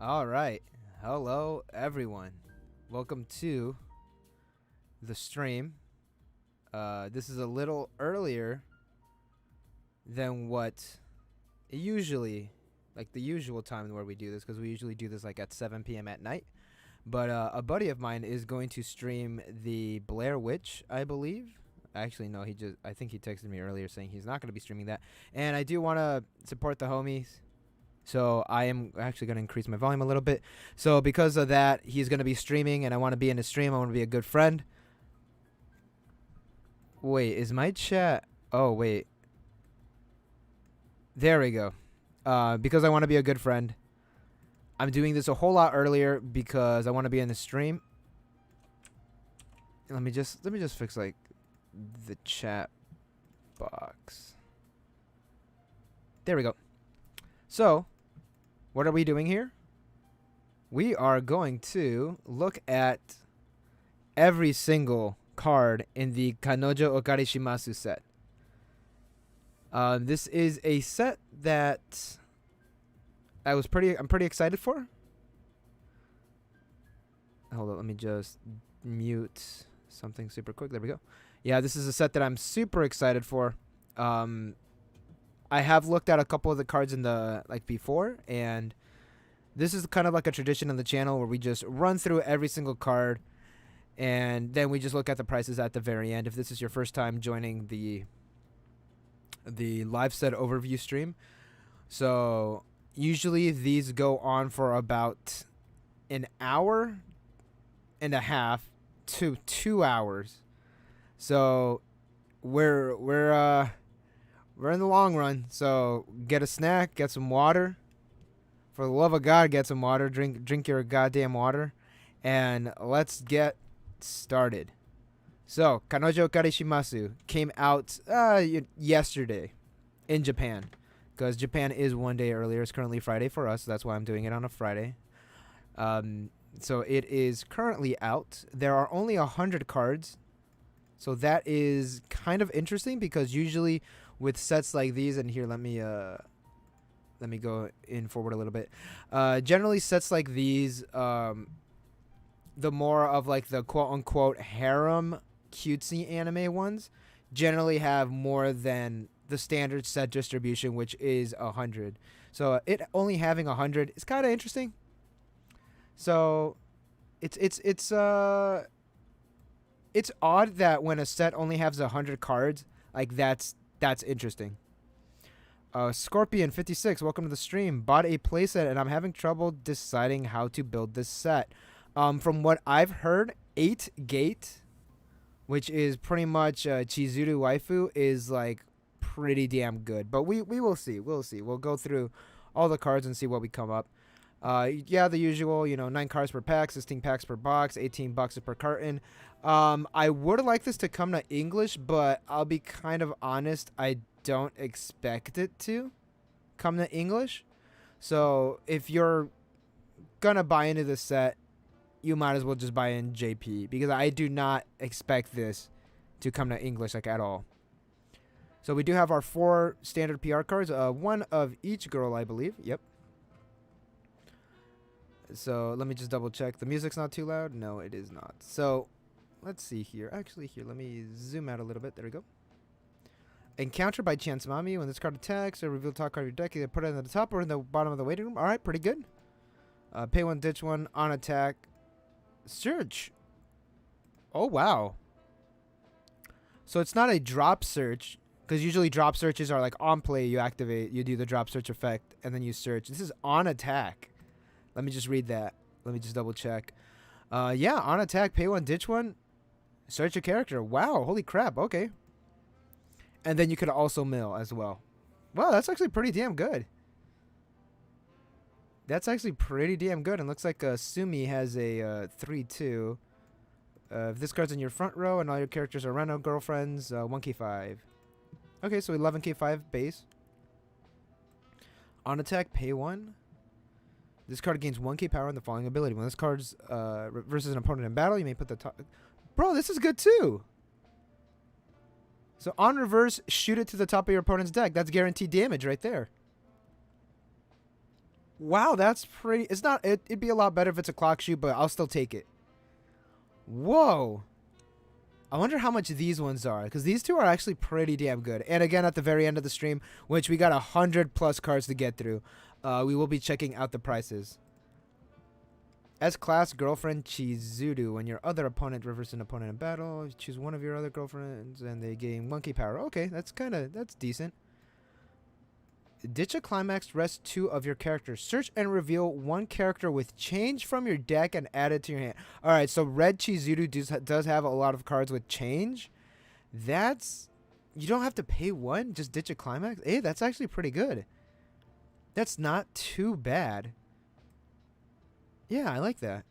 All right. Hello, everyone. Welcome to the stream. This is a little earlier than what usually, like the usual time where we do this, because we usually do this like at 7 p.m. at night. But a buddy of mine is going to stream the Blair Witch, I believe. Actually, no, I think he texted me earlier saying he's not going to be streaming that. And I do want to support the homies. So I am actually going to increase my volume a little bit. So because of that, he's going to be streaming, and I want to be in his stream. I want to be a good friend. Wait, is my chat... Oh, wait. There we go. Because I want to be a good friend, I'm doing this a whole lot earlier because I want to be in the stream. Let me just fix like the chat box. There we go. So, what are we doing here? We are going to look at every single card in the Kanojo Okarishimasu set. This is a set that I'm pretty excited for. Hold on, let me just mute something super quick. There we go. Yeah, this is a set that I'm super excited for. I have looked at a couple of the cards in the before, and this is kind of like a tradition on the channel where we just run through every single card, and then we just look at the prices at the very end. If this is your first time joining the live set overview stream, so usually these go on for about an hour and a half to 2 hours. So we're in the long run. So get a snack, get some water. For the love of God, get some water. Drink your goddamn water, and let's get started. So Kanojo Okarishimasu came out yesterday in Japan, because Japan is one day earlier. It's currently Friday for us, so that's why I'm doing it on a Friday. So it is currently out. There are only 100 cards, so that is kind of interesting, because usually with sets like these, and here let me go in forward a little bit. Generally sets like these, the more of like the quote unquote harem cutesy anime ones generally have more than the standard set distribution, which is 100. So it only having 100 is kind of interesting. So it's odd that when a set only has 100 cards, like that's interesting. Scorpion 56, welcome to the stream. Bought a playset and I'm having trouble deciding how to build this set. From what I've heard, 8 gate, which is pretty much Chizuru waifu, is like pretty damn good. But we will see. We'll see. We'll go through all the cards and see what we come up. Yeah, the usual, 9 cards per pack, 16 packs per box, 18 boxes per carton. I would like this to come to English, but I'll be kind of honest, I don't expect it to come to English. So if you're gonna buy into the set, you might as well just buy in JP, because I do not expect this to come to English at all. So we do have our 4 standard PR cards, one of each girl, I believe. Yep. So let me just double check. The music's not too loud? No, it is not. So let's see here. Actually, here, let me zoom out a little bit. There we go. Encounter by chance Mami. When this card attacks or reveal top card of your deck, either put it at the top or in the bottom of the waiting room. All right, pretty good. Pay 1, ditch 1, on attack. Search. Oh, wow. So it's not a drop search, because usually drop searches are like on play, you activate, you do the drop search effect, and then you search. This is on attack. Let me just read that. Let me just double check. Yeah, on attack, pay 1, ditch 1, search a character. Wow, holy crap, okay. And then you could also mill as well. Wow, that's actually pretty damn good. That's actually pretty damn good. And looks like Sumi has a 3-2. If this card's in your front row and all your characters are Reno girlfriends, 1k5. Okay, so 11k5 base. On attack, pay 1. This card gains 1k power on the following ability. When this card's versus an opponent in battle, you may put the top... Bro, this is good too! So on reverse, shoot it to the top of your opponent's deck. That's guaranteed damage right there. Wow, that's pretty. It's not. It'd be a lot better if it's a clock shoe, but I'll still take it. Whoa. I wonder how much these ones are, because these two are actually pretty damn good. And again, at the very end of the stream, which we got 100+ cards to get through, we will be checking out the prices. S-Class Girlfriend Chizuru. When your other opponent reverses an opponent in battle, choose one of your other girlfriends and they gain 1k power. Okay, that's decent. Ditch a climax, rest 2 of your characters. Search and reveal 1 character with change from your deck and add it to your hand. Alright, so Red Chizuru does have a lot of cards with change. That's... You don't have to pay 1, just ditch a climax? Hey, that's actually pretty good. That's not too bad. Yeah, I like that.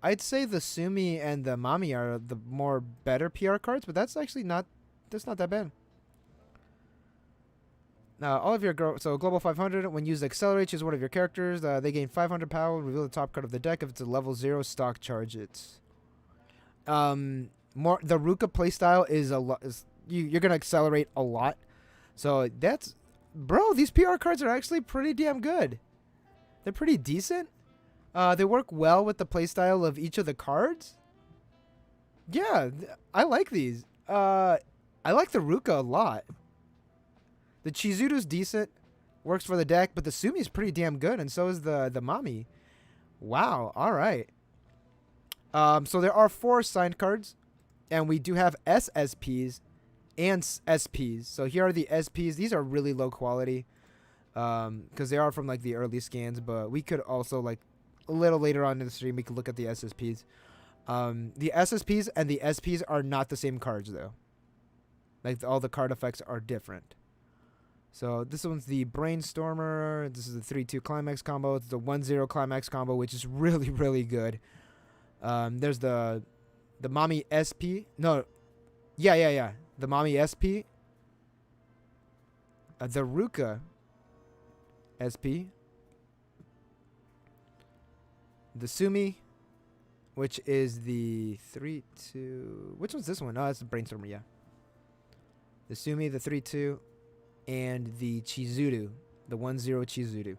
I'd say the Sumi and the Mami are the more better PR cards, but that's actually not... That's not that bad. All of your so Global 500, when used Accelerate, choose one of your characters. They gain 500 power. Reveal the top card of the deck. If it's a level 0, stock charge it. The Ruka playstyle is you're gonna accelerate a lot. So that's, bro. These PR cards are actually pretty damn good. They're pretty decent. They work well with the playstyle of each of the cards. Yeah, I like these. I like the Ruka a lot. The Chizuru's decent, works for the deck, but the Sumi's pretty damn good, and so is the Mami. Wow, all right. So there are 4 signed cards, and we do have SSPs and SPs. So here are the SPs. These are really low quality, because they are from like the early scans, but we could also, like, a little later on in the stream, we could look at the SSPs. The SSPs and the SPs are not the same cards, though. Like, all the card effects are different. So this one's the Brainstormer. This is the 3-2 Climax combo. It's the 1-0 Climax combo, which is really, really good. There's the Mami SP. No. Yeah. The Mami SP. The Ruka SP. The Sumi, which is the 3-2. Which one's this one? Oh, that's the Brainstormer, yeah. The Sumi, the 3-2. And the Chizuru, the 1-0 Chizuru.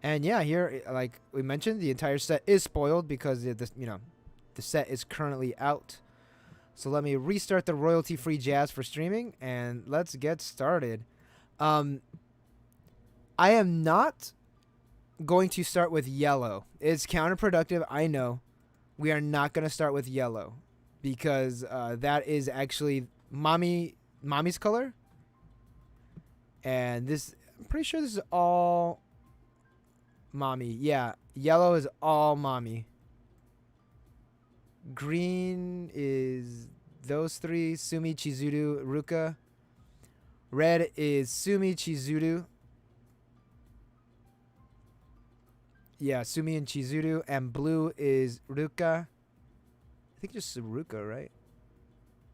And yeah, here, like we mentioned, the entire set is spoiled because the set is currently out. So let me restart the royalty-free jazz for streaming, and let's get started. I am not going to start with yellow. It's counterproductive, I know. We are not going to start with yellow because that is actually Mami's color. And this, I'm pretty sure this is all Mami. Yeah, yellow is all Mami. Green is those 3, Sumi, Chizuru, Ruka. Red is Sumi, Chizuru. Yeah, Sumi and Chizuru. And blue is Ruka. I think just Ruka, right?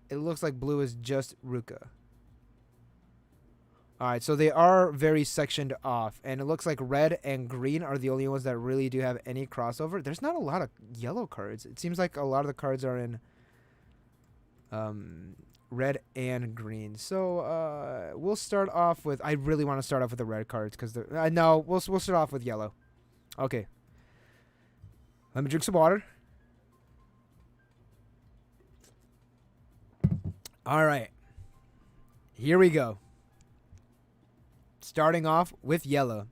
It looks like blue is just Ruka. Alright, so they are very sectioned off. And it looks like red and green are the only ones that really do have any crossover. There's not a lot of yellow cards. It seems like a lot of the cards are in red and green. So we'll start off with... I really want to start off with the red cards. Because no, we'll start off with yellow. Okay. Let me drink some water. Alright. Here we go. Starting off with yellow.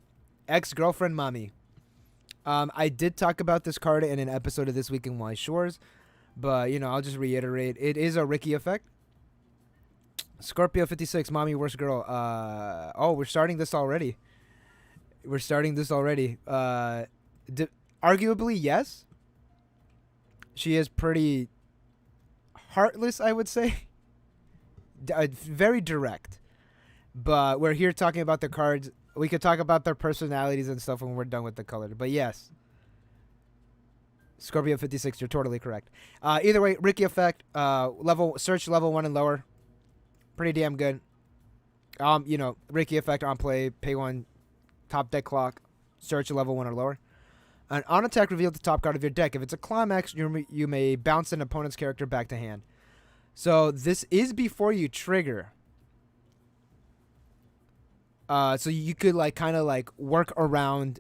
Ex-Girlfriend Mami. I did talk about this card in an episode of This Week in Weiss Schwarz, but, I'll just reiterate. It is a Ricky effect. Scorpio 56, Mami Worst Girl. Oh, we're starting this already. Arguably, yes. She is pretty heartless, I would say. Very direct. But we're here talking about the cards. We could talk about their personalities and stuff when we're done with the color. But yes. Scorpio 56, you're totally correct. Either way, Ricky effect, search level 1 and lower. Pretty damn good. Ricky effect on play, pay 1, top deck clock, search level 1 or lower. And on attack, reveal the top card of your deck. If it's a climax, you may bounce an opponent's character back to hand. So this is before you trigger. So you could like kind of like work around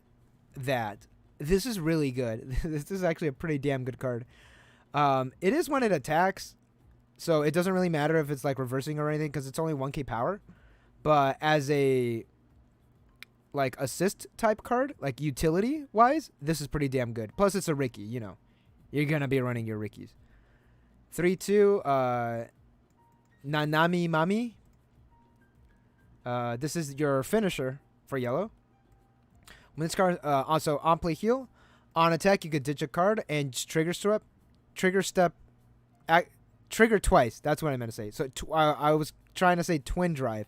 that. This is really good. This is actually a pretty damn good card. It is when it attacks, so it doesn't really matter if it's like reversing or anything because it's only 1k power. But as a like assist type card, like utility wise, this is pretty damn good. Plus it's a Ricky, you know. You're gonna be running your Rickies. 3/2, Nanami Mami. This is your finisher for yellow. When this card also on play heal, on attack you could ditch a card and just trigger twice. That's what I meant to say. So I was trying to say twin drive.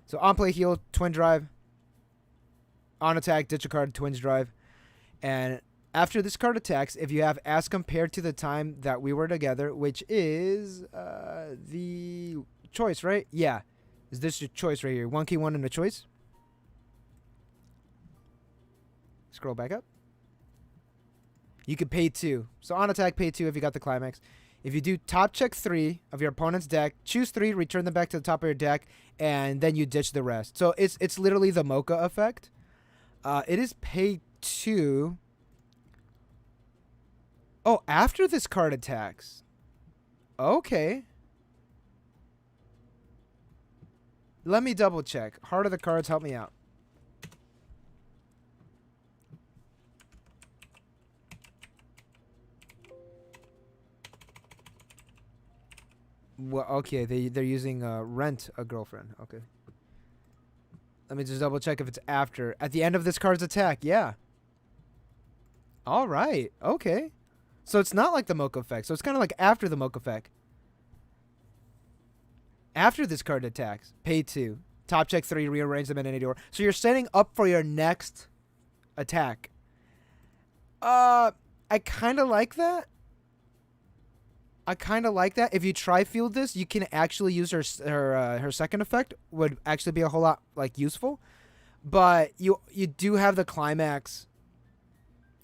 So on play heal, twin drive. On attack, ditch a card, twins drive. And after this card attacks, if you have as compared to the time that we were together, which is the choice, right? Yeah. Is this your choice right here? 1k1 and a choice. Scroll back up. You could pay 2. So on attack, pay 2 if you got the climax. If you do top check 3 of your opponent's deck, choose 3, return them back to the top of your deck, and then you ditch the rest. So it's literally the Mocha effect. It is pay 2. Oh, after this card attacks. Okay. Let me double check. Heart of the cards, help me out. Well, okay, they're using rent a girlfriend. Okay. Let me just double check if it's after. At the end of this card's attack, yeah. All right. Okay. So it's not like the Mocha effect. So it's kind of like after the Mocha effect. After this card attacks, pay 2. Top check 3, rearrange them in any order. So you're setting up for your next attack. I kind of like that. If you try field this, you can actually use her second effect. Would actually be a whole lot like useful. But you do have the climax.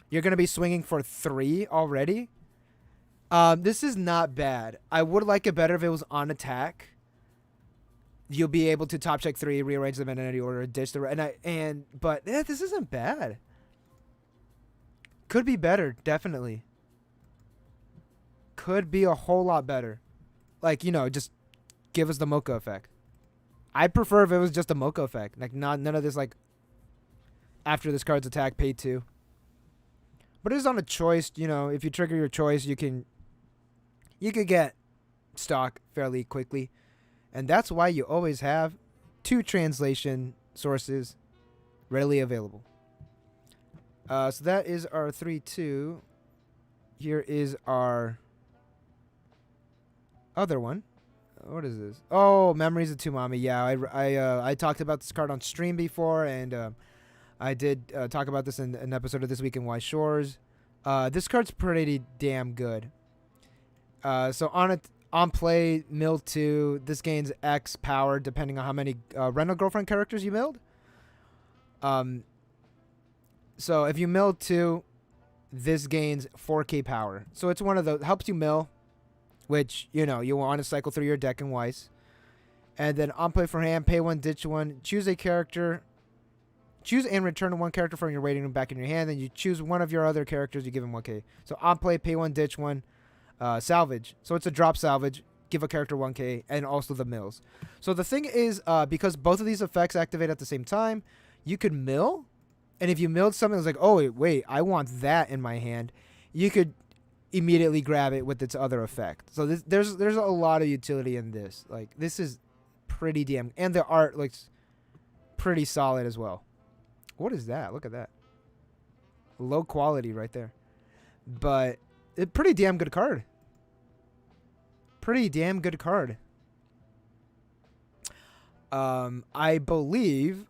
You're going to be swinging for 3 already. This is not bad. I would like it better if it was on attack. You'll be able to top check 3, rearrange them in any order, ditch the but this isn't bad. Could be better, definitely. Could be a whole lot better. Like, you know, just give us the Mocha effect. I'd prefer if it was just a Mocha effect. Like none of this like after this card's attack, pay 2. But it is on a choice, you know, if you trigger your choice, you could get stock fairly quickly. And that's why you always have 2 translation sources readily available. So that is our 3/2. Here is our other one. What is this? Oh, Memories of Tumami. Yeah, I talked about this card on stream before, and I did talk about this in an episode of This Week in Weiss Schwarz. This card's pretty damn good. So on play, mill 2. This gains X power depending on how many rental girlfriend characters you milled. So if you mill 2, this gains 4k power. So it's one of those, helps you mill, which, you know, you want to cycle through your deck in Weiss. And then on play for hand, pay 1, ditch 1, choose a character. Choose and return 1 character from your waiting room back in your hand. Then you choose one of your other characters, you give him 1k. So on play, pay 1, ditch 1. Salvage. So it's a drop salvage. Give a character 1k and also the mills. So the thing is, because both of these effects activate at the same time, you could mill. And if you milled something that's like, oh, wait, I want that in my hand, you could immediately grab it with its other effect. So there's a lot of utility in this. Like, this is pretty damn... And the art looks pretty solid as well. What is that? Look at that. Low quality right there. But a pretty damn good card. Pretty damn good card. I believe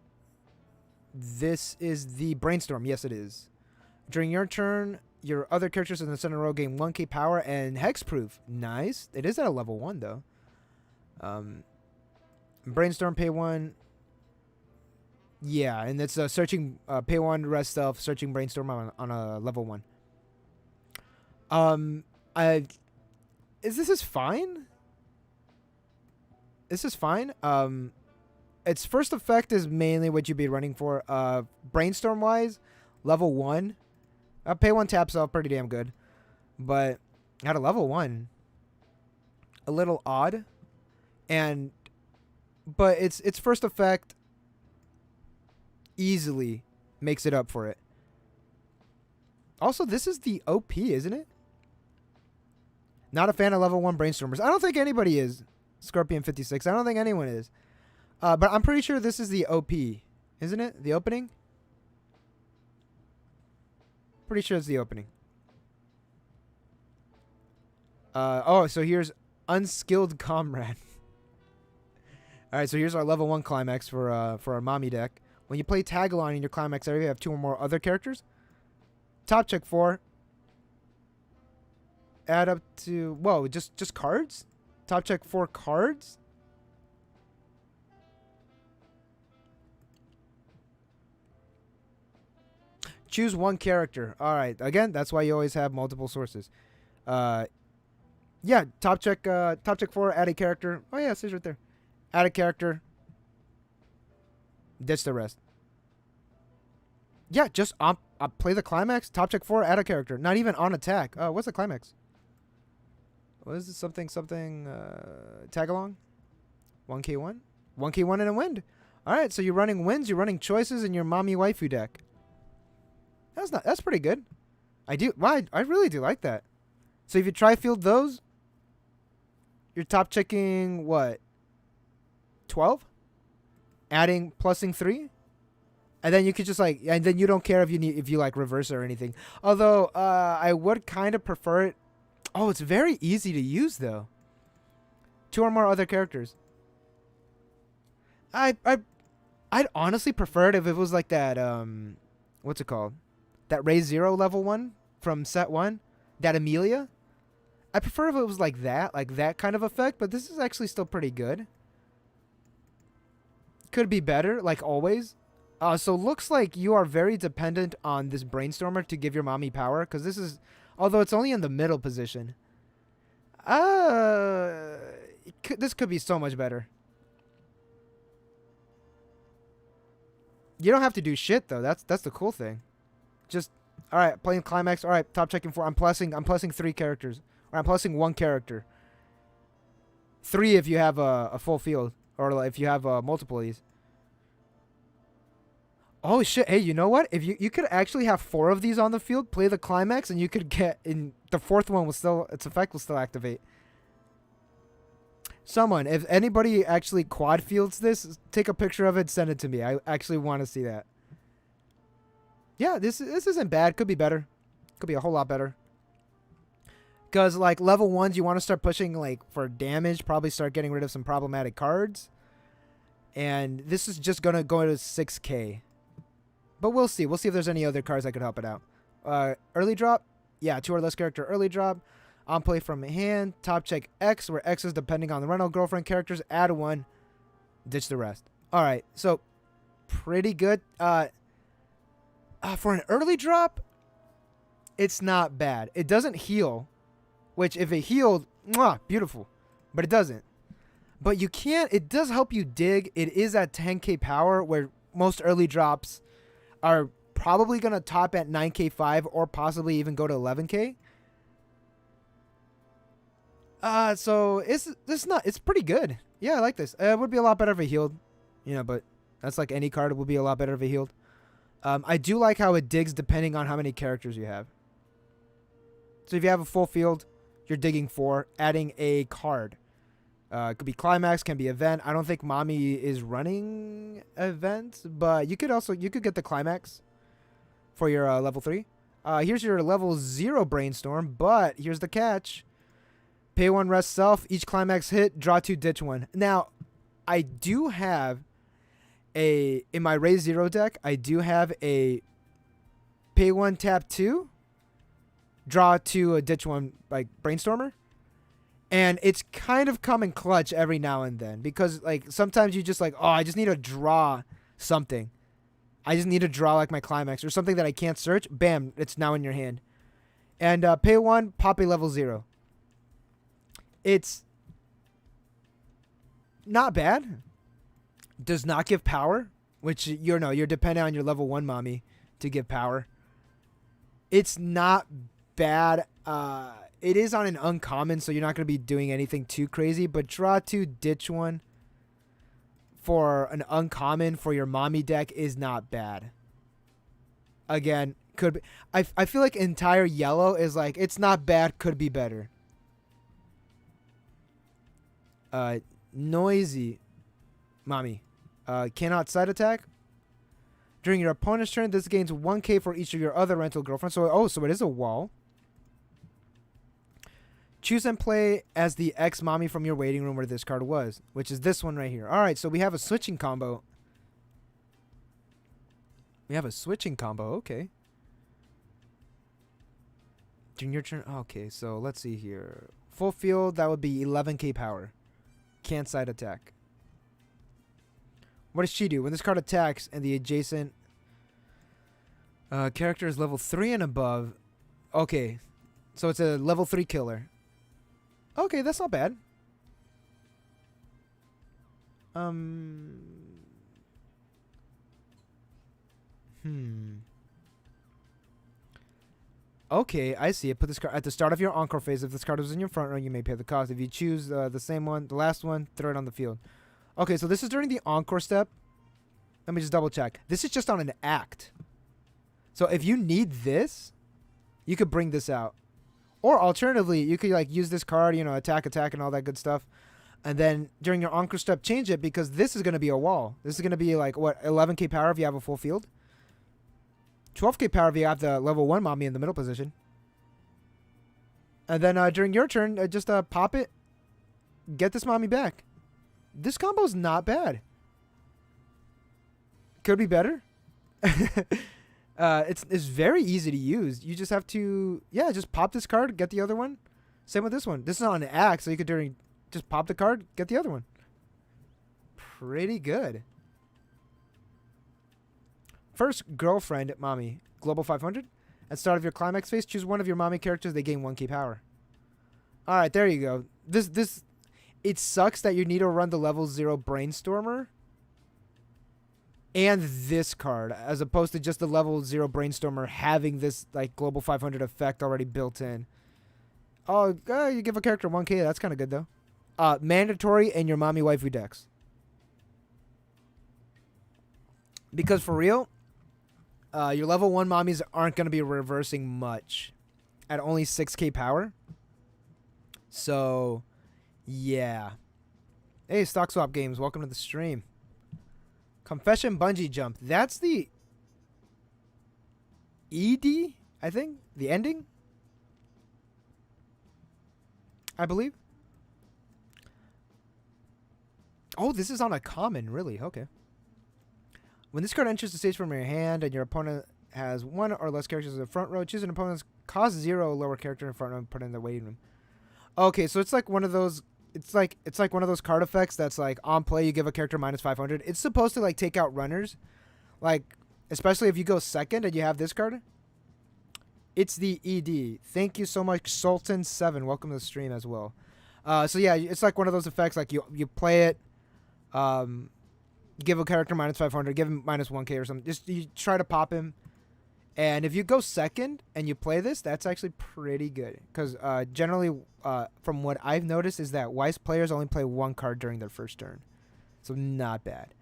this is the Brainstorm. Yes, it is. During your turn, your other characters in the center row gain 1k power and hexproof. Nice. It is at a level 1, though. Brainstorm, pay 1. Yeah, and it's searching, pay 1, rest self, searching Brainstorm on a level 1. This is fine. This is fine. its first effect is mainly what you'd be running for. Brainstorm wise, level 1. Pay 1 taps off pretty damn good. But at a level 1, a little odd. But its first effect easily makes it up for it. Also, this is the OP, isn't it? Not a fan of level 1 brainstormers. I don't think anybody is. Scorpion56. I don't think anyone is. But I'm pretty sure this is the OP. Isn't it? The opening? Pretty sure it's the opening. So here's Unskilled Comrade. Alright, so here's our level 1 climax for our mommy deck. When you play Tagalong in your climax area, you have 2 or more other characters. Top check 4. Add up to... Whoa, just cards? Top check 4 cards? Choose 1 character. Alright, again, that's why you always have multiple sources. Yeah, top check 4, add a character. Oh yeah, it says right there. Add a character. Ditch the rest. Yeah, just play the climax. Top check 4, add a character. Not even on attack. What's the climax? What is this? Something tag along? 1k1? 1k1 and a wind. Alright, so you're running wins, you're running choices in your mommy waifu deck. That's pretty good. I really do like that. So if you try field those, you're top checking what? 12? Adding plusing 3? And then you could just and then you don't care if you like reverse or anything. Although I would kind of prefer it. Oh, it's very easy to use though. 2 or more other characters. I'd honestly prefer it if it was like that what's it called? That Raise 0 level 1 from set 1, that Amelia. I prefer if it was like that kind of effect, but this is actually still pretty good. Could be better, like always. So looks like you are very dependent on this Brainstormer to give your mommy power, because this is, although it's only in the middle position. This could be so much better. You don't have to do shit though. That's the cool thing. Just all right, playing climax. All right, top checking 4. I'm plussing 3 characters. Or I'm plussing 1 character. 3 if you have a full field, or if you have multiple of these. Oh shit! Hey, you know what? If you could actually have 4 of these on the field, play the climax, and you could get in the 4th one its effect will still activate. Someone, if anybody actually quad fields this, take a picture of it, send it to me. I actually want to see that. Yeah, this isn't bad. Could be better. Could be a whole lot better. Because like level 1s, you want to start pushing like for damage. Probably start getting rid of some problematic cards. And this is just gonna go to 6k. But we'll see. We'll see if there's any other cards that could help it out. Early drop. Yeah, 2 or less character early drop. On play from hand. Top check X, where X is depending on the rental girlfriend characters. Add 1. Ditch the rest. All right. So pretty good. For an early drop, it's not bad. It doesn't heal. Which, if it healed, mwah, beautiful. But it doesn't. But you can't. It does help you dig. It is at 10k power, where most early drops are probably going to top at 9k5 or possibly even go to 11k. So it's pretty good. Yeah, I like this. It would be a lot better if it healed. But that's like any card. It would be a lot better if it healed. I do like how it digs depending on how many characters you have. So if you have a full field, you're digging 4, adding a card. It could be climax, can be event. I don't think mommy is running events, but you could get the climax for your level 3. Here's your level 0 brainstorm, but here's the catch. Pay 1, rest self. Each climax hit, draw 2, ditch 1. Now, I do have in my Raise 0 deck, I do have a pay 1, tap 2, draw 2, ditch 1, like brainstormer. And it's kind of come in clutch every now and then, because like sometimes you just like, oh, I just need to draw something. I just need to draw like my climax or something that I can't search. Bam, it's now in your hand. And pay 1, pop a level 0. It's not bad. does not give power, which you're dependent on your level 1 mommy to give power. It's not bad. It is on an uncommon, so you're not going to be doing anything too crazy, but draw 2, ditch 1 for an uncommon for your mommy deck is not bad. Again, could be. I feel like entire yellow is like, it's not bad, could be better. Noisy mommy. Cannot side attack. During your opponent's turn, this gains 1k for each of your other rental girlfriends. So it is a wall. Choose and play as the ex-mommy from your waiting room where this card was, which is this one right here. All right, so we have a switching combo. Okay. During your turn. Okay, so let's see here. Full field, that would be 11k power. Can't side attack. What does she do? When this card attacks and the adjacent character is level 3 and above. Okay, so it's a level 3 killer. Okay, that's not bad. Okay, I see it. Put this card at the start of your encore phase. If this card was in your front row, you may pay the cost. If you choose the same one, the last one, throw it on the field. Okay, so this is during the encore step. Let me just double check. This is just on an act. So if you need this, you could bring this out. Or alternatively, you could like use this card, attack, and all that good stuff. And then during your encore step, change it because this is going to be a wall. This is going to be like, what, 11k power if you have a full field? 12k power if you have the level 1 mommy in the middle position. And then during your turn, just pop it. Get this mommy back. This combo's not bad. Could be better. It's very easy to use. You just have to, just pop this card, get the other one. Same with this one. This is on an axe, so you could just pop the card, get the other one. Pretty good. First girlfriend, mommy, global 500. At start of your climax phase, choose one of your mommy characters. They gain 1k power. All right, there you go. It sucks that you need to run the level 0 brainstormer and this card, as opposed to just the level 0 brainstormer having this like global 500 effect already built in. Oh, you give a character 1k. That's kind of good though. Mandatory in your mommy waifu decks. Because for real, your level 1 mommies aren't going to be reversing much at only 6k power. So, yeah. Hey, Stock Swap Games, welcome to the stream. Confession Bungee Jump. That's the ED, I think? The ending? I believe. Oh, this is on a common, really? Okay. When this card enters the stage from your hand and your opponent has one or less characters in the front row, choose an opponent's cost 0 lower character in front row and put it in the waiting room. Okay, so it's like one of those. It's like one of those card effects that's like on play you give a character minus 500. It's supposed to like take out runners, like especially if you go second and you have this card. It's the ED. Thank you so much, Sultan7. Welcome to the stream as well. So yeah, it's like one of those effects. Like you play it, give a character minus 500, give him minus 1k or something. Just you try to pop him. And if you go second and you play this, that's actually pretty good. Because generally, from what I've noticed, is that Weiss players only play one card during their first turn. So not bad.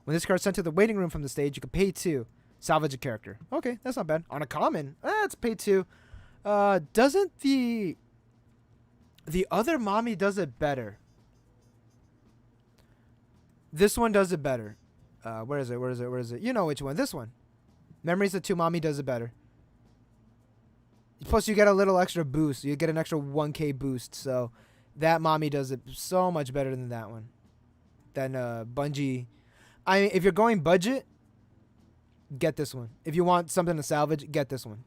When this card's sent to the waiting room from the stage, you can pay 2. Salvage a character. Okay, that's not bad. On a common, it's pay 2. Doesn't the other mommy does it better? This one does it better. Where is it? You know which one. This one. Memories of 2 mommy does it better. Plus, you get a little extra boost. You get an extra 1k boost. So, that mommy does it so much better than that one. Than Bungie. I mean, if you're going budget, get this one. If you want something to salvage, get this one.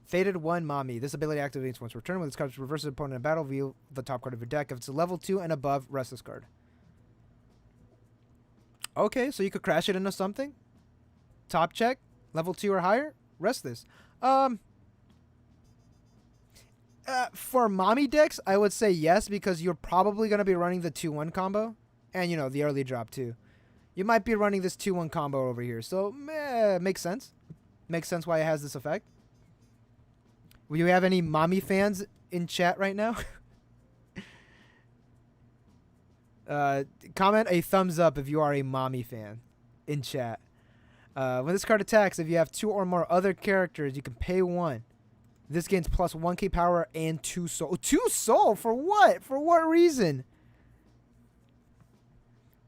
Fated 1 mommy. This ability activates once per turn. When this card reverses opponent in battle, view the top card of your deck. If it's a level 2 and above, rest this card. Okay, so you could crash it into something. Top check, level 2 or higher, rest this. For mommy decks, I would say yes, because you're probably going to be running the 2-1 combo. And, the early drop, too. You might be running this 2-1 combo over here. So, makes sense. Makes sense why it has this effect. Do you have any mommy fans in chat right now? Comment a thumbs up if you are a mommy fan in chat. When this card attacks, if you have 2 or more other characters, you can pay 1. This gains plus 1k power and 2 soul. 2 soul? For what? For what reason?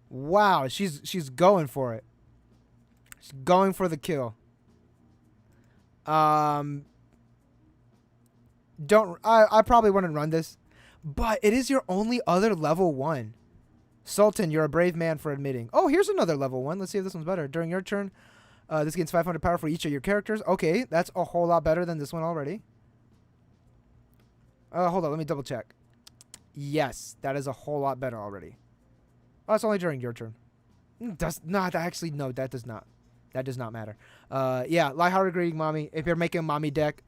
Wow, she's going for it. She's going for the kill. I probably wouldn't run this, but it is your only other level 1. Sultan, you're a brave man for admitting. Oh, here's another level 1. Let's see if this one's better. During your turn, this gains 500 power for each of your characters. Okay, that's a whole lot better than this one already. Hold on, let me double check. Yes, that is a whole lot better already. Oh, it's only during your turn. Does not actually, no, that does not. That does not matter. Yeah, lighthearted greeting mommy. If you're making a mommy deck,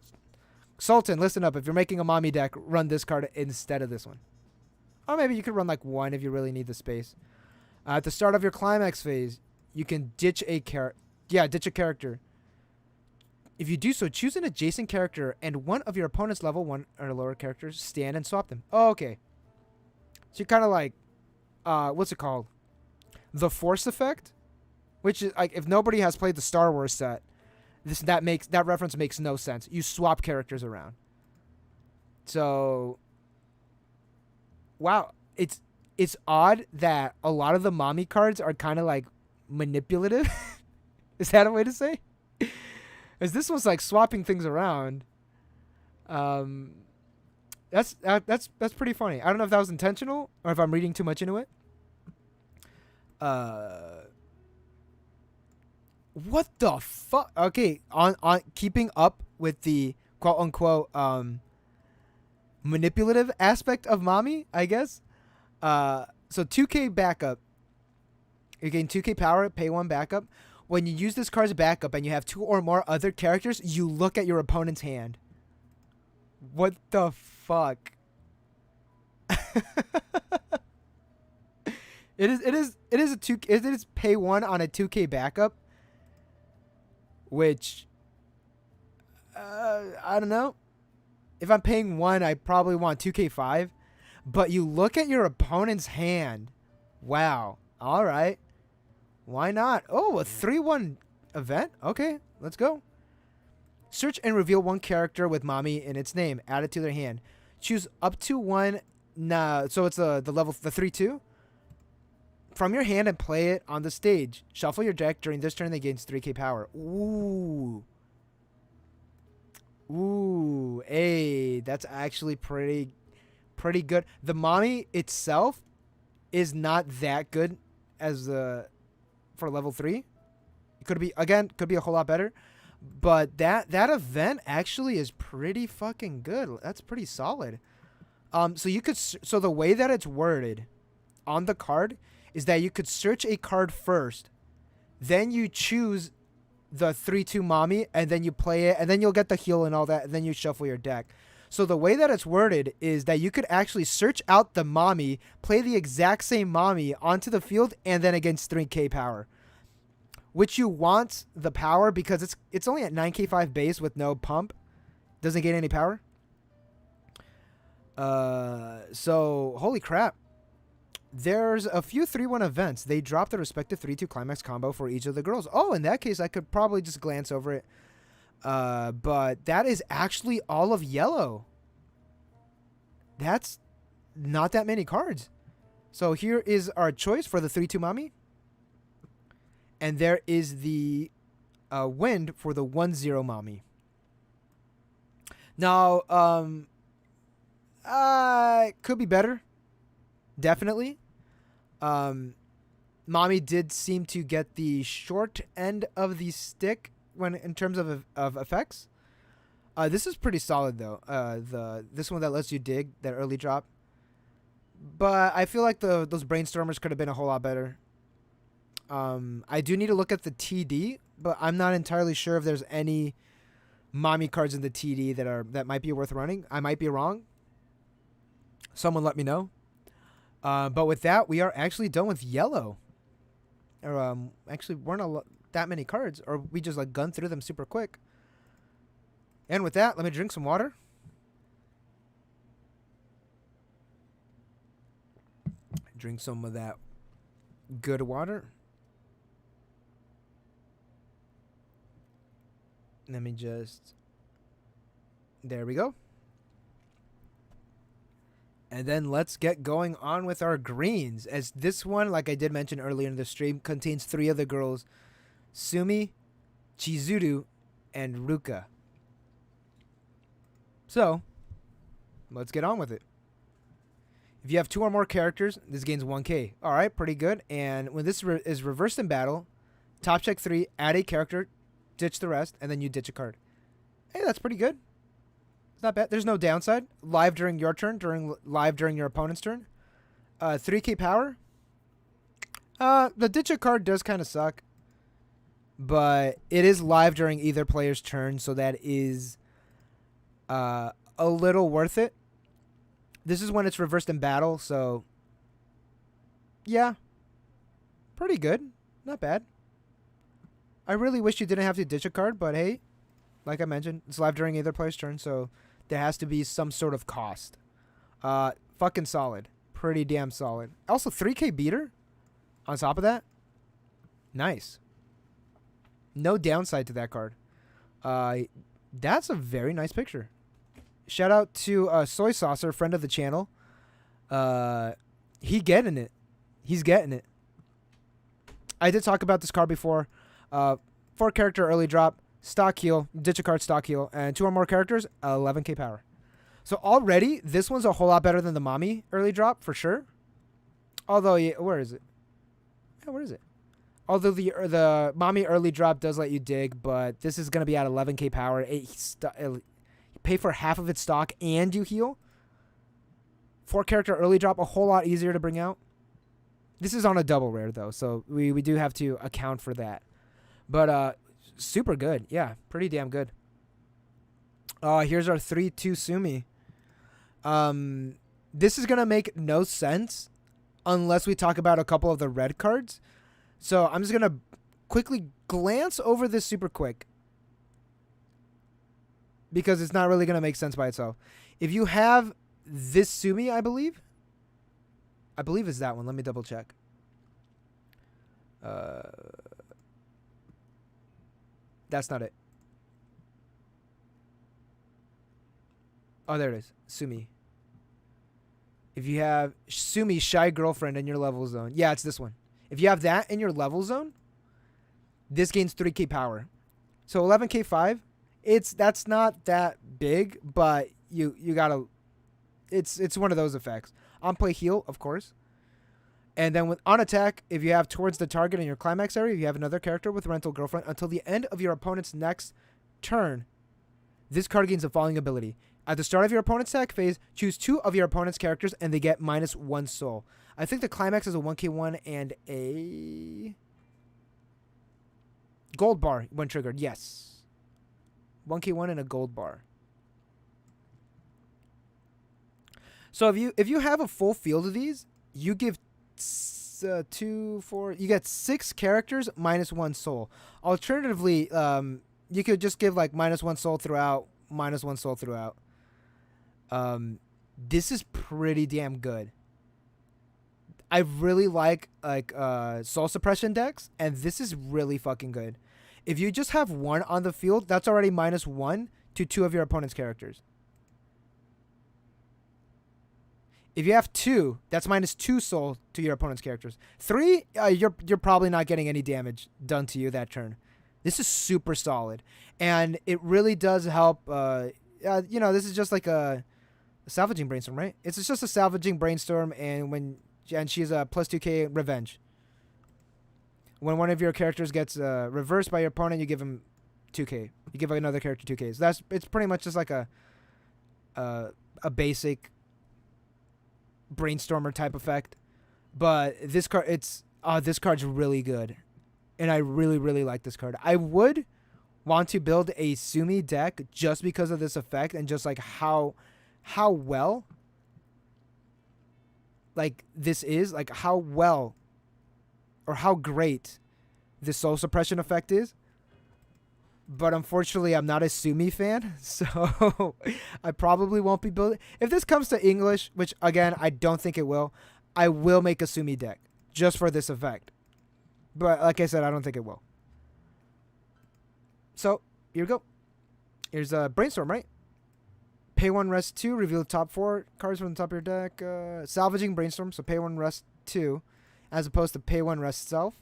Sultan, listen up. If you're making a mommy deck, run this card instead of this one. Or maybe you could run like 1 if you really need the space. At the start of your climax phase, you can ditch a character. Yeah, ditch a character. If you do so, choose an adjacent character and one of your opponent's level 1 or lower characters, stand and swap them. Oh, okay. So you're kind of like, what's it called? The Force effect? Which is like, if nobody has played the Star Wars set, that reference makes no sense. You swap characters around. So, wow, it's odd that a lot of the mommy cards are kind of like manipulative. Is that a way to say? As this was like swapping things around. That's pretty funny. I don't know if that was intentional or if I'm reading too much into it. What the fuck? Okay, on keeping up with the quote unquote manipulative aspect of mommy, I guess. So 2k backup. You gain 2k power, pay 1 backup. When you use this card's backup and you have 2 or more other characters, you look at your opponent's hand. What the fuck? It is pay 1 on a 2k backup, which I don't know. If I'm paying 1, I probably want 2k5, but you look at your opponent's hand. Wow. All right. Why not? Oh, a 3-1 event? Okay, let's go. Search and reveal 1 character with mommy in its name. Add it to their hand. Choose up to 1. Nah, so it's the 3-2. From your hand and play it on the stage. Shuffle your deck during this turn that gains 3k power. Ooh. Ooh. Hey, that's actually pretty good. The mommy itself is not that good as for level 3. It could be a whole lot better. But that event actually is pretty fucking good. That's pretty solid. So the way that it's worded on the card is that you could search a card first, then you choose the 3-2 mommy, and then you play it, and then you'll get the heal and all that, and then you shuffle your deck. So the way that it's worded is that you could actually search out the mommy, play the exact same mommy onto the field, and then against 3k power. Which you want the power because it's only at 9k5 base with no pump. Doesn't gain any power. So, holy crap. There's a few 3-1 events. They drop the respective 3-2 climax combo for each of the girls. Oh, in that case, I could probably just glance over it. But that is actually all of yellow. That's not that many cards. So here is our choice for the 3-2 mommy. And there is the wind for the 1-0 mommy. Now, could be better. Definitely. Mommy did seem to get the short end of the stick when in terms of effects. This is pretty solid though. This one that lets you dig, that early drop. But I feel like those brainstormers could have been a whole lot better. I do need to look at the TD, but I'm not entirely sure if there's any mommy cards in the TD that might be worth running. I might be wrong. Someone let me know. But with that, we are actually done with yellow. Or actually weren't that many cards, or we just like gunned through them super quick. And with that, let me drink some water. Drink some of that good water. Let me just... There we go. And then let's get going on with our greens. As this one, like I did mention earlier in the stream, contains 3 of the girls. Sumi, Chizuru, and Ruka. So, let's get on with it. If you have 2 or more characters, this gains 1k. Alright, pretty good. And when this is reversed in battle, top check 3, add a character, ditch the rest, and then you ditch a card. Hey, that's pretty good. It's not bad. There's no downside. Live during your turn, live during your opponent's turn. 3k power. The ditch a card does kind of suck. But it is live during either player's turn, so that is a little worth it. This is when it's reversed in battle, so yeah, pretty good. Not bad. I really wish you didn't have to ditch a card, but hey, like I mentioned, it's live during either player's turn, so there has to be some sort of cost. Fucking solid. Pretty damn solid. Also, 3k beater on top of that. Nice. No downside to that card. That's a very nice picture. Shout out to Soy Saucer, friend of the channel. He getting it. He's getting it. I did talk about this card before. 4 character early drop, stock heal, ditch a card, stock heal, and 2 or more characters, 11k power. So already, this one's a whole lot better than the mommy early drop, for sure. Although, yeah, where is it? Yeah, where is it? Although the mommy early drop does let you dig, but this is going to be at 11k power. You pay for half of its stock and you heal. 4 character early drop, a whole lot easier to bring out. This is on a double rare, though, so we do have to account for that. But super good. Yeah, pretty damn good. Here's our 3-2 Sumi. This is going to make no sense unless we talk about a couple of the red cards. So I'm just going to quickly glance over this super quick, because it's not really going to make sense by itself. If you have this Sumi, I believe it's that one. Let me double check. That's not it. Oh, there it is. Sumi. If you have Sumi, Shy Girlfriend, in your level zone. Yeah, it's this one. If you have that in your level zone, this gains 3k power. So 11k 5. That's not that big, but you gotta... It's one of those effects. On play heal, of course. And then on attack, if you have towards the target in your climax area, you have another character with rental girlfriend until the end of your opponent's next turn. This card gains the following ability. At the start of your opponent's attack phase, choose 2 of your opponent's characters and they get -1 soul. I think the climax is a 1k1 and a gold bar when triggered. Yes. 1k1 and a gold bar. So if you have a full field of these, you give 2, 4, you get 6 characters -1 soul. Alternatively, you could just give like -1 soul throughout, -1 soul throughout. This is pretty damn good. I really like soul suppression decks, and this is really fucking good. If you just have 1 on the field, that's already -1 to 2 of your opponent's characters. If you have 2, that's -2 soul to your opponent's characters. 3, you're probably not getting any damage done to you that turn. This is super solid, and it really does help. This is just like a salvaging brainstorm, right? It's just a salvaging brainstorm, and she's a +2k revenge. When one of your characters gets reversed by your opponent, you give him 2k. You give another character 2k. So it's pretty much just like a basic brainstormer type effect. But this card, this card's really good, and I really like this card. I would want to build a Sumi deck just because of this effect and just like how well like this is, like how well or how great this soul suppression effect is. But unfortunately, I'm not a Sumi fan, so I probably won't be building. If this comes to English, which again I don't think it will, I will make a Sumi deck just for this effect. But like I said, I don't think it will. So here we go. Here's a Brainstorm, right? Pay 1, rest 2, reveal the top 4 cards from the top of your deck. Salvaging Brainstorm, so pay 1, rest 2, as opposed to pay 1, rest self.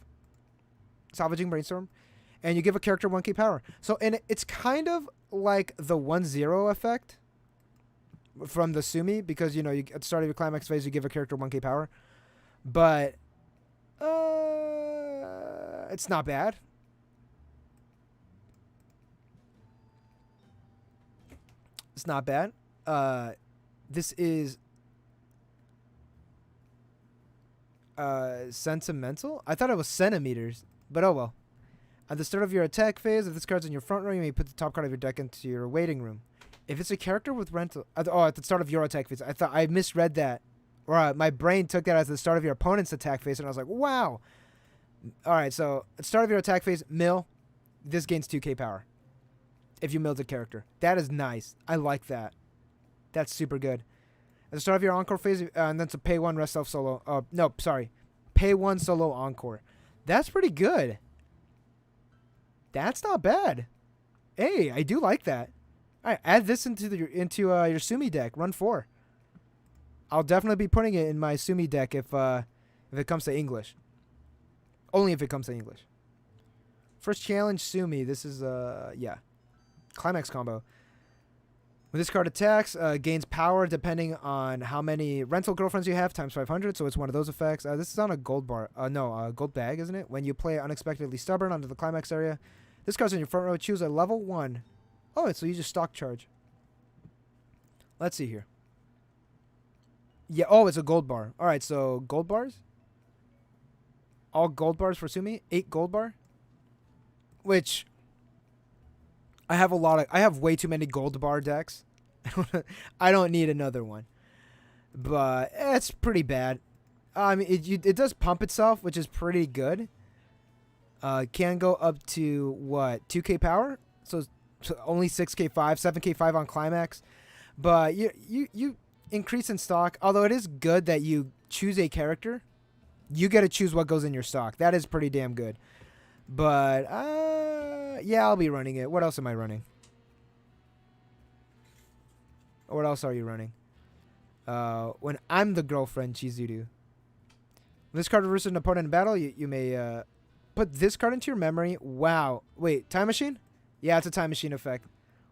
Salvaging Brainstorm. And you give a character 1k power. So it's kind of like the 1-0 effect from the Sumi, because, you know, at the start of your climax phase, you give a character 1k power. But it's not bad. It's not bad. This is sentimental. I thought it was centimeters, but oh well. At the start of your attack phase, if this card's in your front row, you may put the top card of your deck into your waiting room. If it's a character with rental... at the start of your attack phase. I thought I misread that. Or my brain took that as the start of your opponent's attack phase, and I was like, wow. Alright, so at the start of your attack phase, mill. This gains 2k power. If you milled a character. That is nice. I like that. That's super good. At the start of your encore phase, and then to pay 1, rest self solo. No, sorry. Pay 1 solo encore. That's pretty good. That's not bad. Hey, I do like that. All right, add this into your Sumi deck. Run 4. I'll definitely be putting it in my Sumi deck if it comes to English. Only if it comes to English. First challenge Sumi. This is yeah, climax combo. When this card attacks, gains power depending on how many rental girlfriends you have times 500. So it's one of those effects. This is on a gold bar. No, gold bag, isn't it? When you play Unexpectedly Stubborn onto the climax area, this card's in your front row. Choose a level 1. Oh, so you just stock charge. Let's see here. Yeah. Oh, it's a gold bar. All right. So gold bars. All gold bars for Sumi. 8 gold bar. Which I have I have way too many gold bar decks. I don't need another one. But it's pretty bad. I mean, it does pump itself, which is pretty good. Can go up to, what, 2k power? So only 6k5, 7k5 on climax. But you increase in stock. Although it is good that you choose a character. You get to choose what goes in your stock. That is pretty damn good. But, yeah, I'll be running it. What else am I running? What else are you running? When I'm the girlfriend, Chizuru. When this card reverses an opponent in battle, you may put this card into your memory. Wow. Wait, time machine? Yeah, it's a time machine effect.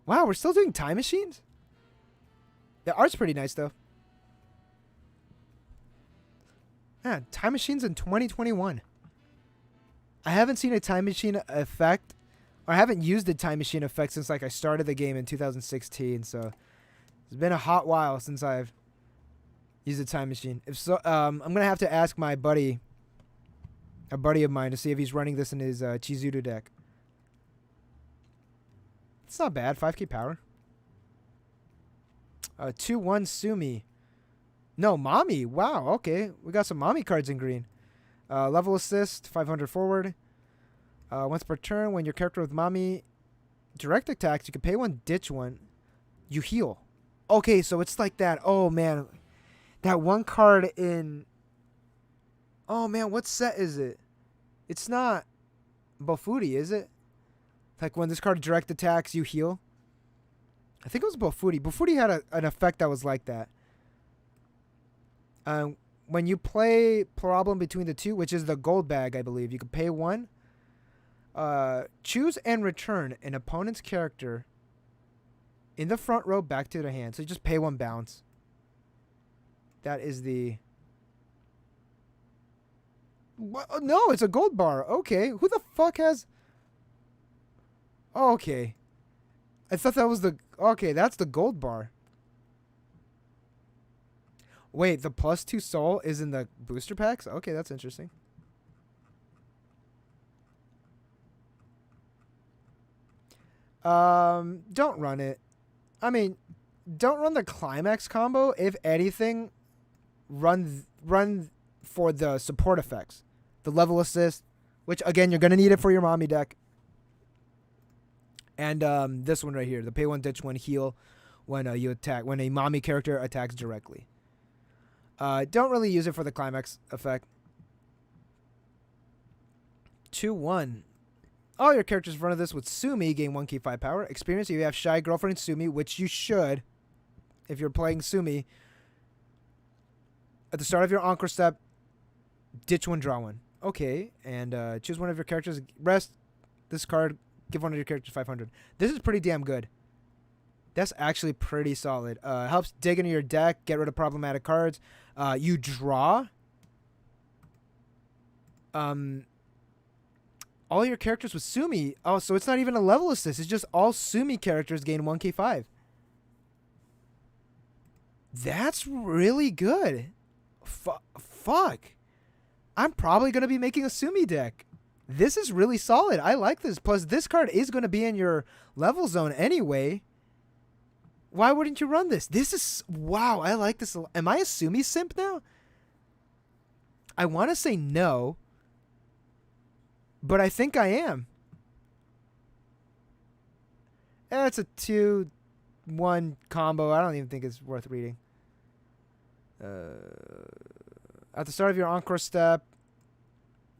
Wow, we're still doing time machines? The art's pretty nice, though. Yeah, time machines in 2021. I haven't seen a time machine effect, or I haven't used a time machine effect since like I started the game in 2016. So it's been a hot while since I've used a time machine. If so, I'm gonna have to ask my buddy, a buddy of mine, to see if he's running this in his Chizuru deck. It's not bad. 5k power. 2-1 Sumi. No, Mommy. Wow. Okay, we got some Mommy cards in green. Level assist, 500 forward. Once per turn, when your character with Mommy direct attacks, you can pay 1, ditch 1. You heal. Okay, so it's like that. Oh, man. That one card in... Oh, man, what set is it? It's not Bofuri, is it? Like when this card direct attacks, you heal. I think it was Bofuri. Bofuri had an effect that was like that. When you play Problem Between the Two, which is the gold bag, I believe, you can pay 1. Choose and return an opponent's character in the front row back to their hand. So you just pay 1 bounce. That is the... What? No, it's a gold bar. Okay. Who the fuck has... Oh, okay. I thought that was the... Okay, that's the gold bar. Wait, the +2 soul is in the booster packs? Okay, that's interesting. Don't run it. I mean, don't run the climax combo. If anything, run for the support effects, the level assist, which again you're gonna need it for your mommy deck. And this one right here, the pay one ditch one heal when you attack when a mommy character attacks directly. Don't really use it for the climax effect. 2-1. All your characters in front of this with Sumi gain 1 key 5 power. Experience, if you have Shy Girlfriend Sumi, which you should if you're playing Sumi. At the start of your Encore step, ditch one, draw one. Okay, and choose one of your characters. Rest this card, give one of your characters 500. This is pretty damn good. That's actually pretty solid. Helps dig into your deck, get rid of problematic cards. You draw. All your characters with Sumi. Oh, so it's not even a level assist. It's just all Sumi characters gain 1k5. That's really good. Fuck. I'm probably going to be making a Sumi deck. This is really solid. I like this. Plus, this card is going to be in your level zone anyway. Why wouldn't you run this? This is... Wow, I like this. Am I a Sumi simp now? I want to say no. But I think I am. It's a 2-1 combo. I don't even think it's worth reading. At the start of your Encore step,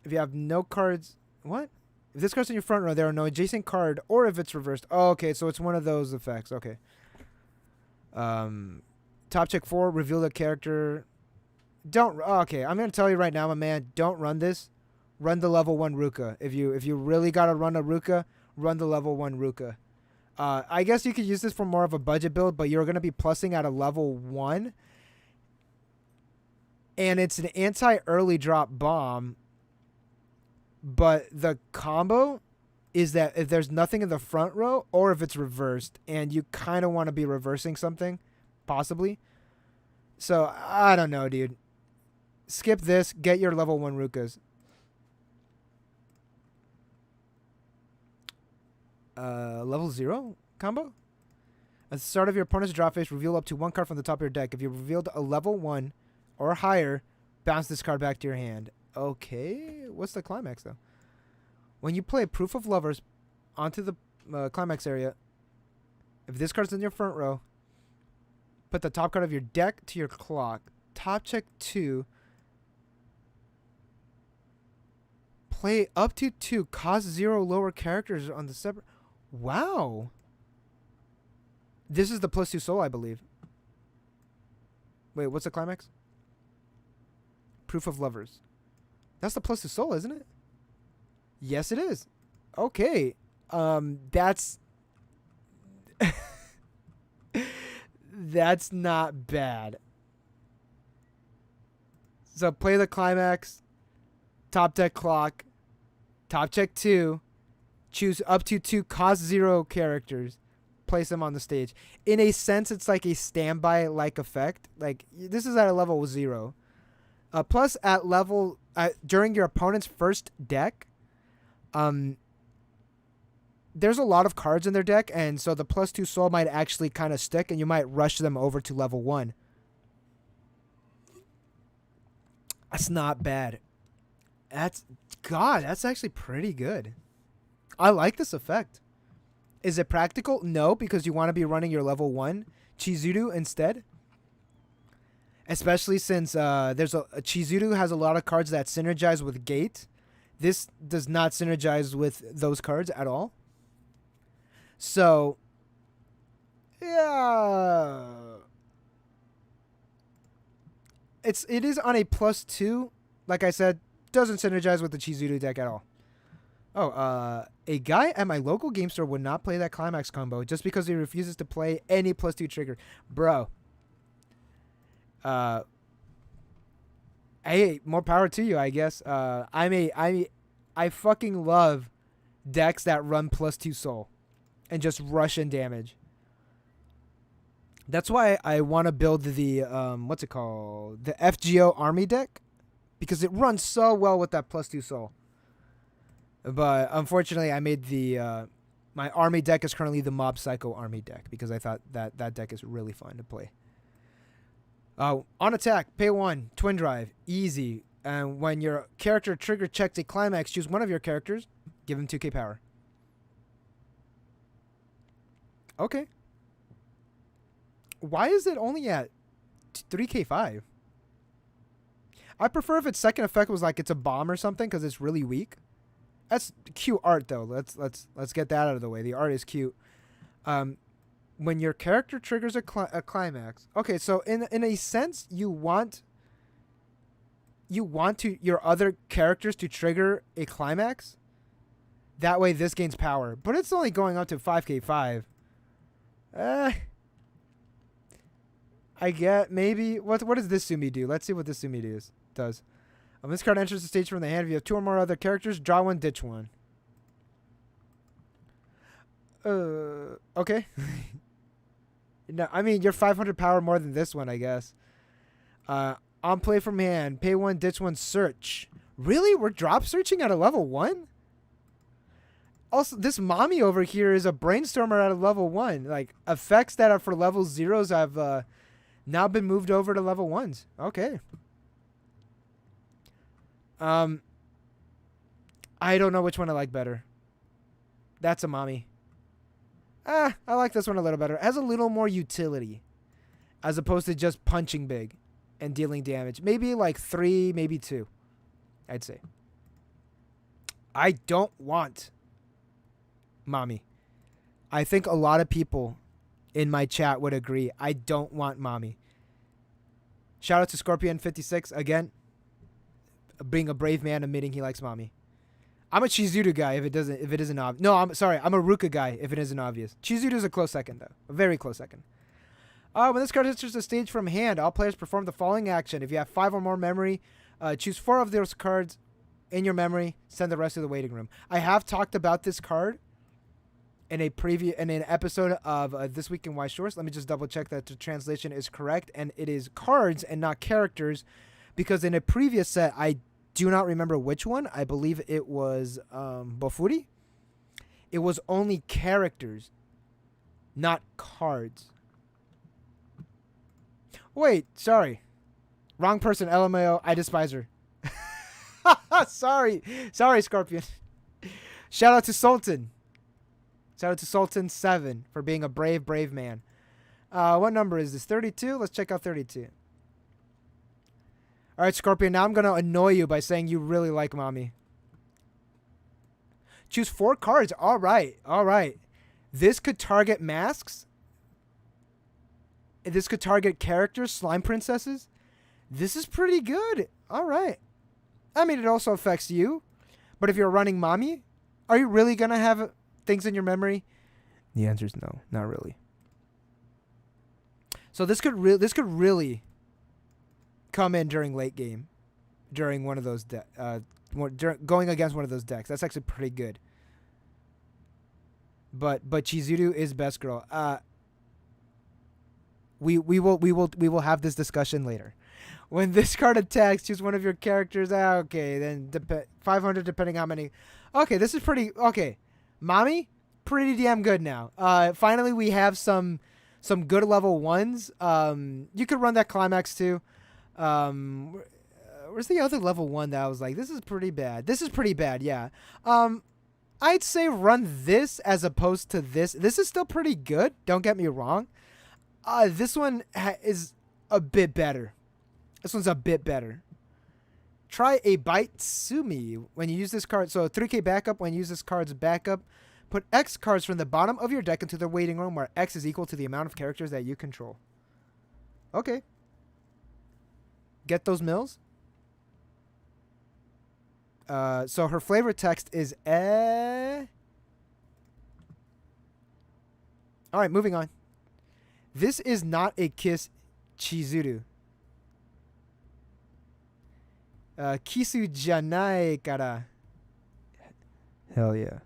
if you have no cards... What? If this card's in your front row, there are no adjacent card, or if it's reversed. Oh, okay, so it's one of those effects. Okay. Top check 4, reveal the character. Don't... Okay, I'm going to tell you right now, my man, don't run this. Run the level 1 Ruka. If you really got to run a Ruka, run the level 1 Ruka. I guess you could use this for more of a budget build, but you're going to be plussing at a level 1. And it's an anti-early drop bomb. But the combo is that if there's nothing in the front row, or if it's reversed, and you kind of want to be reversing something, possibly. So, I don't know, dude. Skip this. Get your level 1 Rukas. Level 0 combo? At the start of your opponent's draw phase, reveal up to 1 card from the top of your deck. If you revealed a level 1 or higher, bounce this card back to your hand. Okay. What's the climax, though? When you play Proof of Lovers onto the climax area, if this card's in your front row, put the top card of your deck to your clock. Top check 2. Play up to 2. Cost 0 lower characters on the separate... Wow. This is the +2 soul, I believe. Wait, what's the climax? Proof of Lovers. That's the +2 soul, isn't it? Yes, it is. Okay. That's... That's not bad. So play the climax. Top deck clock. Top check 2. Choose up to 2 cost 0 characters. Place them on the stage. In a sense, it's like a standby-like effect. Like, this is at a level 0. Plus, at level... during your opponent's first deck, there's a lot of cards in their deck, and so the +2 soul might actually kind of stick, and you might rush them over to level 1. That's not bad. That's actually pretty good. I like this effect. Is it practical? No, because you want to be running your level 1 Chizuru instead. Especially since Chizuru has a lot of cards that synergize with Gate. This does not synergize with those cards at all. So, yeah. It is on a +2. Like I said, doesn't synergize with the Chizuru deck at all. Oh, a guy at my local game store would not play that climax combo just because he refuses to play any +2 trigger. Bro. Hey, more power to you, I guess. I fucking love decks that run +2 soul and just rush in damage. That's why I want to build the what's it called? The FGO army deck, because it runs so well with that +2 soul. But unfortunately, I made the My army deck is currently the Mob Psycho army deck because I thought that deck is really fun to play. On attack, pay 1, Twin Drive, easy. And when your character trigger checks a climax, choose one of your characters, give him 2k power. Okay. Why is it only at 3k5? I prefer if its second effect was like it's a bomb or something because it's really weak. That's cute art though. Let's get that out of the way. The art is cute. When your character triggers a climax. Okay, so in a sense, you want your other characters to trigger a climax. That way, this gains power, but it's only going up to 5k5. I get maybe what does this Sumi do? Let's see what this Sumi does. This card enters the stage from the hand. If you have 2 or more other characters, draw 1, ditch 1. Okay. No, I mean you're 500 power more than this one, I guess. On play from hand, pay 1, ditch 1, search. Really? We're drop searching at a level 1? Also, this mommy over here is a brainstormer at a level 1. Like effects that are for level 0s have now been moved over to level 1s. Okay. I don't know which one I like better. That's a mommy. I like this one a little better. It has a little more utility as opposed to just punching big and dealing damage. Maybe like 3, maybe 2, I'd say. I don't want mommy. I think a lot of people in my chat would agree. I don't want mommy. Shout out to Scorpion56 again. Being a brave man admitting he likes mommy. I'm a Chizuru guy if it isn't obvious. No, I'm sorry. I'm a Ruka guy if it isn't obvious. Chizuru is a close second though. A very close second. When this card enters the stage from hand, all players perform the following action. If you have 5 or more memory, choose 4 of those cards in your memory. Send the rest to the waiting room. I have talked about this card in an episode of This Week in Weiss Schwarz. Let me just double check that the translation is correct, and it is cards and not characters, because in a previous set I do not remember which one. I believe it was Bofuri. It was only characters, not cards. Wait, sorry. Wrong person, LMAO. I despise her. Sorry, Scorpion. Shout out to Sultan. Shout out to Sultan 7 for being a brave man. What number is this? 32? Let's check out 32. All right, Scorpion, now I'm going to annoy you by saying you really like mommy. Choose 4 cards. All right. This could target masks. This could target characters, slime princesses. This is pretty good. All right. I mean, it also affects you. But if you're running mommy, are you really going to have things in your memory? The answer is no, not really. So this could really come in during late game, during one of those going against one of those decks. That's actually pretty good. But Chizuru is best girl. We will have this discussion later. When this card attacks, choose one of your characters. Okay, then 500 depending how many. Okay, this is pretty okay. Mommy, pretty damn good now. Finally we have some good level 1s. You could run that climax too. Where's the other level 1 that I was like, this is pretty bad. This is pretty bad, yeah. I'd say run this as opposed to this. This is still pretty good. Don't get me wrong. This one is a bit better. This one's a bit better. Try a Bite Sumi when you use this card. So 3k backup when you use this card's backup. Put X cards from the bottom of your deck into the waiting room where X is equal to the amount of characters that you control. Okay. Get those mills. So her flavor text is Alright, moving on. This is not a kiss, Chizuru. Kisu janai kara. Hell yeah.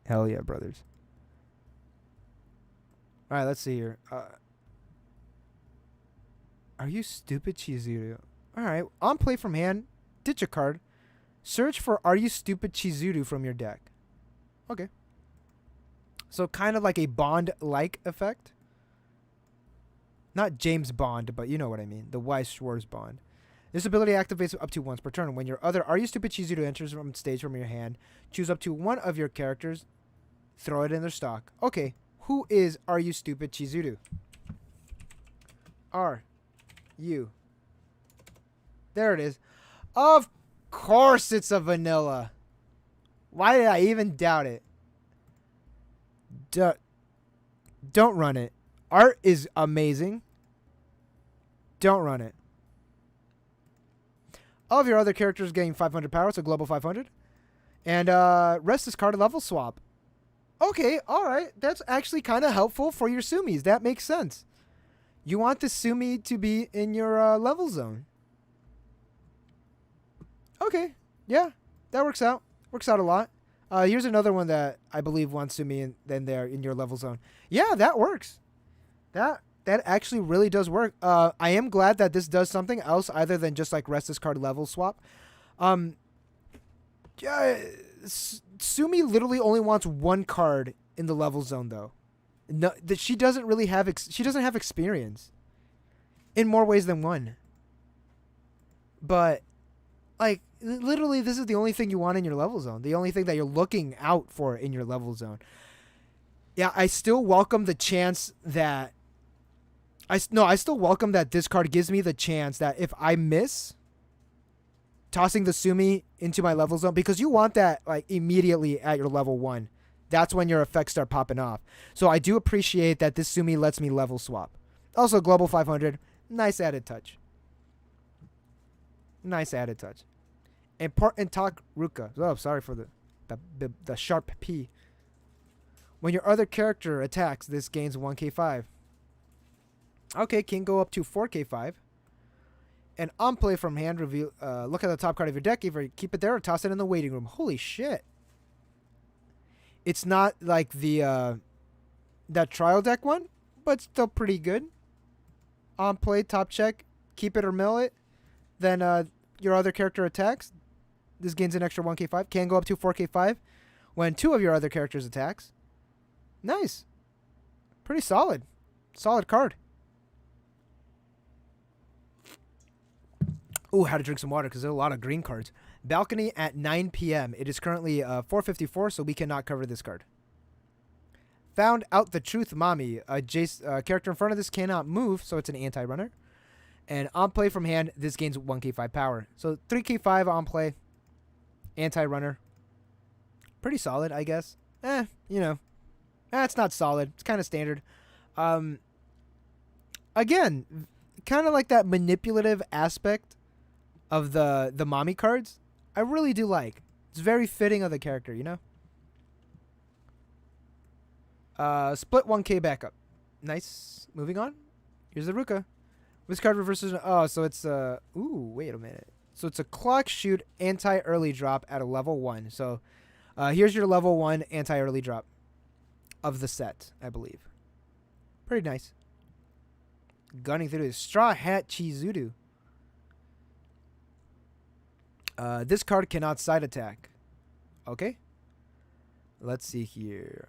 Hell yeah, brothers. Alright, let's see here. Are you stupid, Chizuru? Alright, on play from hand, ditch a card. Search for Are You Stupid Chizuru from your deck. Okay. So kind of like a Bond-like effect. Not James Bond, but you know what I mean. The Weiss Schwarz Bond. This ability activates up to once per turn. When your other Are You Stupid Chizuru enters from stage from your hand, choose up to one of your characters, throw it in their stock. Okay, who is Are You Stupid Chizuru? Are you? There it is. Of course it's a vanilla. Why did I even doubt it? Don't run it. Art is amazing. Don't run it. All of your other characters gain 500 power, so global 500. And rest this card level swap. Okay, alright. That's actually kind of helpful for your Sumis. That makes sense. You want the Sumi to be in your level zone. Okay, yeah. That works out. Works out a lot. Here's another one that I believe wants Sumi in your level zone. Yeah, that works. That actually really does work. I am glad that this does something else other than just like rest this card level swap. Sumi literally only wants one card in the level zone though. No, that she doesn't really have. She doesn't have experience. In more ways than one. But, like, literally, this is the only thing you want in your level zone. The only thing that you're looking out for in your level zone. Yeah, I still welcome the chance that I still welcome that this card gives me the chance that if I miss tossing the Sumi into my level zone, because you want that like immediately at your level 1. That's when your effects start popping off. So I do appreciate that this Sumi lets me level swap. Also, global 500. Nice added touch. Nice added touch. Important talk, Ruka. Oh, sorry for the sharp P. When your other character attacks, this gains 1k5. Okay, can go up to 4k5. And on play from hand, reveal. Look at the top card of your deck. Either keep it there or toss it in the waiting room. Holy shit! It's not like the that trial deck one, but still pretty good. On play, top check, keep it or mill it. Then your other character attacks. This gains an extra 1k5. Can go up to 4k5 when 2 of your other characters attacks. Nice. Pretty solid. Solid card. Ooh, had to drink some water because there's a lot of green cards. Balcony at 9 p.m. It is currently 4:54, so we cannot cover this card. Found out the truth, Mommy. Character in front of this cannot move, so it's an anti-runner. And on play from hand, this gains 1k5 power. So 3k5 on play. Anti-runner. Pretty solid, I guess. It's not solid. It's kind of standard. Again, kind of like that manipulative aspect of the mommy cards. I really do like. It's very fitting of the character, you know? Split 1k backup. Nice. Moving on. Here's the Ruka. This card reverses. Oh, so it's wait a minute. So it's a clock shoot anti-early drop at a level 1. So here's your level 1 anti-early drop of the set, I believe. Pretty nice. Gunning through this. Straw Hat Chizuru. This card cannot side attack. Okay. Let's see here.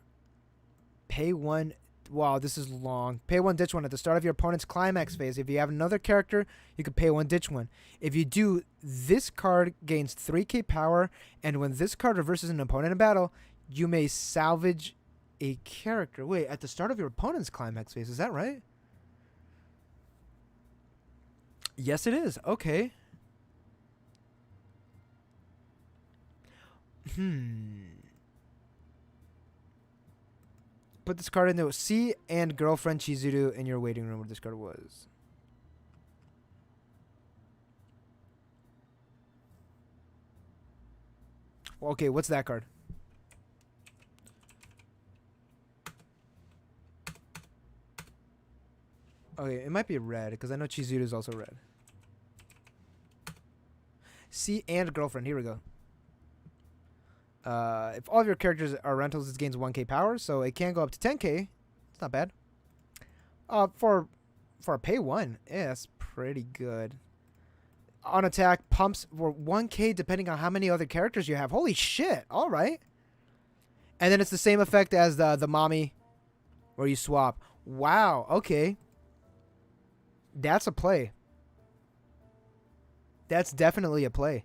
Pay 1. Wow, this is long. Pay 1, ditch 1 at the start of your opponent's climax phase. If you have another character, you can pay 1, ditch 1. If you do, this card gains 3k power, and when this card reverses an opponent in battle, you may salvage a character. Wait, at the start of your opponent's climax phase, is that right? Yes, it is. Okay. Put this card in the C and girlfriend Chizuru in your waiting room where this card was. Okay, what's that card? Okay, it might be red because I know Chizuru is also red. C and girlfriend. Here we go. If all of your characters are rentals, it gains 1k power, so it can go up to 10k. It's not bad. For a pay 1, yeah, that's pretty good. On attack, pumps for 1k depending on how many other characters you have. Holy shit! All right. And then it's the same effect as the mommy, where you swap. Wow. Okay. That's a play. That's definitely a play.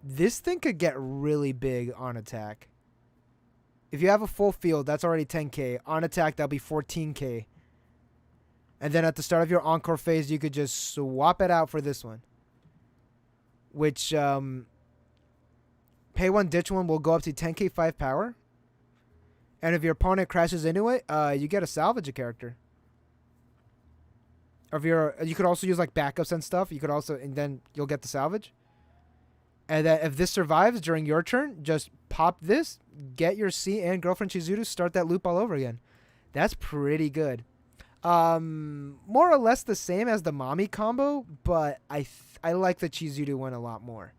This thing could get really big on attack. If you have a full field, that's already 10k. On attack, that'll be 14k. And then at the start of your encore phase, you could just swap it out for this one. Which, pay one, ditch one will go up to 10k 5 power. And if your opponent crashes into it, you get to salvage a character. Or if you could also use like backups and stuff. You could also, and then you'll get the salvage. And then if this survives during your turn, just pop this, get your C and girlfriend Chizuru, start that loop all over again. That's pretty good. More or less the same as the mommy combo, but I like the Chizuru one a lot more.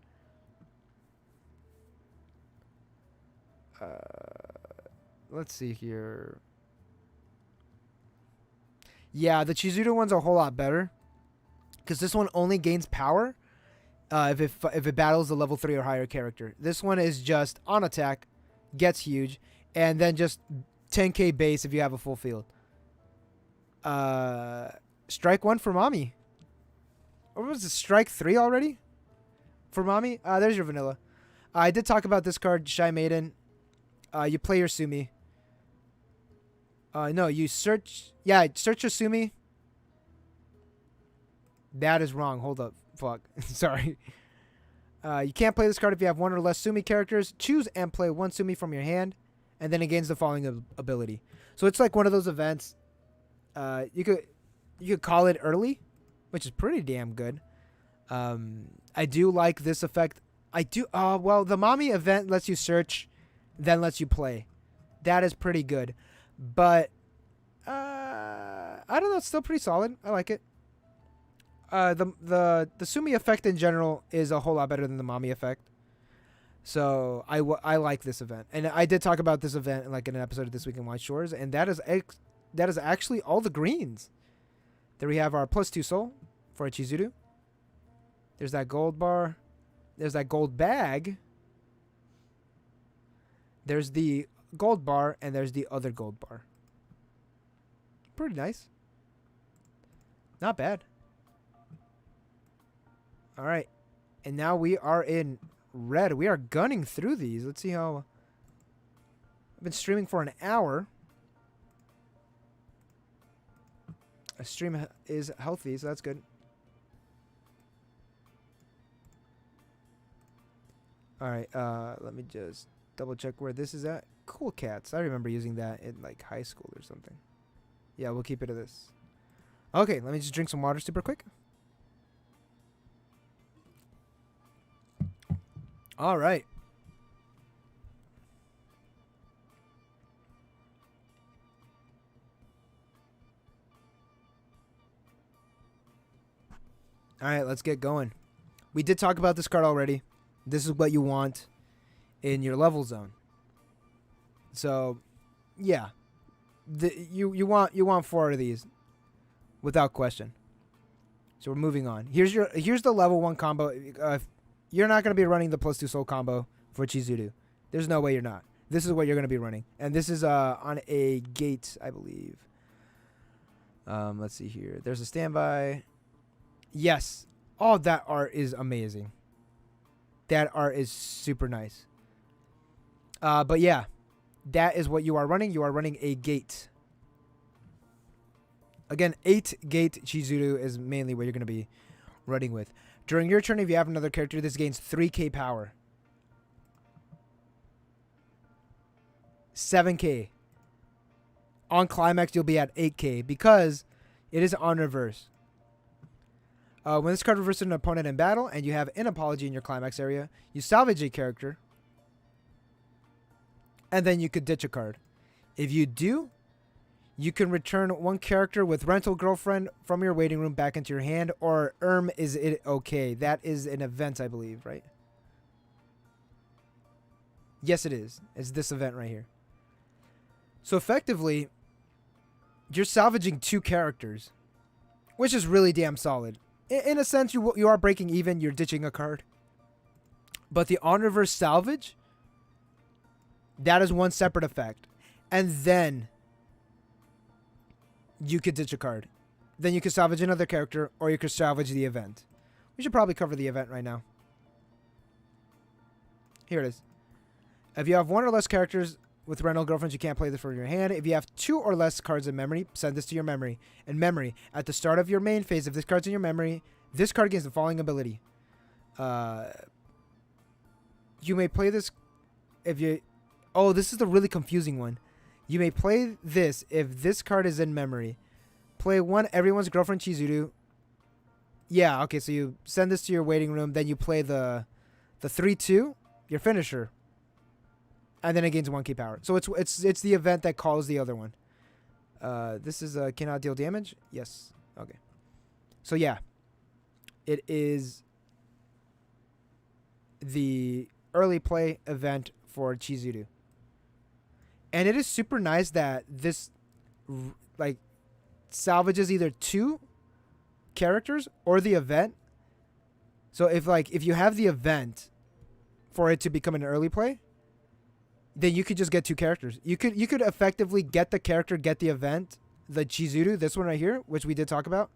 Let's see here. Yeah, the Chizuru one's a whole lot better, because this one only gains power if it battles a level 3 or higher character. This one is just on attack, gets huge, and then just 10k base if you have a full field. Strike 1 for mommy. Or was it strike 3 already? For mommy? There's your vanilla. I did talk about this card, Shy Maiden. You play your Sumi. No, you search... Yeah, search your Sumi. That is wrong. Hold up. Fuck. Sorry. You can't play this card if you have one or less Sumi characters. Choose and play one Sumi from your hand, and then it gains the following ability. So it's like one of those events. You could call it early, which is pretty damn good. I do like this effect. I do. Well, the mommy event lets you search, then lets you play. That is pretty good. But I don't know. It's still pretty solid. I like it. The Sumi effect in general is a whole lot better than the mommy effect. So I like this event, and I did talk about this event like in an episode of This Week in Weiss Schwarz, and that is actually all the greens. There we have our +2 soul for a Chizuru. There's that gold bar. There's that gold bag. There's the gold bar, and there's the other gold bar. Pretty nice. Not bad. All right. And now we are in red. We are gunning through these. Let's see how... I've been streaming for an hour. A stream is healthy, so that's good. All right. Let me just double check where this is at. Cool Cats. I remember using that in like high school or something. Yeah, we'll keep it to this. Okay, let me just drink some water super quick. All right. All right, let's get going. We did talk about this card already. This is what you want in your level zone. So, yeah. You want 4 of these without question. So we're moving on. Here's the level 1 combo. You're not going to be running the +2 soul combo for Chizuru. There's no way you're not. This is what you're going to be running. And this is on a gate, I believe. Let's see here. There's a standby. Yes. Oh, that art is amazing. That art is super nice. But yeah, that is what you are running. You are running a gate. Again, 8-gate Chizuru is mainly what you're going to be running with. During your turn, if you have another character, this gains 3k power. 7k. On climax, you'll be at 8k because it is on reverse. When this card reverses an opponent in battle and you have an apology in your climax area, you salvage a character, and then you could ditch a card. If you do, you can return one character with rental girlfriend from your waiting room back into your hand, or is it okay? That is an event, I believe, right? Yes, it is. It's this event right here. So effectively, you're salvaging 2 characters, which is really damn solid. In a sense, you are breaking even. You're ditching a card. But the on reverse salvage That is one separate effect. And then you could ditch a card. Then you could salvage another character, or you could salvage the event. We should probably cover the event right now. Here it is. If you have one or less characters with rental girlfriends, you can't play this from your hand. If you have two or less cards in memory, send this to your memory. In memory, at the start of your main phase, if this card's in your memory, this card gains the following ability. You may play this if you... Oh, this is the really confusing one. You may play this if this card is in memory. Play one everyone's girlfriend Chizuru. Yeah, okay, so you send this to your waiting room, then you play the 3-2, your finisher. And then it gains 1k power. So it's the event that calls the other one. This is cannot deal damage? Yes. Okay. So yeah. It is the early play event for Chizuru. And it is super nice that this like salvages either two characters or the event. So if you have the event for it to become an early play, then you could just get two characters. You could effectively get the character, get the event, the Chizuru, this one right here, which we did talk about,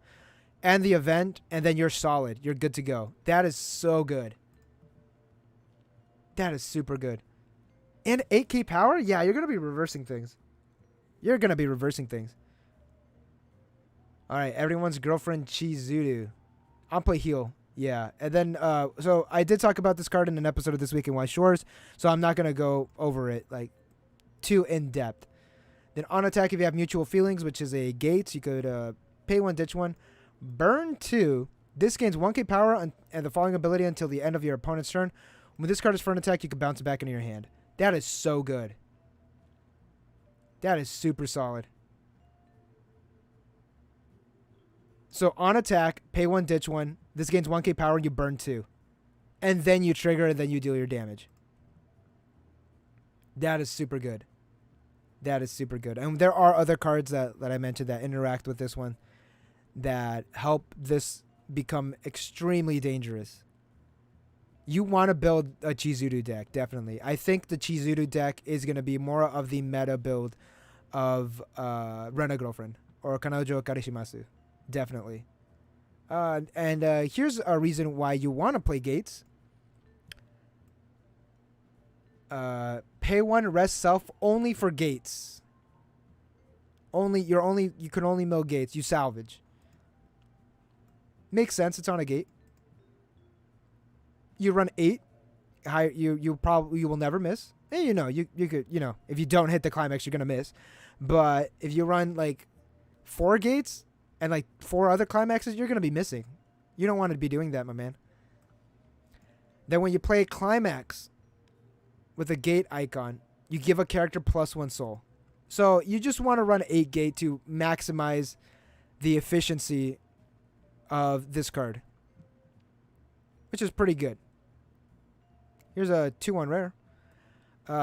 and the event, and then you're solid. You're good to go. That is so good. That is super good. And 8k power? Yeah, you're going to be reversing things. You're going to be reversing things. All right, everyone's girlfriend Chizuru. I'll play heal. Yeah, and then, so I did talk about this card in an episode of This Week in Weiss Schwarz, so I'm not going to go over it, like, too in-depth. Then on attack, if you have mutual feelings, which is a gate, you could pay one, ditch one. Burn 2. This gains 1k power and the following ability until the end of your opponent's turn. When this card is for an attack, you can bounce it back into your hand. That is so good. That is super solid. So on attack, pay one, ditch one. This gains 1k power and you burn 2. And then you trigger and then you deal your damage. That is super good. That is super good. And there are other cards that I mentioned that interact with this one that help this become extremely dangerous. You want to build a Chizuru deck, definitely. I think the Chizuru deck is going to be more of the meta build of Rena Girlfriend or Kanojo Okarishimasu. Definitely. And here's a reason why you want to play gates. Pay one, rest self only for gates. You can only mill gates. You salvage. Makes sense. It's on a gate. You run 8. You will never miss. And you could, if you don't hit the climax, you're gonna miss. But if you run like 4 gates and like 4 other climaxes, you're gonna be missing. You don't want to be doing that, my man. Then when you play climax with a gate icon, you give a character +1 soul. So you just want to run 8 gate to maximize the efficiency of this card, which is pretty good. Here's a 2-1 rare.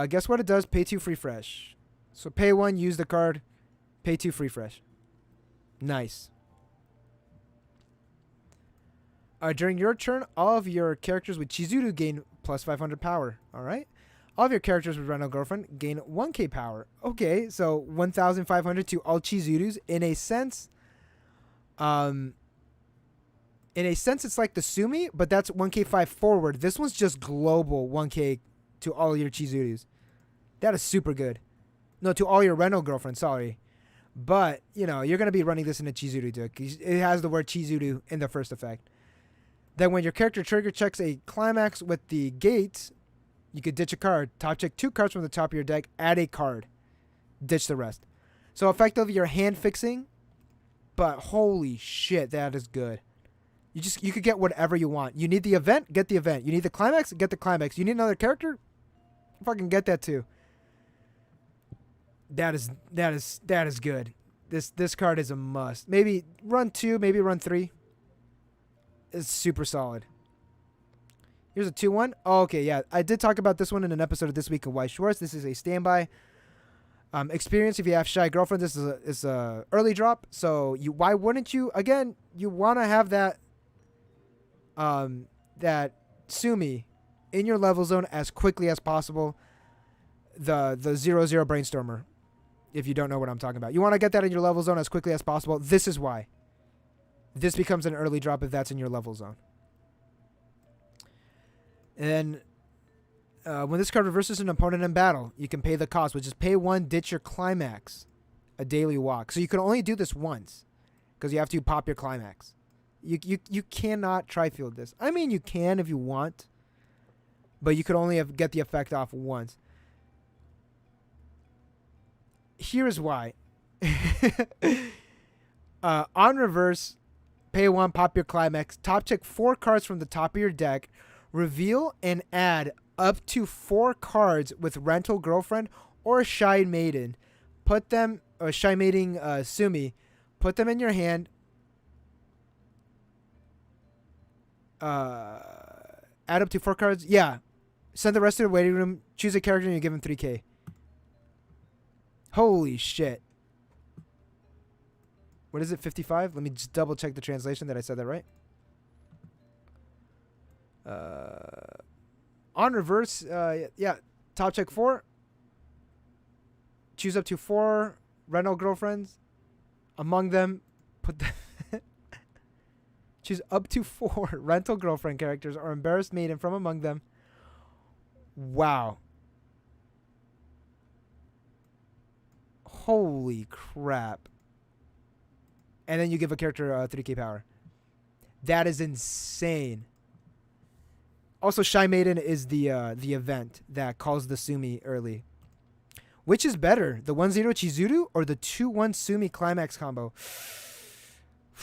Guess what it does? Pay 2 free fresh. So pay 1, use the card, pay 2 free fresh. Nice. During your turn, all of your characters with Chizuru gain +500 power. All right. All of your characters with Rental Girlfriend gain 1k power. Okay, so 1,500 to all Chizurus. In a sense, it's like the Sumi, but that's 1k5 forward. This one's just global 1k to all your Chizurus. That is super good. No, to all your Rental Girlfriend, sorry. But, you're going to be running this in a Chizuru deck. It has the word Chizuru in the first effect. Then when your character trigger checks a climax with the gates, you could ditch a card. Top check 2 cards from the top of your deck. Add a card. Ditch the rest. So effectively, you're hand fixing. But holy shit, that is good. You could get whatever you want. You need the event, get the event. You need the climax, get the climax. You need another character, fucking get that too. That is good. This card is a must. Maybe run 2, maybe run 3. It's super solid. Here's a 2-1. Oh, okay, yeah. I did talk about this one in an episode of This Week of Weiss Schwarz. This is a standby. Experience if you have Shy Girlfriend. This is a early drop. So why wouldn't you? Again, you want to have that that Sumi in your level zone as quickly as possible. the 0/0 Brainstormer, if you don't know what I'm talking about. You want to get that in your level zone as quickly as possible. This is why. This becomes an early drop if that's in your level zone. And when this card reverses an opponent in battle, you can pay the cost, which is pay 1, ditch your climax, a daily walk. So you can only do this once because you have to pop your climax. You cannot tri-field this. I mean, you can if you want, but you could only get the effect off once. Here's why. On reverse, pay 1, pop your climax, top check 4 cards from the top of your deck, reveal and add up to 4 cards with Rental Girlfriend or Shy Maiden. Put them, or Shy Maiden Sumi, put them in your hand. Add up to 4 cards. Yeah. Send the rest to the waiting room. Choose a character and you give him 3K. Holy shit. What is it, 55? Let me just double check the translation that I said that right. On reverse, yeah, top check 4. Choose up to 4 rental girlfriends. Among them, put them choose up to 4 rental girlfriend characters or embarrassed maiden from among them. Wow. Holy crap. And then you give a character 3K power. That is insane. Also, Shy Maiden is the event that calls the Sumi early. Which is better, the 1/0 Chizuru or the 2/1 Sumi climax combo?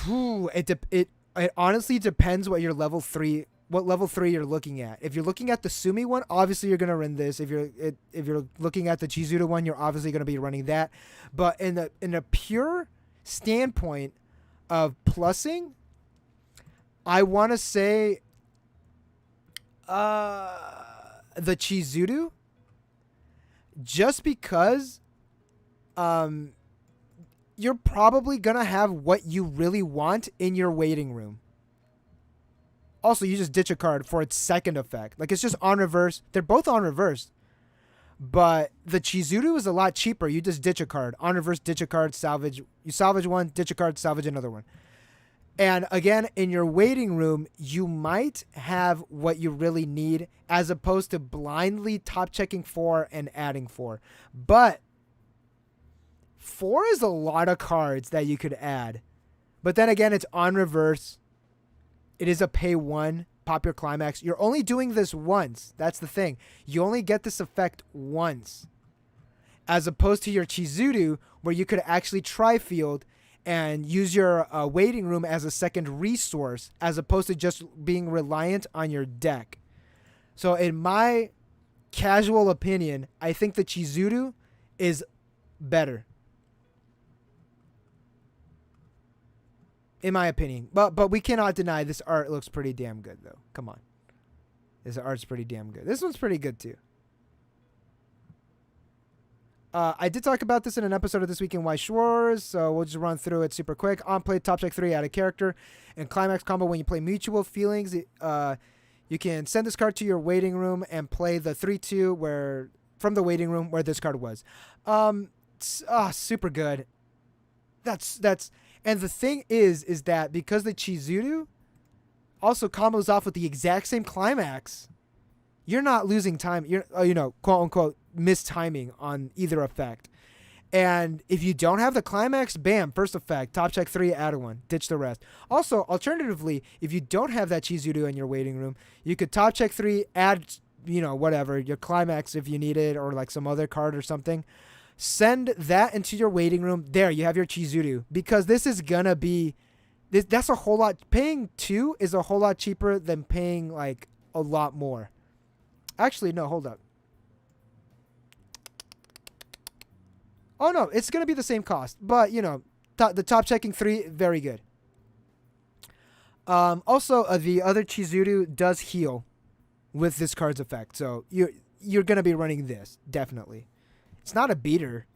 Whew, it honestly depends what level 3 you're looking at. If you're looking at the Sumi one, obviously you're gonna run this. If you're looking at the Chizuru one, you're obviously gonna be running that. But in a pure standpoint of plussing, I want to say the Chizuru, just because you're probably gonna have what you really want in your waiting room. Also, you just ditch a card for its second effect. Like, it's just on reverse. They're both on reverse. But the Chizuru is a lot cheaper. You just ditch a card. On reverse, ditch a card, salvage. You salvage one, ditch a card, salvage another one. And again, in your waiting room, you might have what you really need as opposed to blindly top checking 4 and adding 4. But 4 is a lot of cards that you could add. But then again, it's on reverse. It is a pay 1, pop your climax. You're only doing this once. That's the thing. You only get this effect once. As opposed to your Chizuru, where you could actually tri-field and use your waiting room as a second resource, as opposed to just being reliant on your deck. So in my casual opinion, I think the Chizuru is better. In my opinion. But we cannot deny this art looks pretty damn good, though. Come on. This art's pretty damn good. This one's pretty good, too. I did talk about this in an episode of This Week in Weiss Schwarz, so we'll just run through it super quick. On play, top check 3, add a character. And climax combo, when you play Mutual Feelings, you can send this card to your waiting room and play the 3/2 from the waiting room where this card was. Super good. And the thing is that because the Chizuru also combos off with the exact same climax, you're not losing time. You're, quote unquote, mistiming on either effect. And if you don't have the climax, bam, first effect, top check 3, add 1, ditch the rest. Also, alternatively, if you don't have that Chizuru in your waiting room, you could top check 3, add, whatever, your climax if you need it, or like some other card or something. Send that into your waiting room. There, you have your Chizuru. Because this is gonna be, that's a whole lot. Paying 2 is a whole lot cheaper than paying like a lot more. Actually, no, hold up. Oh no, it's gonna be the same cost, but the top checking 3, very good. Also, the other Chizuru does heal with this card's effect, so you're gonna be running this definitely. It's not a beater.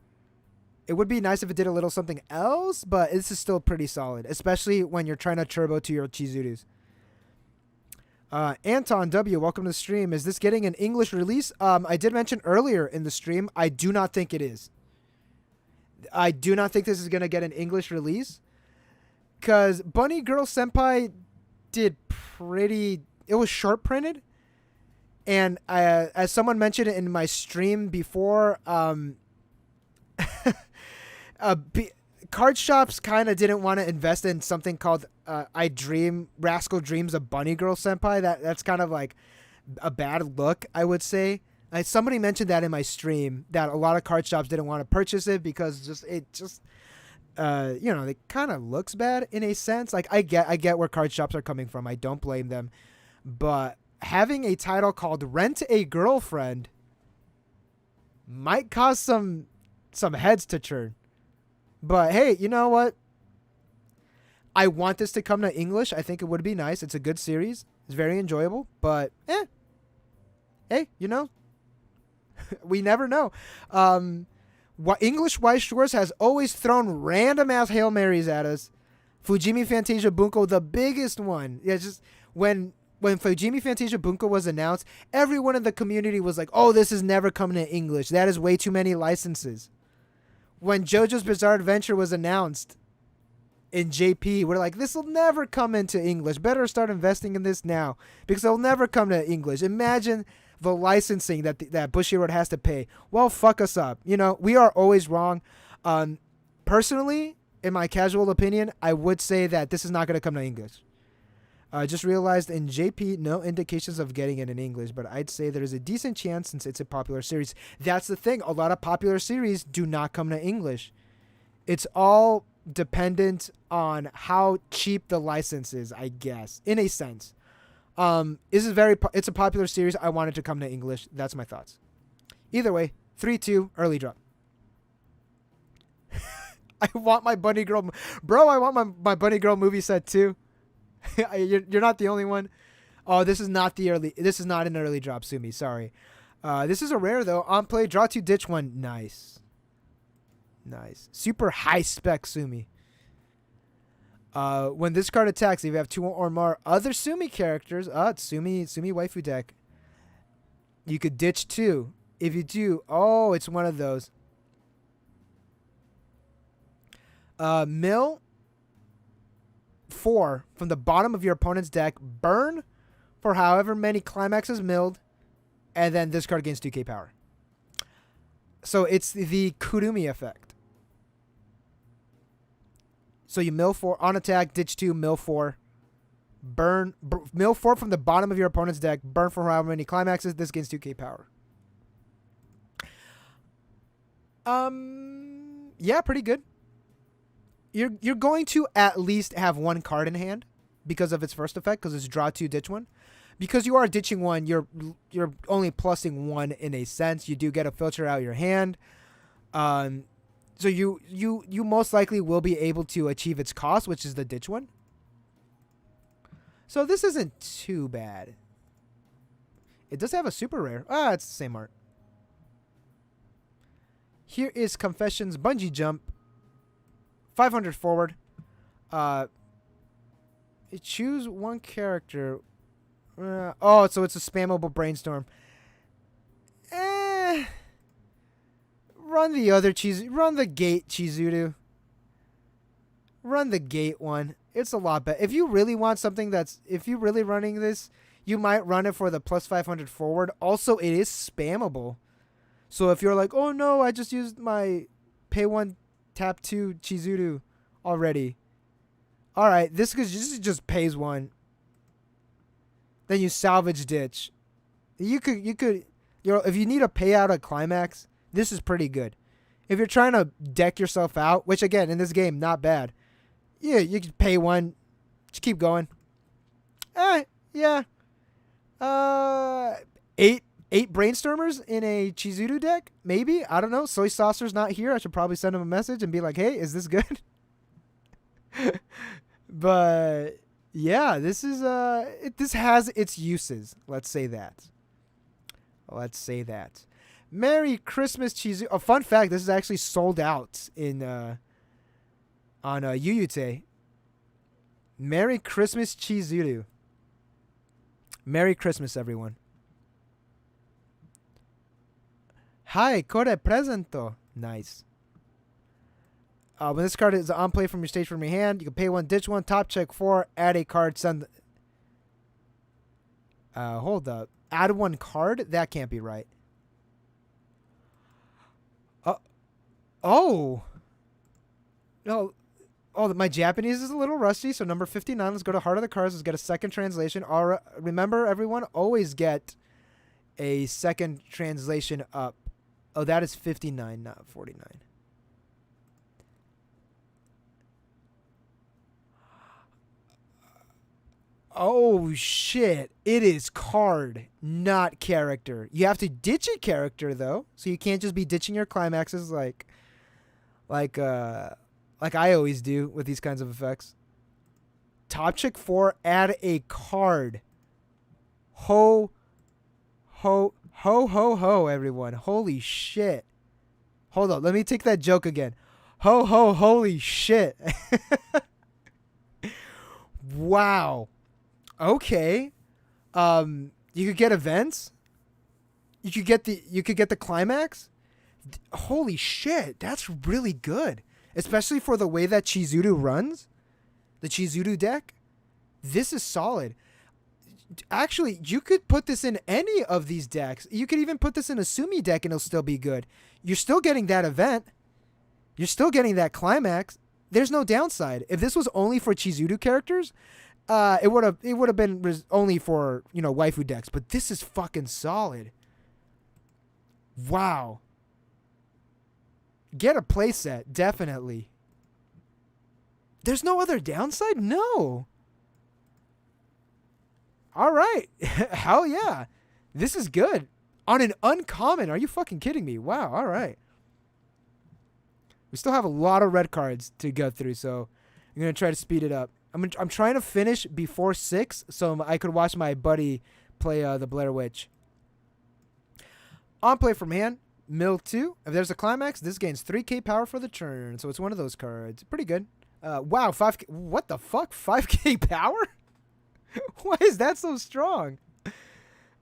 It would be nice if it did a little something else, but this is still pretty solid, especially when you're trying to turbo to your Chizurus. Anton W, welcome to the stream. Is this getting an English release? I did mention earlier in the stream, I do not think it is. I do not think this is going to get an English release. Because Bunny Girl Senpai did pretty... It was short printed. And as someone mentioned in my stream before, card shops kind of didn't want to invest in something called Rascal Dreams of Bunny Girl Senpai. That's kind of like a bad look, I would say. Somebody mentioned that in my stream, that a lot of card shops didn't want to purchase it because it kind of looks bad in a sense. Like I get where card shops are coming from. I don't blame them. But having a title called Rent a Girlfriend might cause some heads to turn. But hey, you know what? I want this to come to English. I think it would be nice. It's a good series. It's very enjoyable. But hey, you know, we never know. English Weiss Schwarz has always thrown random ass Hail Marys at us. Fujimi Fantasia Bunko, the biggest one. Yeah, just when Fujimi Fantasia Bunko was announced, everyone in the community was like, "Oh, this is never coming to English. That is way too many licenses." When JoJo's Bizarre Adventure was announced in JP, we're like, this will never come into English. Better start investing in this now because it'll never come to English. Imagine the licensing that Bushiroad has to pay. Well, fuck us up. You know, we are always wrong. Personally, in my casual opinion, I would say that this is not going to come to English. I just realized in JP, no indications of getting it in English, but I'd say there's a decent chance since it's a popular series. That's the thing. A lot of popular series do not come to English. It's all dependent on how cheap the license is, I guess, in a sense. It's a popular series. I want it to come to English. That's my thoughts. Either way, 3-2, early drop. I want my Bunny Girl... Bro, I want my Bunny Girl movie set too. You're not the only one. Oh, this is not an early drop, Sumi. Sorry. This is a rare though. On play, draw 2, ditch 1. Nice. Super high spec Sumi. When this card attacks, if you have 2 or more other Sumi characters, it's Sumi waifu deck. You could ditch 2. If you do, it's one of those. Mill 4 from the bottom of your opponent's deck, burn for however many climaxes milled, and then this card gains 2k power. So it's the Kurumi effect. So you mill 4 on attack, ditch 2, mill 4, mill 4 from the bottom of your opponent's deck, burn for however many climaxes, this gains 2k power. Yeah, pretty good. You're going to at least have 1 card in hand because of its first effect, because it's draw 2, ditch 1. Because you are ditching 1, you're only plussing 1 in a sense. You do get to filter out your hand. So you most likely will be able to achieve its cost, which is the ditch 1. So this isn't too bad. It does have a super rare. It's the same art. Here is Confessions Bungee Jump. 500 forward. Choose 1 character. So it's a spammable brainstorm. Run the other Run the gate Chizuru. Run the gate one. It's a lot better. If you really want something if you're really running this, you might run it for the plus 500 forward. Also, it is spammable. So if you're like, oh no, I just used my pay 1, tap 2 Chizuru already. Alright, this just pays 1. Then you salvage ditch. If you need to pay out a climax, this is pretty good. If you're trying to deck yourself out, which again, in this game, not bad. Yeah, you can pay 1. Just keep going. Yeah. 8 brainstormers in a Chizuru deck? Maybe? I don't know. Soy Saucer's not here. I should probably send him a message and be like, hey, is this good? But yeah, this is this has its uses. Let's say that. Merry Christmas Chizuru. A fun fact, this is actually sold out in on Yuyu-Tei. Merry Christmas Chizuru. Merry Christmas, everyone. Hi, kore presento. Nice. When this card is on play from your stage from your hand, you can pay 1, ditch 1, top check 4, add a card, send. Hold up. Add 1 card? That can't be right. Oh. No. Oh, my Japanese is a little rusty, so number 59, let's go to Heart of the Cards. Let's get a second translation. Remember, everyone, always get a second translation up. Oh, that is 59, not 49. Oh, shit. It is card, not character. You have to ditch a character, though, so you can't just be ditching your climaxes like I always do with these kinds of effects. Top check 4, add a card. Ho, everyone. Holy shit. Hold on, let me take that joke again. Holy shit. Wow. Okay. You could get events. You could get the climax. Holy shit, that's really good. Especially for the way that Chizuru runs. The Chizuru deck. This is solid. Actually, you could put this in any of these decks. You could even put this in a Sumi deck and it'll still be good. You're still getting that event. You're still getting that climax. There's no downside. If this was only for Chizuru characters, it would have been only for, waifu decks, but this is fucking solid. Wow. Get a playset, definitely. There's no other downside? No. All right. Hell yeah. This is good. On an uncommon. Are you fucking kidding me? Wow. All right. We still have a lot of red cards to go through, so I'm going to try to speed it up. I'm trying to finish before 6 so I could watch my buddy play the Blair Witch. On play from hand. Mill 2. If there's a climax, this gains 3k power for the turn. So it's one of those cards. Pretty good. Wow, 5k. What the fuck? 5k power? Why is that so strong?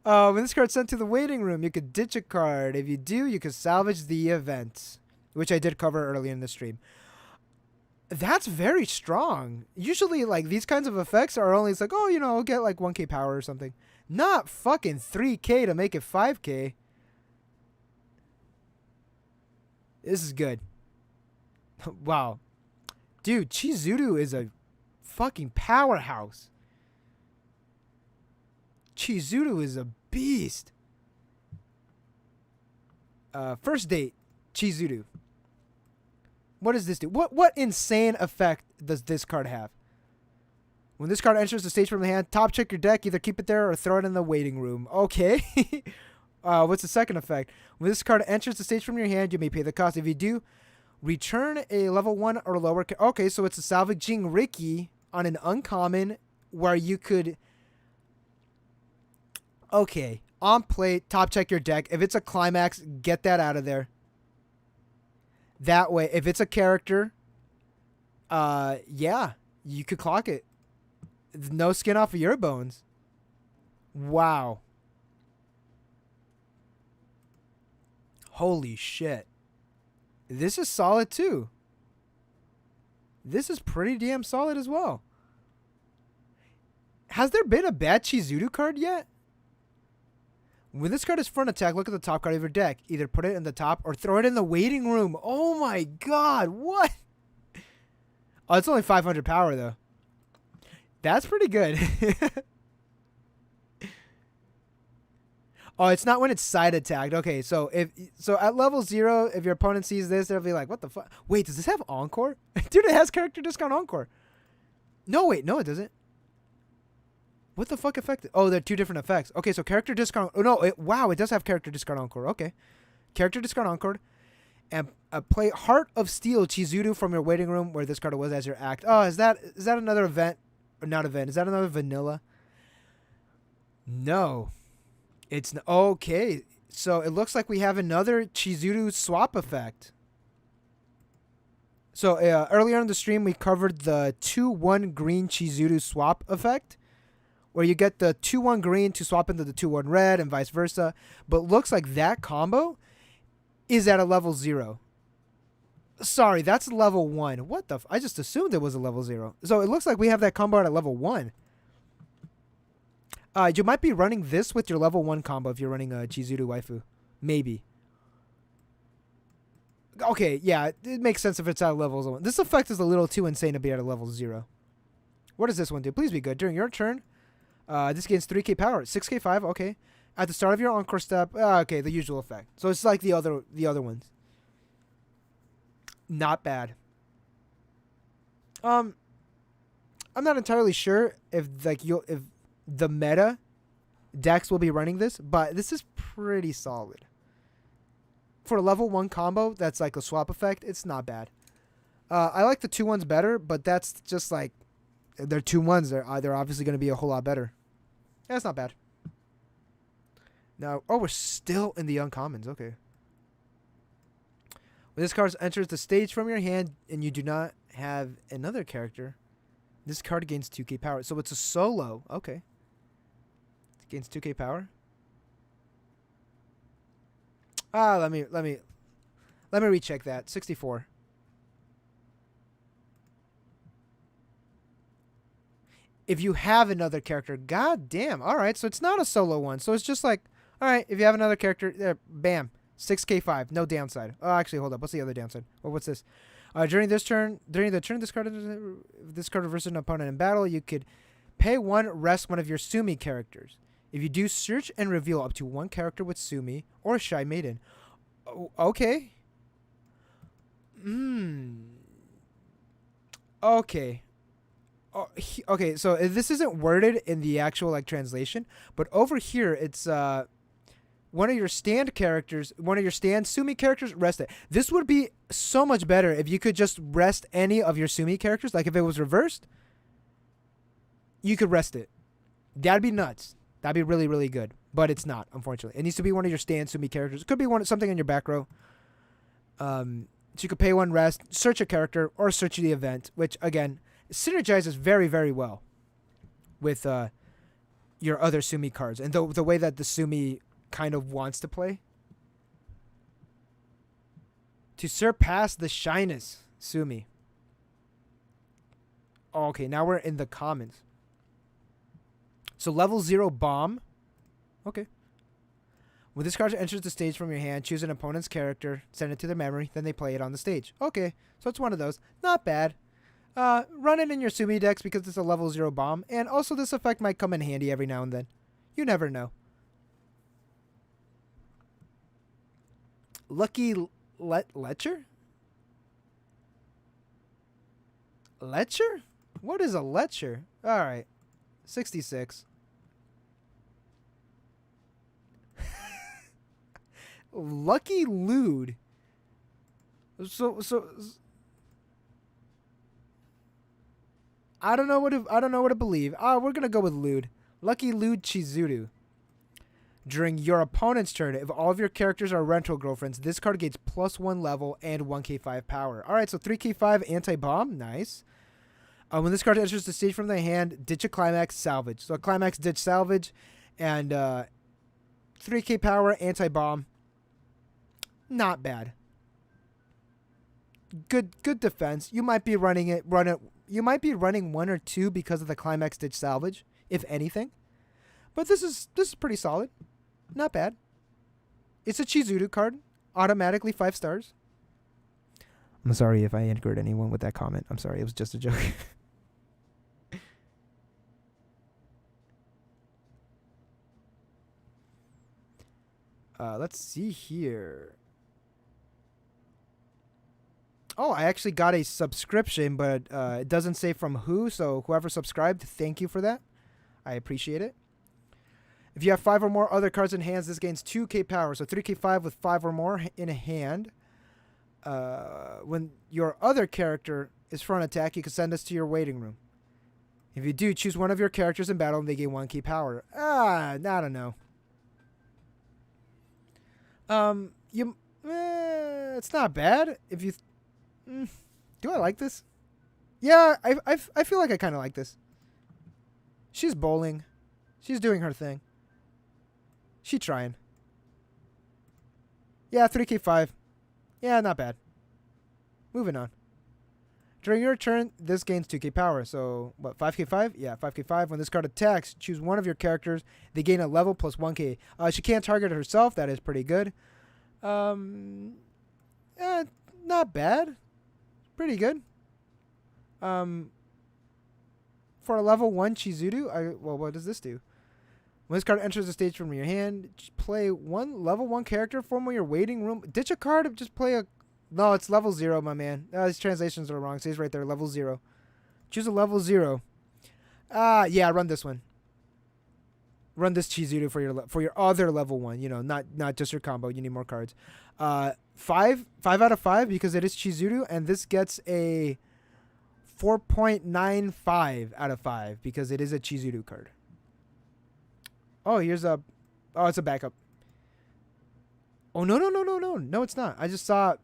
When this card's sent to the waiting room, you could ditch a card. If you do, you could salvage the event, which I did cover earlier in the stream. That's very strong. Usually, these kinds of effects are only, it's like, I'll get 1k power or something. Not fucking 3k to make it 5k. This is good. Wow. Dude, Chizuru is a fucking powerhouse. Chizuru is a beast. First date, Chizuru. What does this do? What insane effect does this card have? When this card enters the stage from the hand, top check your deck, either keep it there or throw it in the waiting room. Okay. What's the second effect? When this card enters the stage from your hand, you may pay the cost. If you do, return a level 1 or lower. Okay, so it's a salvaging Ricky on an uncommon where you could. Okay, on play, top check your deck. If it's a climax, get that out of there. That way, if it's a character, yeah, you could clock it. No skin off of your bones. Wow. Holy shit. This is solid too. This is pretty damn solid as well. Has there been a bad Chizuru card yet? When this card is front attack, look at the top card of your deck. Either put it in the top or throw it in the waiting room. Oh my god, what? Oh, it's only 500 power though. That's pretty good. Oh, it's not when it's side attacked. Okay, so at level 0, if your opponent sees this, they'll be like, what the fuck? Wait, does this have Encore? Dude, it has character discount Encore. No, wait, no, it doesn't. What the fuck effect? Oh, they're two different effects. Okay, so character discount. Oh, no, wow, it does have character discount Encore. Okay. Character discount Encore. And play Heart of Steel Chizuru from your waiting room where this card was as your act. Oh, is that another event? Or not event. Is that another vanilla? No. It's okay. So it looks like we have another Chizuru swap effect. So earlier in the stream, we covered the 2-1 green Chizuru swap effect, where you get the 2/1 green to swap into the 2/1 red and vice versa. But looks like that combo is at a level 0. Sorry, that's level 1. What the? I just assumed it was a level 0. So it looks like we have that combo at a level 1. You might be running this with your level 1 combo if you're running a Chizuru waifu. Maybe. Okay, yeah, it makes sense if it's at a level 1. This effect is a little too insane to be at a level 0. What does this one do? Please be good. During your turn, this gains 3k power. 6k 5, okay. At the start of your encore step, okay, the usual effect. So it's like the other ones. Not bad. I'm not entirely sure if the meta decks will be running this, but this is pretty solid. For a level 1 combo, that's like a swap effect. It's not bad. I like the 2/1s better, but that's just like they're 2/1s. They're obviously going to be a whole lot better. Yeah, it's not bad. Now, we're still in the uncommons. Okay. When this card enters the stage from your hand and you do not have another character, this card gains 2k power. So it's a solo. Okay. It gains 2k power. Let me recheck that. 64. If you have another character, god damn. All right, so it's not a solo one. So it's just like, all right, if you have another character, there, bam, 6k 5, no downside. Oh, actually, hold up. What's the other downside? Or what's this? During the turn, this card reverses an opponent in battle, you could pay 1, rest one of your Sumi characters. If you do, search and reveal up to 1 character with Sumi or Shy Maiden. Oh, okay. Okay. Okay, so this isn't worded in the actual like translation, but over here it's one of your stand characters, one of your stand Sumi characters, rest it. This would be so much better if you could just rest any of your Sumi characters. Like if it was reversed, you could rest it. That'd be nuts. That'd be really, really good. But it's not, unfortunately. It needs to be one of your stand Sumi characters. It could be something in your back row. So you could pay 1 rest, search a character, or search the event, which again synergizes very, very well with your other Sumi cards and the way that the Sumi kind of wants to play. To surpass the shyness, Sumi. Okay, now we're in the commons. So level 0 bomb. Okay. When this card enters the stage from your hand, choose an opponent's character, send it to their memory, then they play it on the stage. Okay, so it's one of those. Not bad. Run it in your Sumi decks because it's a level 0 bomb, and also this effect might come in handy every now and then. You never know. Lucky Lecher? Lecher? What is a Lecher? Alright. 66. Lucky Lude. So I don't know what to believe. We're gonna go with Lude. Lucky Lude Chizuru. During your opponent's turn, if all of your characters are rental girlfriends, this card gains +1 level and 1k 5 power. All right, so 3k 5 anti-bomb, nice. When this card enters the stage from the hand, ditch a climax, salvage. So a climax, ditch, salvage, and 3k power anti-bomb. Not bad. Good defense. You might be running it. You might be running 1 or 2 because of the climax, ditch, salvage, if anything. But this is pretty solid. Not bad. It's a Chizuru card. Automatically 5 stars. I'm sorry if I angered anyone with that comment. I'm sorry. It was just a joke. Let's see here. Oh, I actually got a subscription, but it doesn't say from who. So whoever subscribed, thank you for that. I appreciate it. If you have 5 or more other cards in hands, this gains 2k power. So 3k 5 with 5 or more in a hand. When your other character is front attack, you can send this to your waiting room. If you do, choose one of your characters in battle and they gain 1k power. I don't know. It's not bad. If you... do I like this? Yeah, I feel like I kind of like this. She's bowling. She's doing her thing. She trying. Yeah, 3k5. Yeah, not bad. Moving on. During your turn, this gains 2k power. So, what, 5k5? Yeah, 5k5. When this card attacks, choose one of your characters. They gain a level plus 1k. She can't target herself. That is pretty good. Not bad. Pretty good. For a level 1 Chizuru, what does this do? When this card enters the stage from your hand, play one level 1 character from your waiting room. Ditch a card, just play a... No, it's level 0, my man. These translations are wrong. It says right there, level 0. Choose a level 0. Yeah, run this one. Run this Chizuru for your other level 1. You know, not just your combo. You need more cards. 5 out of 5 because it is Chizuru, and this gets a 4.95 out of 5 because it is a Chizuru card. Oh, here's a... Oh, it's a backup. Oh, no. No, it's not. I just saw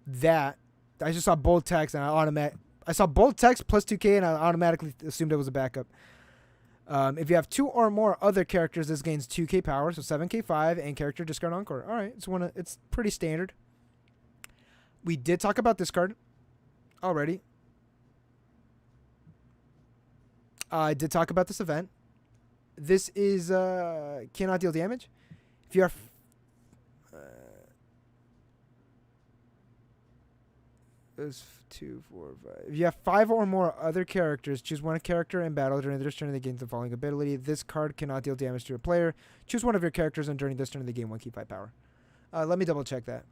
that. I just saw bold text, and I saw bold text plus 2k, and I automatically assumed it was a backup. If you have 2 or more other characters, this gains 2k power, so 7k5, and character discard encore. All right, it's pretty standard. We did talk about this card already. I did talk about this event. This is cannot deal damage. If you are there's 2, 4, 5. If you have 5 or more other characters, choose one character in battle during this turn. They gain the following ability. This card cannot deal damage to a player. Choose one of your characters, and during this turn, they gain 1k5 power. Let me double check that.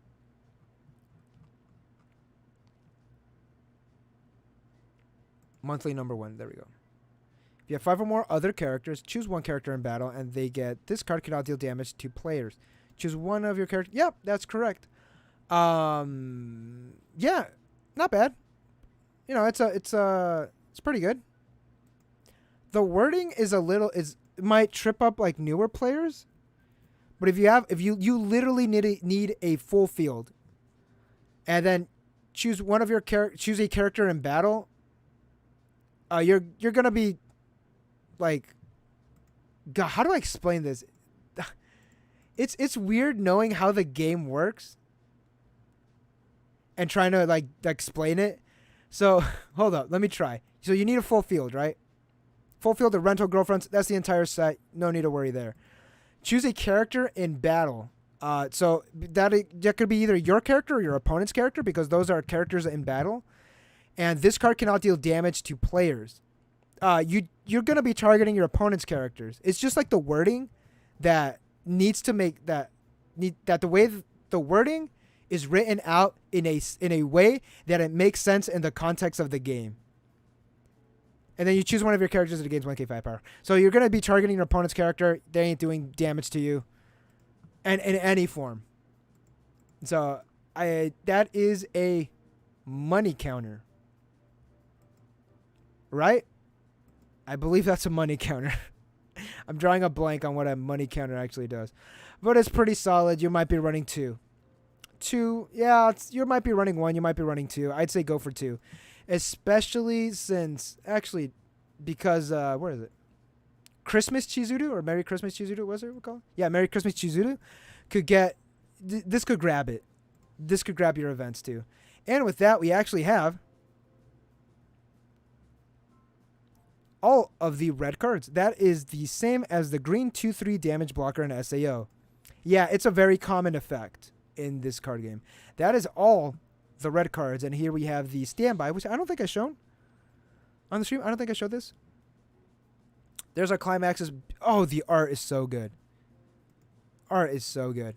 Monthly number 1. There we go. If you have 5 or more other characters, choose one character in battle, and they get this card cannot deal damage to players. Choose one of your characters. Yep, that's correct. Yeah, not bad. You know, it's pretty good. The wording is it might trip up like newer players, but if you literally need a full field, and then choose one of your choose a character in battle. You're gonna be like, God, how do I explain this? It's weird knowing how the game works and trying to like explain it. So hold up, let me try. So you need a full field, right? Full field of rental girlfriends. That's the entire set. No need to worry there. Choose a character in battle. So that could be either your character or your opponent's character, because those are characters in battle. And this card cannot deal damage to players. You're gonna be targeting your opponent's characters. It's just like the wording that needs to make that the way the wording is written out in a way that it makes sense in the context of the game. And then you choose one of your characters that gains 1k5 power. So you're gonna be targeting your opponent's character. They ain't doing damage to you, and in any form. So that is a money counter, right? I believe that's a money counter. I'm drawing a blank on what a money counter actually does. But it's pretty solid. You might be running 2. 2, yeah, you might be running 1. You might be running 2. I'd say go for 2. Especially since, actually, because, where is it? Christmas Chizuru, or Merry Christmas Chizuru, was it called? Yeah, Merry Christmas Chizuru could get, this could grab it. This could grab your events too. And with that, we actually have all of the red cards. That is the same as the green 2/3 damage blocker in SAO. Yeah, it's a very common effect in this card game. That is all the red cards. And here we have the standby, which I don't think I've shown on the stream. I don't think I showed this. There's our climaxes. Oh, the art is so good. Art is so good.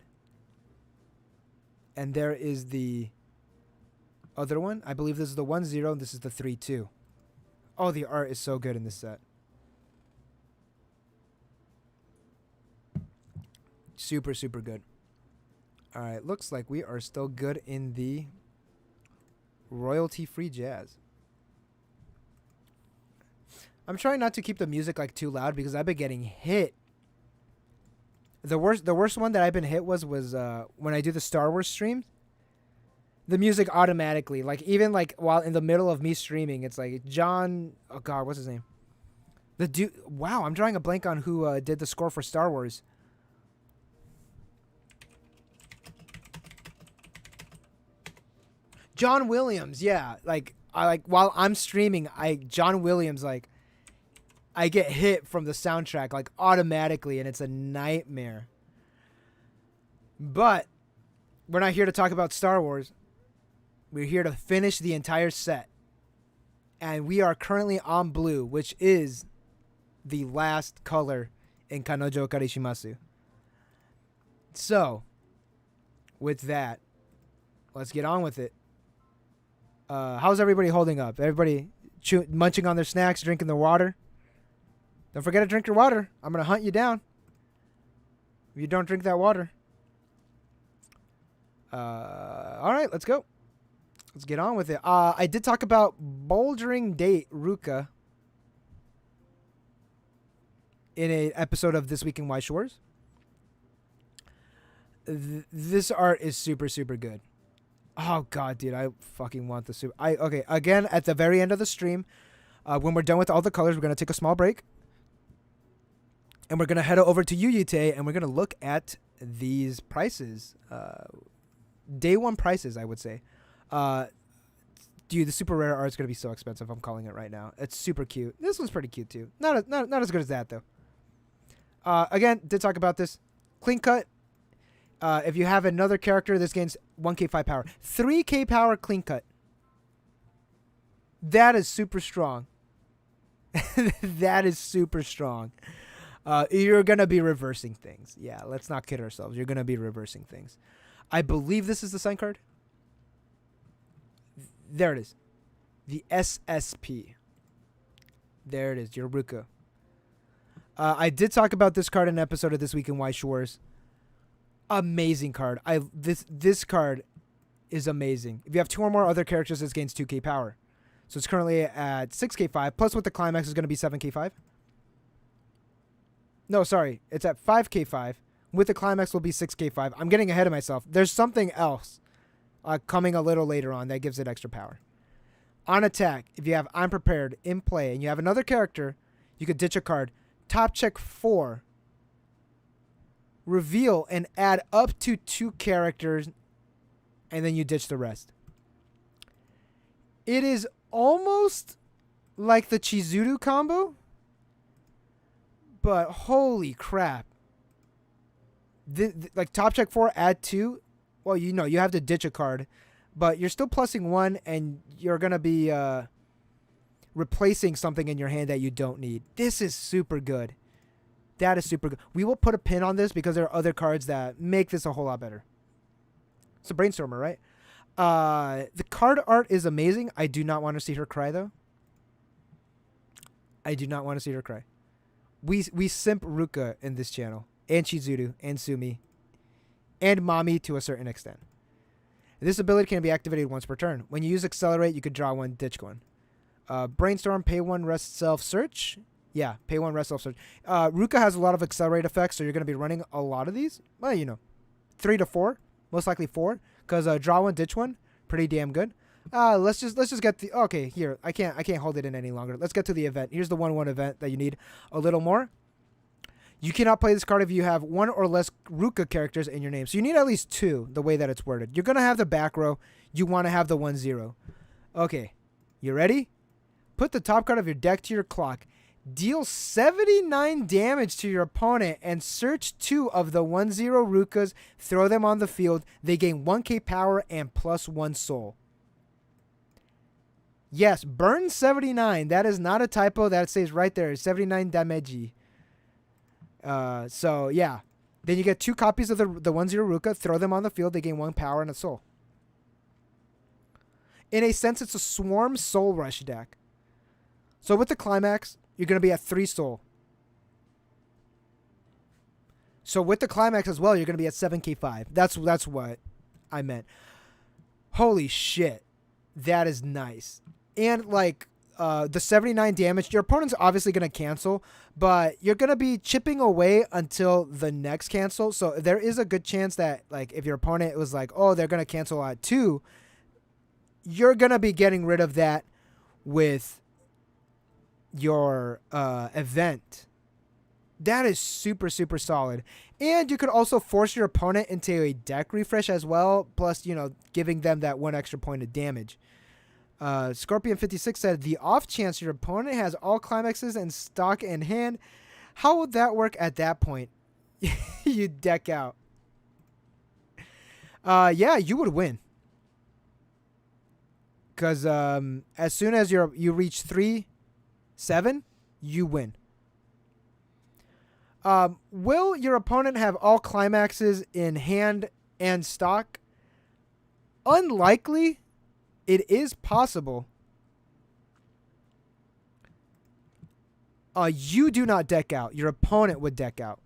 And there is the other one. I believe this is the 1-0 and this is the 3-2. Oh, the art is so good in this set. Super, super good. All right, looks like we are still good in the royalty-free jazz. I'm trying not to keep the music like too loud because I've been getting hit. The worst one that I've been hit was when I do the Star Wars stream. The music automatically, like even like while in the middle of me streaming, it's like John. Oh God, what's his name? The dude. Wow, I'm drawing a blank on who did the score for Star Wars. John Williams. Yeah, like while I'm streaming, John Williams, like I get hit from the soundtrack like automatically, and it's a nightmare. But we're not here to talk about Star Wars. We're here to finish the entire set. And we are currently on blue, which is the last color in Kanojo Okarishimasu. So, with that, let's get on with it. How's everybody holding up? Everybody munching on their snacks, drinking their water? Don't forget to drink your water. I'm going to hunt you down if you don't drink that water. All right, let's go. Let's get on with it. I did talk about Bouldering Date Ruka in an episode of This Week in Weiss Schwarz. This art is super, super good. Oh, God, dude, I fucking want the super... Okay, again, at the very end of the stream, when we're done with all the colors, we're going to take a small break. And we're going to head over to Yuyu-Tei, and we're going to look at these prices. Day one prices, I would say. Dude, the super rare art's going to be so expensive. I'm calling it right now. It's super cute. This one's pretty cute, too. Not as good as that, though. Again, did talk about this. Clean cut. If you have another character, this gains 1k5 power. 3k power clean cut. That is super strong. That is super strong. You're going to be reversing things. Yeah, let's not kid ourselves. You're going to be reversing things. I believe this is the sign card. There it is. The SSP. There it is. Your Ruka. I did talk about this card in an episode of This Week in Weiss Schwarz. Amazing card. This card is amazing. If you have 2 or more other characters, this gains 2k power. So it's currently at 6k5. Plus with the climax is going to be 7k5. No, sorry. It's at 5k5. With the climax will be 6k5. I'm getting ahead of myself. There's something else coming a little later on that gives it extra power. On attack, if you have I'm Prepared in play and you have another character, you could ditch a card. Top check 4. Reveal and add up to 2 characters, and then you ditch the rest. It is almost like the Chizuru combo, but holy crap. Like top check 4, add 2. Well, you have to ditch a card, but you're still plussing 1, and you're going to be replacing something in your hand that you don't need. This is super good. That is super good. We will put a pin on this because there are other cards that make this a whole lot better. It's a Brainstormer, right? The card art is amazing. I do not want to see her cry, though. I do not want to see her cry. We simp Ruka in this channel. And Chizuru, and Sumi, and Mami to a certain extent. This ability can be activated once per turn. When you use Accelerate, you could draw 1, ditch 1. Brainstorm, pay 1, rest, self-search. Yeah, pay 1, rest, self-search. Ruka has a lot of Accelerate effects, so you're going to be running a lot of these. Well, 3 to 4, most likely 4, because draw 1, ditch 1, pretty damn good. Let's just get the... Okay, here, I can't hold it in any longer. Let's get to the event. Here's the 1/1 event that you need a little more. You cannot play this card if you have 1 or less Ruka characters in your name. So you need at least 2, the way that it's worded. You're going to have the back row. You want to have the 1/0. Okay. You ready? Put the top card of your deck to your clock. Deal 79 damage to your opponent and search 2 of the 1/0 Rukas. Throw them on the field. They gain 1k power and plus 1 soul. Yes, burn 79. That is not a typo. That stays right there. 79 damage. So yeah, then you get 2 copies of the 1/0 Ruka, throw them on the field, they gain 1 power and a soul. In a sense, it's a Swarm Soul Rush deck. So with the climax, you're going to be at 3 soul. So with the climax as well, you're going to be at 7k5. That's what I meant. Holy shit. That is nice. And like the 79 damage, your opponent's obviously going to cancel, but you're going to be chipping away until the next cancel. So there is a good chance that like if your opponent was like, oh, they're going to cancel at 2, you're going to be getting rid of that with your event. That is super, super solid. And you could also force your opponent into a deck refresh as well, plus, giving them that 1 extra point of damage. Scorpion56 said, the off chance your opponent has all climaxes in stock and hand, how would that work at that point? You deck out. Yeah, you would win. Because as soon as you reach 3-7, you win. Will your opponent have all climaxes in hand and stock? Unlikely. It is possible. You do not deck out. Your opponent would deck out.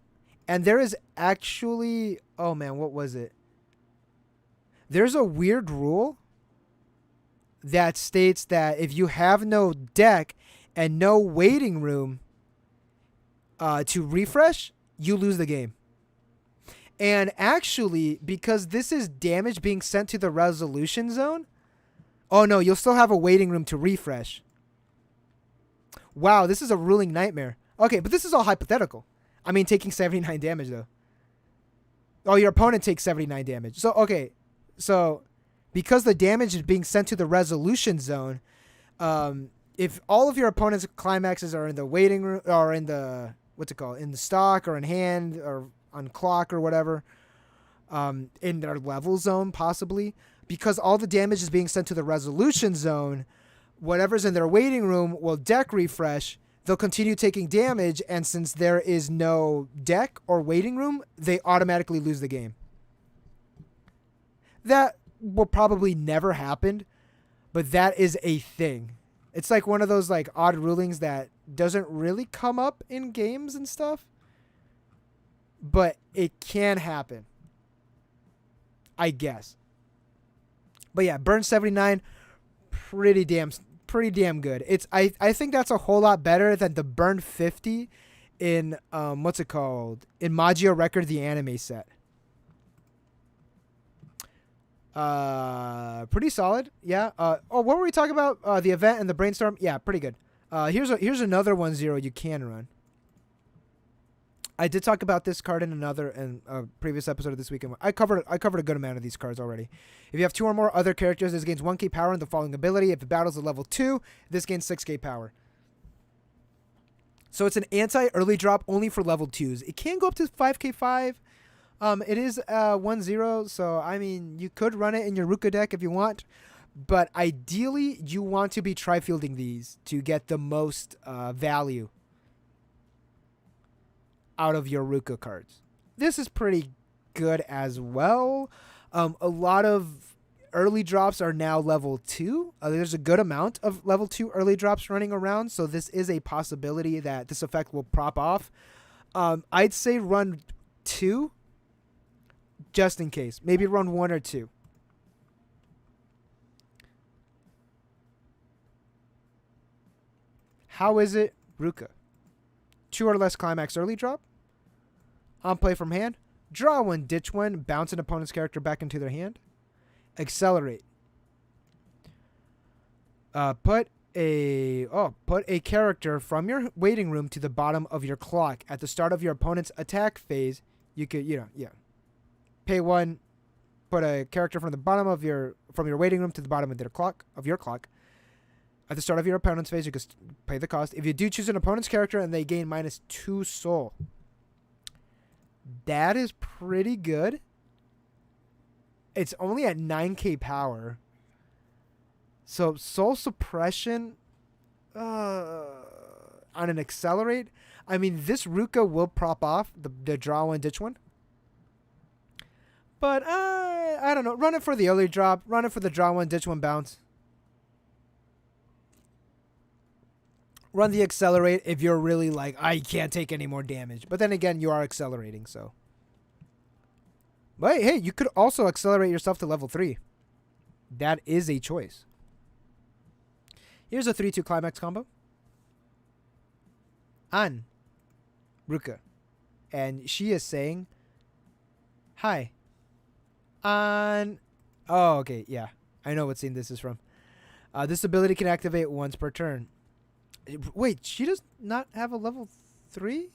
And there is actually... Oh, man, what was it? There's a weird rule that states that if you have no deck and no waiting room to refresh, you lose the game. And actually, because this is damage being sent to the resolution zone... Oh, no, you'll still have a waiting room to refresh. Wow, this is a ruling nightmare. Okay, but this is all hypothetical. I mean, taking 79 damage, though. Oh, your opponent takes 79 damage. So, okay. So, because the damage is being sent to the resolution zone, if all of your opponent's climaxes are in the waiting room, or in the, in the stock, or in hand, or on clock, or whatever, in their level zone, possibly, because all the damage is being sent to the resolution zone, whatever's in their waiting room will deck refresh. They'll continue taking damage, and since there is no deck or waiting room, they automatically lose the game. That will probably never happen, but that is a thing. It's like one of those like odd rulings that doesn't really come up in games and stuff, but it can happen, I guess. But yeah, burn 79, pretty damn good. I think that's a whole lot better than the burn 50 in in Magio Record, the anime set. Pretty solid. Yeah. What were we talking about? The event and the brainstorm. Yeah, pretty good. Here's another 1-0 you can run. I did talk about this card in a previous episode of this weekend. I covered a good amount of these cards already. If you have 2 or more other characters, this gains 1k power and the following ability. If the battle's a level 2, this gains 6k power. So it's an anti-early drop only for level 2s. It can go up to 5k5. It is 1-0, so I mean, you could run it in your Ruka deck if you want, but ideally you want to be tri-fielding these to get the most value out of your Ruka cards. This is pretty good as well. A lot of early drops are now level 2. There's a good amount of level 2 early drops running around, so this is a possibility that this effect will prop off. I'd say run 2 just in case. Maybe run 1 or 2. How is it, Ruka? 2 or less climax early drop. On play from hand. Draw 1, ditch 1, bounce an opponent's character back into their hand. Accelerate. Put a character from your waiting room to the bottom of your clock. At the start of your opponent's attack phase, you could, pay 1, put a character from your waiting room to the bottom of your clock. At the start of your opponent's phase, you can pay the cost. If you do choose an opponent's character and they gain -2 soul, that is pretty good. It's only at 9k power. So soul suppression on an accelerate. I mean, this Ruka will prop off the draw 1, ditch 1. But I don't know. Run it for the early drop. Run it for the draw 1, ditch 1 bounce. Run the accelerate if you're really like, I can't take any more damage. But then again, you are accelerating, so. But hey, you could also accelerate yourself to level 3. That is a choice. Here's a 3-2 climax combo. An Ruka. And she is saying, hi. An. Oh, okay, yeah. I know what scene this is from. This ability can activate once per turn. Wait, she does not have a level 3?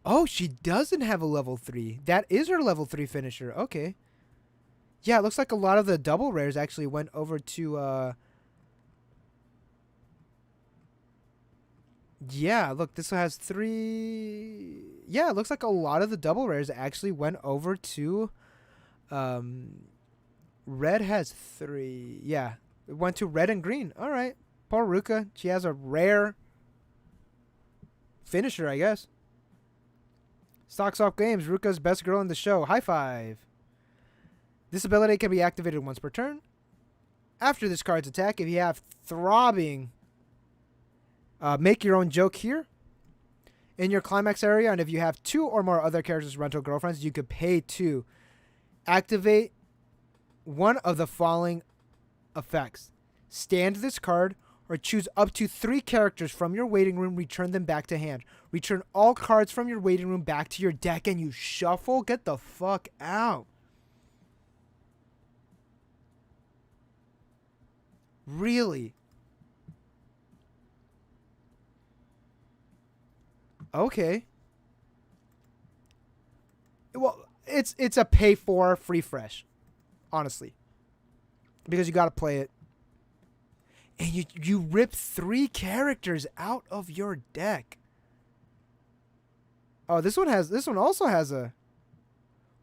Oh, she doesn't have a level 3. That is her level 3 finisher. Okay. Yeah, it looks like a lot of the double rares actually went over to, yeah, look, this has 3... Yeah, it looks like a lot of the double rares actually went over to, red has 3. Yeah, it went to red and green. All right. Poor Ruka. She has a rare finisher, I guess. Stocks Off Games. Ruka's best girl in the show. High five. This ability can be activated once per turn. After this card's attack, if you have Throbbing, make your own joke here in your climax area, and if you have 2 or more other characters' rental girlfriends, you could pay 2. Activate one of the following effects. Stand this card or choose up to 3 characters from your waiting room, return them back to hand. Return all cards from your waiting room back to your deck and you shuffle? Get the fuck out. Really? Okay. Well, it's a pay for free fresh, honestly. Because you got to play it. And you rip 3 characters out of your deck. Oh, this one also has a...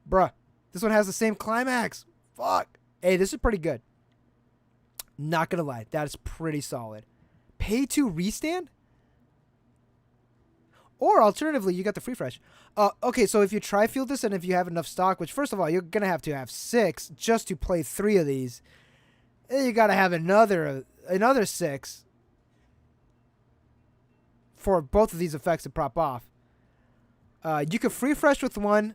Bruh. This one has the same climax. Fuck. Hey, this is pretty good. Not gonna lie. That is pretty solid. Pay to restand? Or alternatively, you got the free fresh. Okay, so if you tri-field this and if you have enough stock, which first of all, you're going to have 6 just to play 3 of these. Then you got to have another 6 for both of these effects to prop off. You could free fresh with one,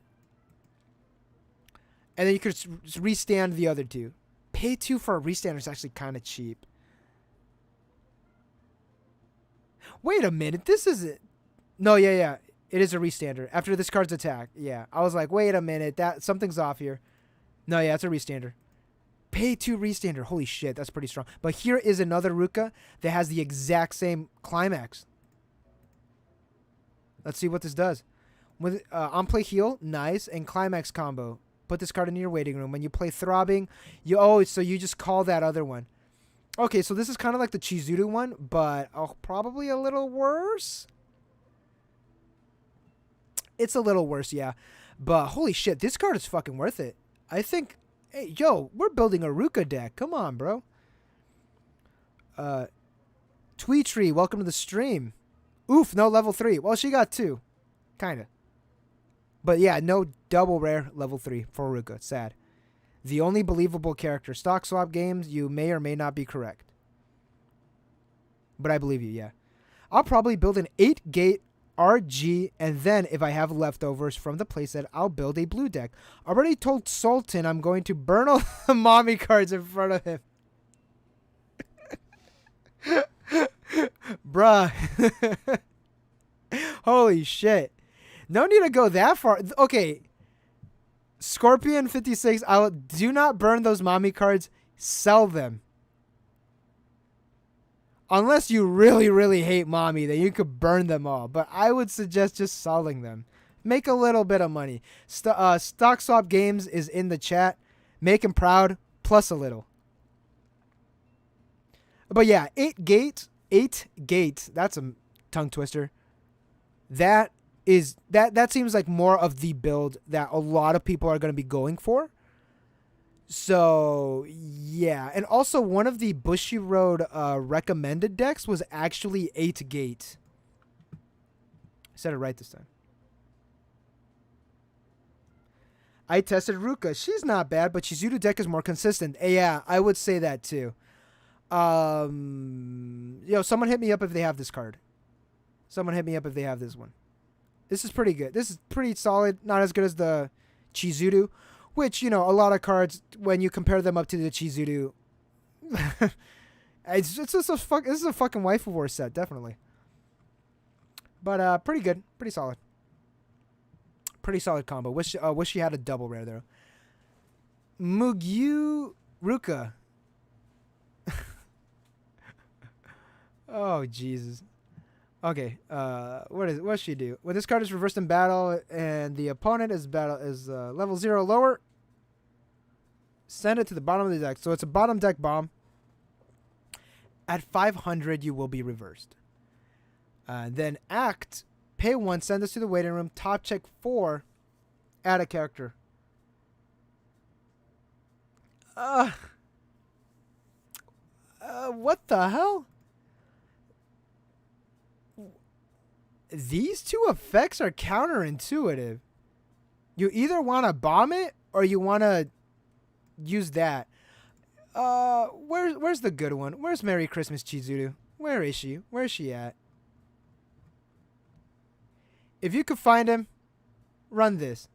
and then you could restand the other 2. Pay 2 for a restander is actually kind of cheap. Wait a minute, this isn't... No, yeah. It is a restander. After this card's attack. Yeah. I was like, wait a minute. Something's off here. No, yeah, it's a restander. Pay 2 restander. Holy shit, that's pretty strong. But here is another Ruka that has the exact same climax. Let's see what this does. With on play heal, nice, and climax combo. Put this card in your waiting room. When you play Throbbing, so you just call that other one. Okay, so this is kind of like the Chizuru one, but probably a little worse. It's a little worse, yeah. But holy shit, this card is fucking worth it. I think, hey, yo, we're building a Ruka deck. Come on, bro. Tweetree, welcome to the stream. Oof, no level 3. Well, she got 2. Kind of. But yeah, no double rare level 3 for Ruka. Sad. The only believable character. Stock swap games, you may or may not be correct. But I believe you, yeah. I'll probably build an 8-gate RG, and then if I have leftovers from the playset, I'll build a blue deck. Already told Sultan I'm going to burn all the mommy cards in front of him. Bruh. Holy shit. No need to go that far. Okay. Scorpion 56, do not burn those mommy cards. Sell them. Unless you really, really hate mommy, then you could burn them all. But I would suggest just selling them. Make a little bit of money. Stock Swap Games is in the chat. Make him proud, plus a little. But yeah, 8 gate. That's a tongue twister. That seems like more of the build that a lot of people are going to be going for. So, yeah. And also, one of the Bushiroad recommended decks was actually 8 gate. I said it right this time. I tested Ruka. She's not bad, but Chizuru deck is more consistent. Yeah, I would say that too. Someone hit me up if they have this card. Someone hit me up if they have this one. This is pretty good. This is pretty solid. Not as good as the Chizuru. Which, a lot of cards, when you compare them up to the Chizuru, this is a fucking waifu war set, definitely. But pretty good, pretty solid. Pretty solid combo. Wish she had a double rare though. Mugyu Ruka. Oh, Jesus. Okay, what does she do? When this card is reversed in battle and the opponent is level 0 lower, send it to the bottom of the deck. So it's a bottom deck bomb. At 500, you will be reversed. Then act, pay 1, send this to the waiting room, top check 4, add a character. What the hell? These two effects are counterintuitive. You either want to bomb it or you want to use that. Where's the good one? Where's Merry Christmas Chizuru? Where is she? Where is she at? If you could find him, run this.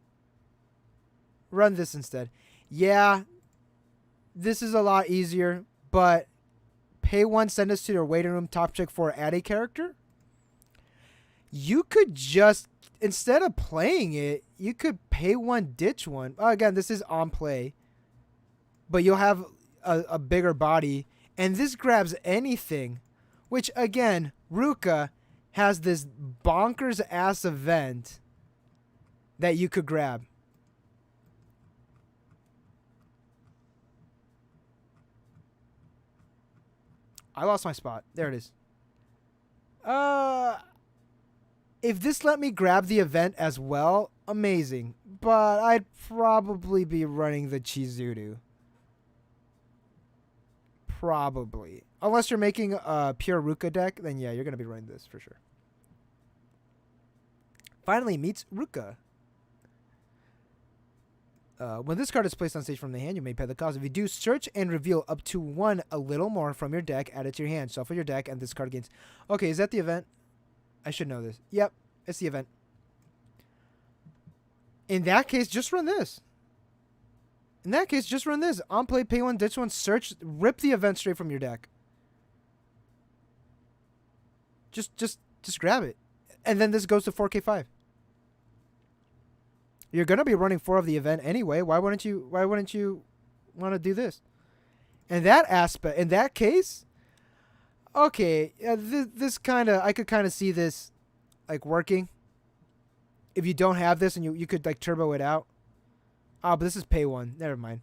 Run this instead. Yeah, this is a lot easier, but pay 1, send us to your waiting room, top check 4, add a character. You could just, instead of playing it, you could pay 1, ditch 1. Again, this is on play, but you'll have a bigger body, and this grabs anything, which, again, Ruka has this bonkers-ass event that you could grab. I lost my spot. There it is. If this let me grab the event as well, amazing. But I'd probably be running the Chizuru. Probably. Unless you're making a pure Ruka deck, then yeah, you're going to be running this for sure. Finally meets Ruka. When this card is placed on stage from the hand, you may pay the cost. If you do, search and reveal up to 1 a little more from your deck, add it to your hand, shuffle your deck, and this card gains. Okay, is that the event? I should know this. Yep, it's the event. In that case, just run this. In that case, just run this. On play, pay 1, ditch 1, search, rip the event straight from your deck. Just grab it. And then this goes to 4K5. You're going to be running 4 of the event anyway. Why wouldn't you want to do this? In that aspect, in that case, okay, this kind of, I could kind of see this like working. If you don't have this and you could like turbo it out. Oh, but this is pay 1. Never mind.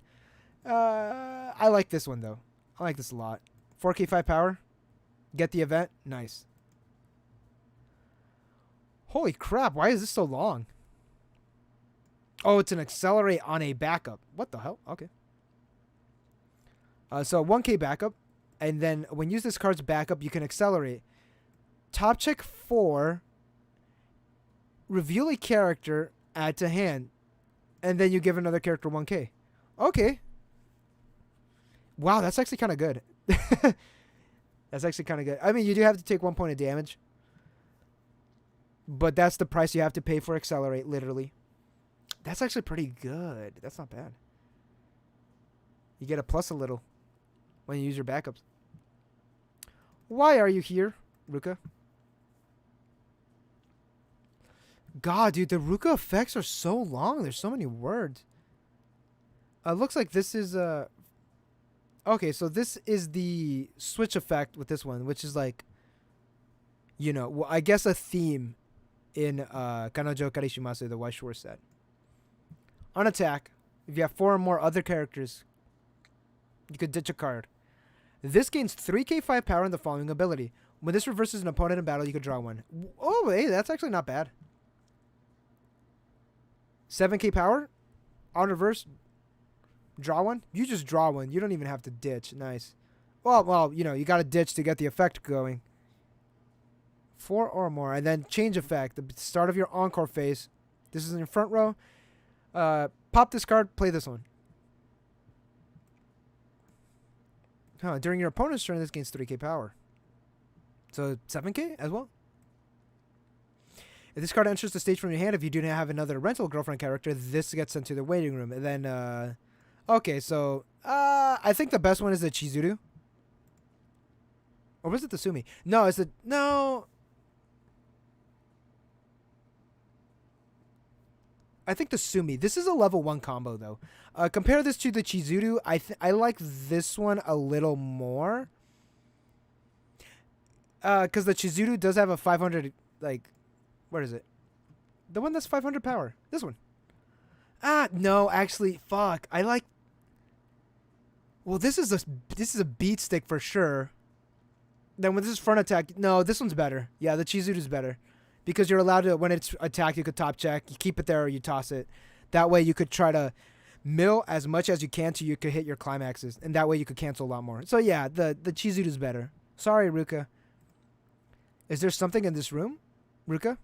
I like this one though. I like this a lot. 4K5 power. Get the event. Nice. Holy crap, why is this so long? Oh, it's an accelerate on a backup. What the hell? Okay. So 1K backup. And then when you use this card's backup, you can accelerate. Top check 4. Reveal a character, add to hand. And then you give another character 1K. Okay. Wow, that's actually kind of good. That's actually kind of good. I mean, you do have to take 1 point of damage. But that's the price you have to pay for accelerate, literally. That's actually pretty good. That's not bad. You get a plus a little when you use your backups. Why are you here, Ruka? God, dude, the Ruka effects are so long. There's so many words. Looks like this is okay, so this is the switch effect with this one, which is like, you know, well, I guess a theme in Kanojo Okarishimasu, the Weiss Schwarz set. On attack, if you have 4 or more other characters, you could ditch a card. This gains 3K5 power in the following ability. When this reverses an opponent in battle, you could draw 1. Oh, hey, that's actually not bad. 7K power, on reverse, draw 1. You just draw 1. You don't even have to ditch. Nice. Well, you know, you got to ditch to get the effect going. 4 or more, and then change effect. The start of your encore phase. This is in your front row. Pop this card, play this one. During your opponent's turn, this gains 3K power. So 7K as well. If this card enters the stage from your hand, if you do not have another rental girlfriend character, this gets sent to the waiting room. And then, okay, so, I think the best one is the Chizuru. Or was it the Sumi? No, it's the, no. I think the Sumi. This is a level 1 combo, though. Compare this to the Chizuru. I like this one a little more. Because the Chizuru does have a 500, like, where is it? The one that's 500 power. This one. No, actually, fuck. I like. Well, this is a beat stick for sure. Then when this is front attack, no, this one's better. Yeah, the Chizuru's better. Because you're allowed to, when it's attacked, you could top check. You keep it there or you toss it. That way you could try to mill as much as you can so you could hit your climaxes. And that way you could cancel a lot more. So yeah, the Chizuru's better. Sorry, Ruka. Is there something in this room, Ruka?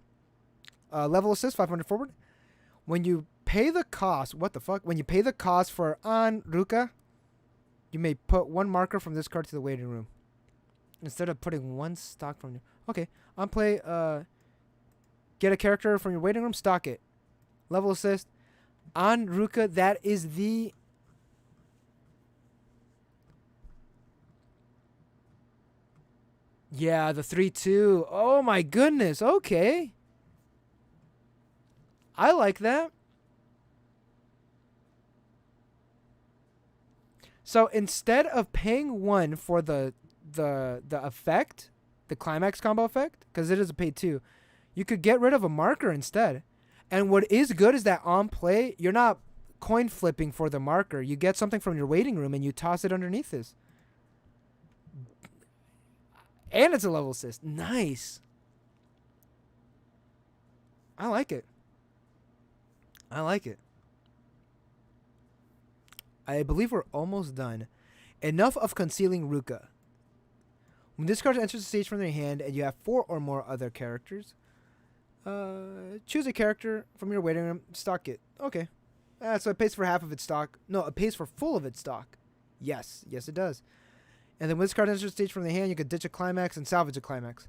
Level assist, 500 forward. When you pay the cost, what the fuck? When you pay the cost for on Ruka, you may put one marker from this card to the waiting room. Instead of putting one stock from you. Okay, on play, get a character from your waiting room, stock it. Level assist. On Ruka, that is the... Yeah, the 3-2. Oh my goodness, okay. I like that. So instead of paying one for the effect, the climax combo effect, because it is a pay 2, you could get rid of a marker instead. And what is good is that on play, you're not coin flipping for the marker. You get something from your waiting room and you toss it underneath this. And it's a level assist. Nice. I like it. I like it. I believe we're almost done. Enough of concealing Ruka. When this card enters the stage from their hand and you have 4 or more other characters, choose a character from your waiting room, stock it. Okay. So it pays for half of its stock. No, it pays for full of its stock. Yes. Yes, it does. And then when this card enters the stage from the hand, you can ditch a climax and salvage a climax.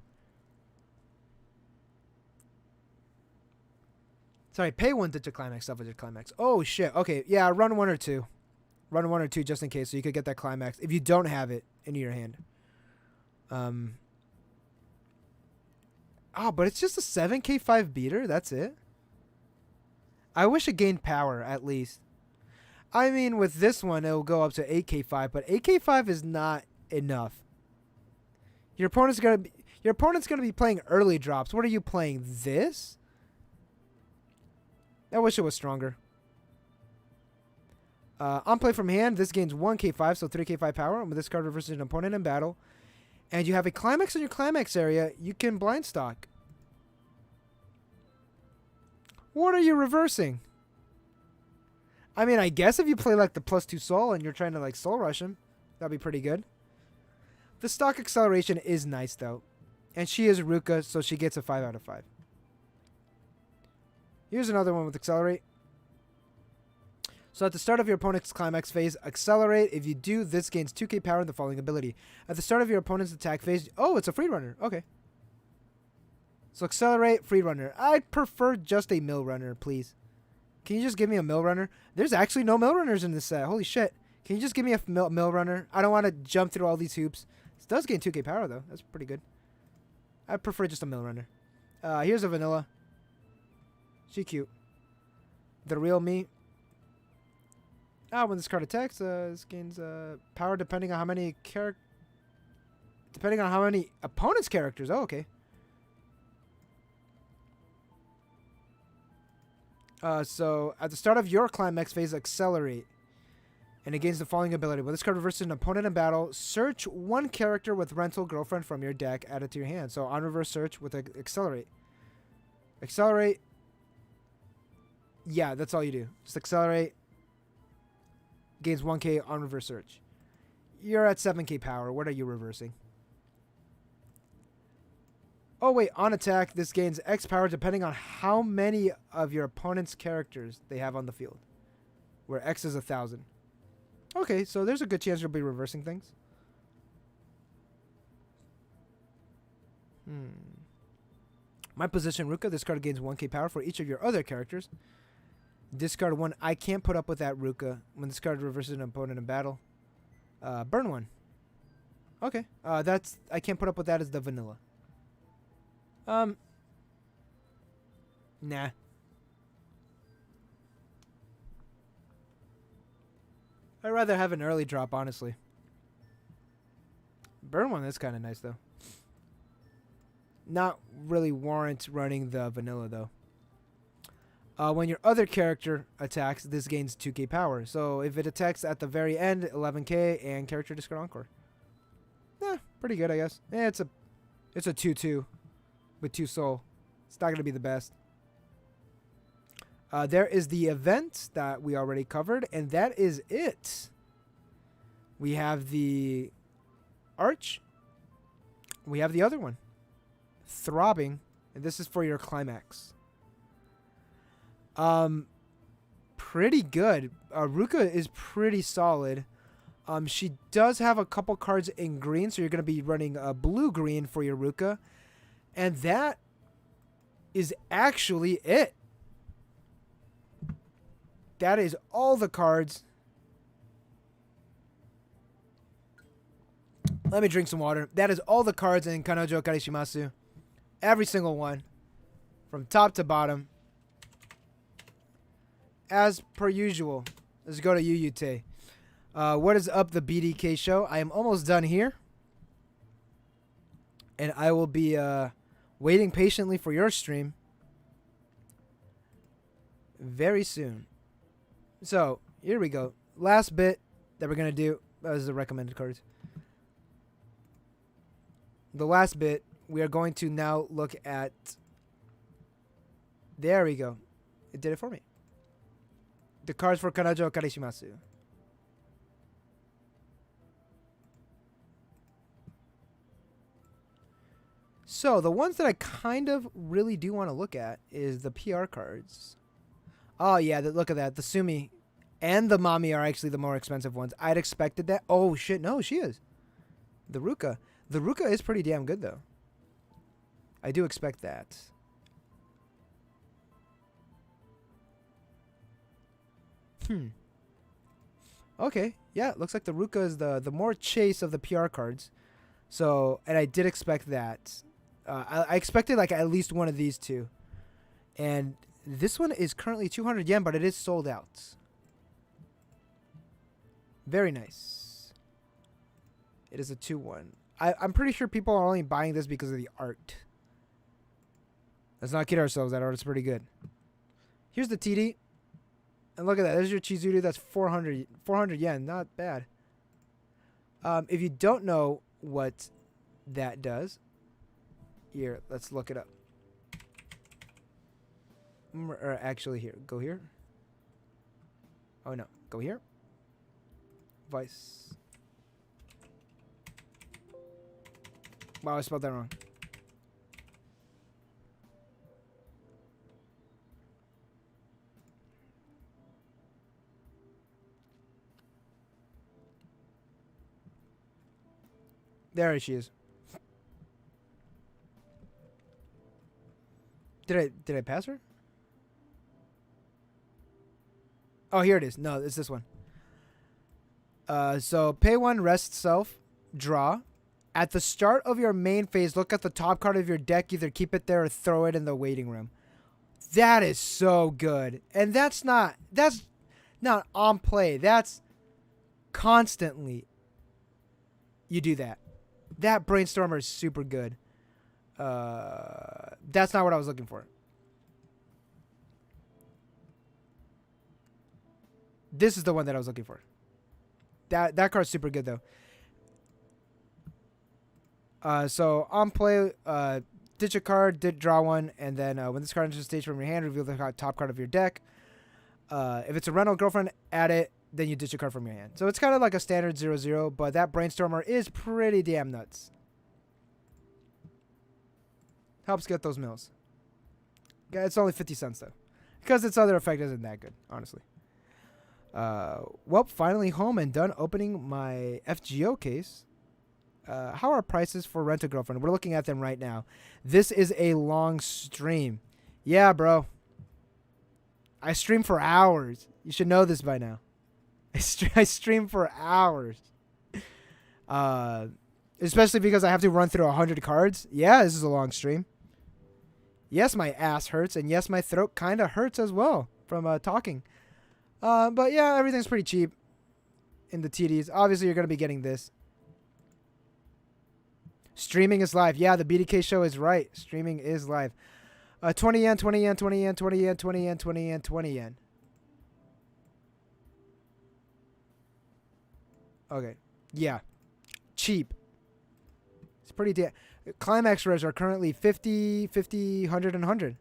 Sorry, pay 1, ditch a climax, salvage a climax. Oh, shit. Okay, yeah, run 1 or 2. Run 1 or 2 just in case, so you could get that climax if you don't have it in your hand. Oh, but it's just a 7k5 beater? That's it? I wish it gained power, at least. I mean, with this one, it'll go up to 8k5, but 8k5 is not enough. Your opponent's gonna be playing early drops. What are you playing? This? I wish it was stronger. On play from hand, this gains 1k5, so 3k5 power. And with this card reverses an opponent in battle, and you have a climax in your climax area, you can blind stock. What are you reversing? I mean, I guess if you play like the +2 soul and you're trying to like soul rush him, that'd be pretty good. The stock acceleration is nice though. And she is Ruka, so she gets a 5 out of 5. Here's another one with accelerate. So at the start of your opponent's climax phase, accelerate. If you do, this gains 2k power in the following ability. At the start of your opponent's attack phase, oh, it's a free runner. Okay. So accelerate, free runner. I'd prefer just a mill runner, please. Can you just give me a mill runner? There's actually no mill runners in this set. Holy shit. Can you just give me a mill runner? I don't want to jump through all these hoops. This does gain 2k power, though. That's pretty good. I prefer just a mill runner. Here's a vanilla. She cute. The real me. When this card attacks, this gains power depending on how many opponent's characters. Oh, okay. So at the start of your climax phase, accelerate. And it gains the following ability. When this card reverses an opponent in battle, search one character with rental girlfriend from your deck, add it to your hand. So on reverse search with accelerate. Accelerate. Yeah, that's all you do. Just accelerate. Gains 1k on reverse search. You're at 7k power. What are you reversing? Oh, wait. On attack, this gains X power depending on how many of your opponent's characters they have on the field. Where X is 1,000. Okay, so there's a good chance you'll be reversing things. My position, Ruka. This card gains 1k power for each of your other characters. Discard 1. I can't put up with that, Ruka. When this card reverses an opponent in battle. Burn 1. Okay. That's... I can't put up with that as the vanilla. Nah. I'd rather have an early drop, honestly. Burn 1 is kind of nice, though. not really warrant running the vanilla though. When your other character attacks, this gains 2k power. So if it attacks at the very end, 11k and character discard encore. Pretty good, I guess. It's a 2/2 with 2 soul. It's not gonna be the best. There is the event that we already covered, and that is it. We have the arch. We have the other one, throbbing, and this is for your climax. Pretty good. Ruka is pretty solid. She does have a couple cards in green, so you're going to be running a blue-green for your Ruka. And that is actually it. That is all the cards. Let me drink some water. That is all the cards in Kanojo Okarishimasu. Every single one. From top to bottom. As per usual. Let's go to Yuyu-Tei. What is up, the BDK show? I am almost done here. And I will be waiting patiently for your stream very soon. So, here we go. Last bit that we're going to do is the recommended cards. The last bit, we are going to now look at... There we go. It did it for me. The cards for Kanojo Okarishimasu. So, the ones that I kind of really do want to look at is the PR cards. Oh, yeah, look at that. The Sumi and the Mami are actually the more expensive ones. I'd expected that. Oh, shit. No, she is. The Ruka. The Ruka is pretty damn good, though. I do expect that. Okay. Yeah, looks like the Ruka is the more chase of the PR cards. So, and I did expect that. I expected like at least one of these two. And this one is currently 200 yen, but it is sold out. Very nice. It is a 2-1. I'm pretty sure people are only buying this because of the art. Let's not kid ourselves. That art is pretty good. Here's the TD. And look at that. There's your Chizuru. That's 400 yen. Not bad. If you don't know what that does, here, let's look it up. Or actually, here. Go here. Oh, no. Go here. Weiss. Wow, I spelled that wrong. There she is. Did I pass her? Oh, here it is. No, it's this one. So pay 1, rest self, draw. At the start of your main phase, look at the top card of your deck. Either keep it there or throw it in the waiting room. That is so good. And that's not on play. That's constantly you do that. That Brainstormer is super good. That's not what I was looking for. This is the one that I was looking for. That card's super good, though. So, on play, ditch a card, draw one, and then when this card enters the stage from your hand, reveal the top card of your deck. If it's a rental girlfriend, add it, then you ditch a card from your hand. So, it's kind of like a standard 0/0, but that Brainstormer is pretty damn nuts. Helps get those mills. Yeah, it's only 50 cents, though. Because its other effect isn't that good, honestly. Well, finally home and done opening my FGO case. How are prices for Rent-A-Girlfriend? We're looking at them right now. This is a long stream. Yeah, bro. I stream for hours. You should know this by now. I stream for hours. Especially because I have to run through 100 cards. Yeah, this is a long stream. Yes, my ass hurts. And yes, my throat kind of hurts as well from talking. But yeah, everything's pretty cheap in the TDs. Obviously, you're going to be getting this. Streaming is live. Yeah, the BDK show is right. Streaming is live. 20 yen, 20 yen, 20 yen, 20 yen, 20 yen, 20 yen, 20 yen. Okay. Yeah. Cheap. It's pretty Climax rares are currently 50, 50, 100, and 100.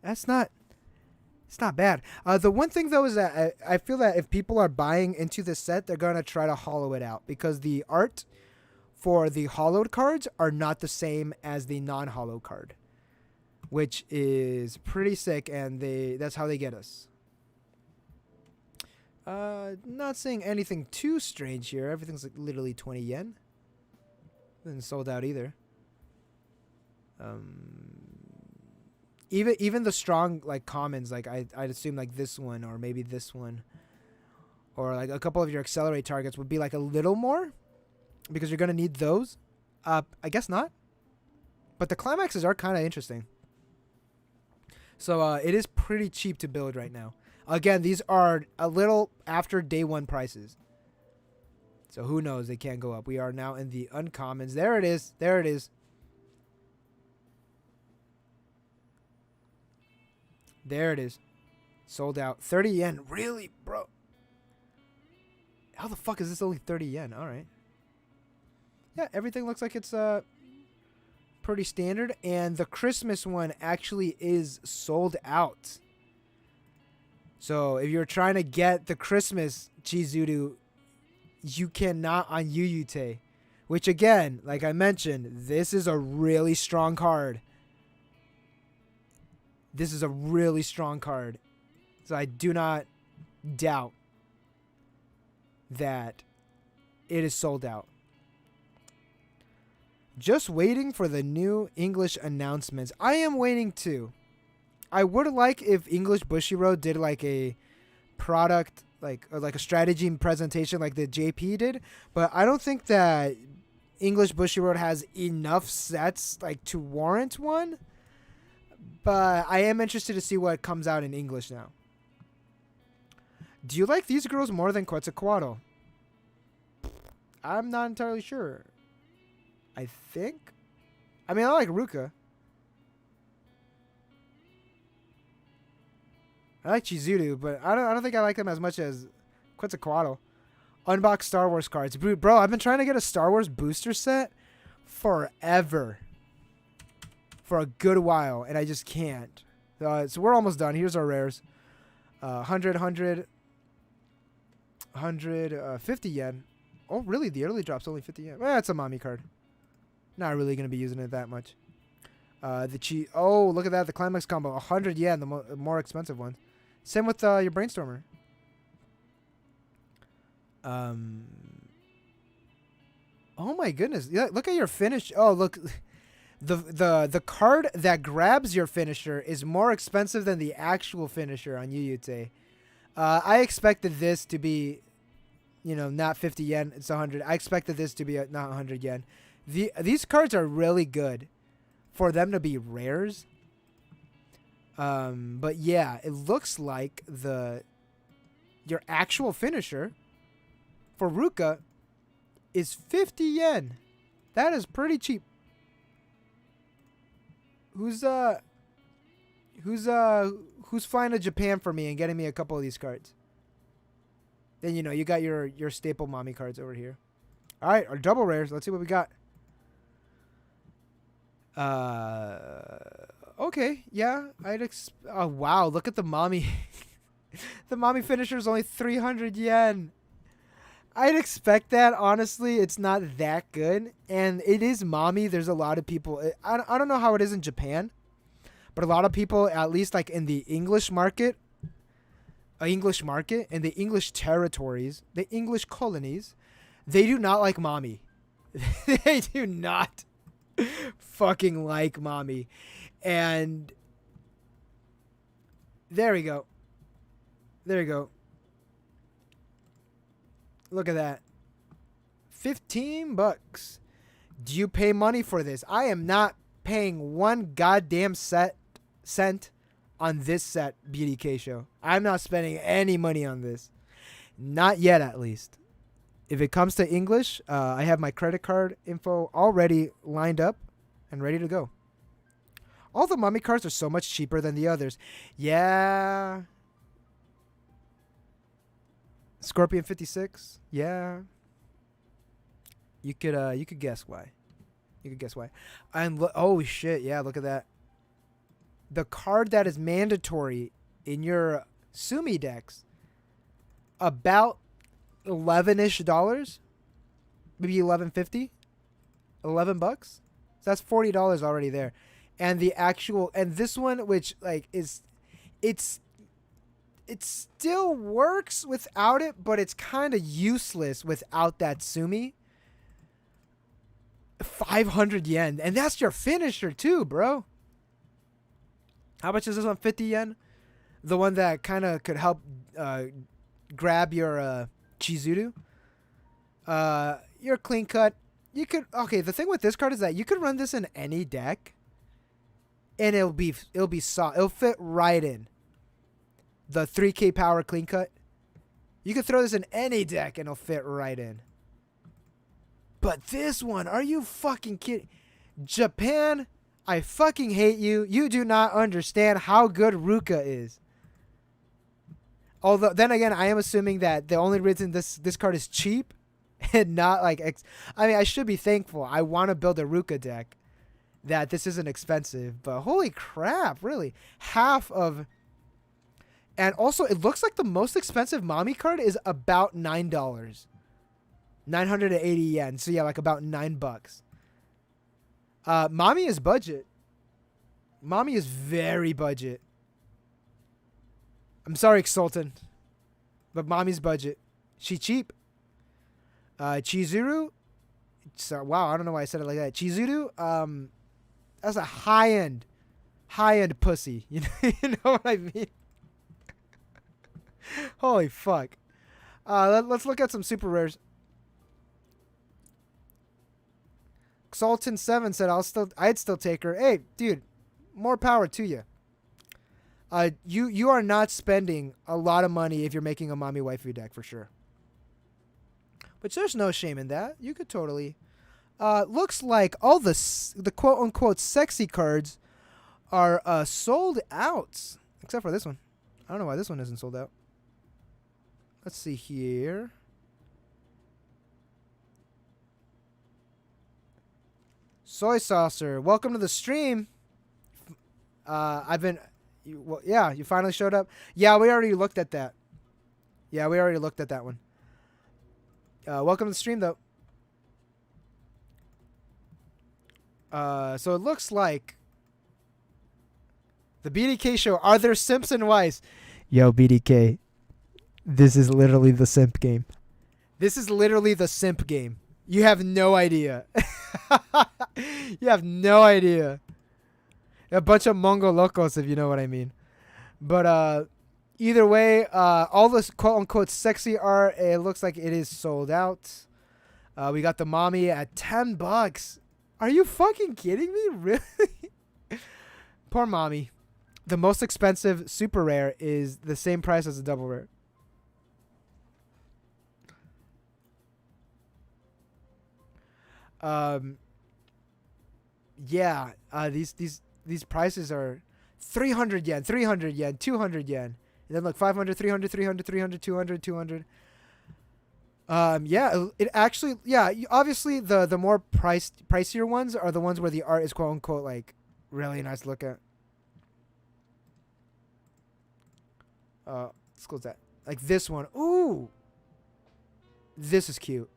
It's not bad. The one thing, though, is that I feel that if people are buying into the set, they're going to try to hollow it out. Because the art for the hollowed cards are not the same as the non-hollow card. Which is pretty sick, and that's how they get us. Not saying anything too strange here. Everything's like literally 20 yen. Isn't sold out either. Even the strong like commons, like I'd assume like this one or maybe this one, or like a couple of your accelerate targets would be like a little more, because you're gonna need those. I guess not. But the climaxes are kind of interesting. So it is pretty cheap to build right now. Again, these are a little after day one prices. So who knows? They can't go up. We are now in the uncommons. There it is. There it is. There it is. Sold out. 30 yen. Really, bro? How the fuck is this only 30 yen? All right. Yeah, everything looks like it's pretty standard. And the Christmas one actually is sold out. So if you're trying to get the Christmas Chizuru, you cannot on Yuyu-Tei. Which again, like I mentioned, this is a really strong card. This is a really strong card. So I do not doubt that it is sold out. Just waiting for the new English announcements. I am waiting too. I would like if English Bushiroad did like a product, like a strategy presentation like the JP did, but I don't think that English Bushiroad has enough sets like to warrant one. But I am interested to see what comes out in English now. Do you like these girls more than Quetzalcoatl? I'm not entirely sure. I think. I mean, I like Ruka. I like Chizuru, but I don't think I like them as much as Quetzalcoatl. Unbox Star Wars cards. Bro, I've been trying to get a Star Wars booster set forever. For a good while, and I just can't. So we're almost done. Here's our rares. 100, 100, 100, 50 yen. Oh, really? The early drop's only 50 yen. Well, that's a mommy card. Not really going to be using it that much. Oh, look at that. The Climax combo. 100 yen, the more expensive one. Same with your Brainstormer. Oh, my goodness. Yeah, look at your finish. Oh, look. The card that grabs your finisher is more expensive than the actual finisher on Yuyu-Tei. I expected this to be, not 50 yen. It's 100. I expected this to be not 100 yen. These cards are really good for them to be rares. But yeah, it looks like your actual finisher for Ruka is 50 yen. That is pretty cheap. Who's flying to Japan for me and getting me a couple of these cards? Then you got your staple mommy cards over here. All right, our double rares. Let's see what we got. Okay, yeah. Oh wow, look at the mommy. The mommy finisher is only 300 yen. I'd expect that, honestly. It's not that good. And it is mommy. There's a lot of people. I don't know how it is in Japan. But a lot of people, at least like in the English market, in the English territories, the English colonies, they do not like mommy. They do not fucking like mommy. And there we go. There you go. Look at that. $15. Do you pay money for this? I am not paying one goddamn cent on this set, BDK show. I'm not spending any money on this. Not yet, at least. if it comes to English, I have my credit card info already lined up and ready to go. All the mummy cards are so much cheaper than the others. Yeah. Scorpion 56. Yeah. You could guess why. You could guess why. And oh shit, yeah, look at that. The card that is mandatory in your Sumi decks, about $11-ish, maybe $11.50, $11. So that's $40 already there. And the actual, and this one, which like it still works without it, but it's kind of useless without that Sumi. 500 yen, and that's your finisher too, bro. How much is this one? 50 yen. The one that kind of could help grab your Chizuru. Your clean cut. You could, okay, the thing with this card is that you could run this in any deck and it'll be soft. It'll fit right in. The 3K power clean cut. You could throw this in any deck and it'll fit right in. But this one, are you fucking kidding? Japan, I fucking hate you. You do not understand how good Ruka is. Although, then again, I am assuming that the only reason this card is cheap and not like... I mean, I should be thankful. I want to build a Ruka deck that this isn't expensive. But holy crap, really. Half of... And also, it looks like the most expensive Mami card is about $9. 980 yen. So yeah, like about $9. Mami is budget. Mami is very budget. I'm sorry, Sultan, but Mami's budget. She cheap. Chizuru. So, wow, I don't know why I said it like that. Chizuru. That's a high end pussy. You know what I mean? Holy fuck. Let's look at some super rares. Sultan 7 said I'd still take her. Hey, dude, more power to you. You are not spending a lot of money if you're making a Mami waifu deck for sure. But there's no shame in that. You could totally. Looks like all the quote unquote sexy cards are sold out, except for this one. I don't know why this one isn't sold out. Let's see here. Soy Saucer, welcome to the stream. You finally showed up. Yeah, we already looked at that. Yeah, we already looked at that one. Welcome to the stream, though. So it looks like the BDK show. Are there simps and Weiss? Yo, BDK. This is literally the simp game. This is literally the simp game. You have no idea. You have no idea. A bunch of Mongo locos, if you know what I mean. But either way, all this quote-unquote sexy art, it looks like it is sold out. We got the Mami at $10. Are you fucking kidding me? Really? Poor Mami. The most expensive super rare is the same price as a double rare. Yeah, these prices are 300 yen, 300 yen, 200 yen. And then look, 500, 300, 300, 300, 200, 200. Yeah, it actually, yeah, obviously the more pricier ones are the ones where the art is quote unquote like really nice to look at. Let's close that. Like this one. Ooh. This is cute.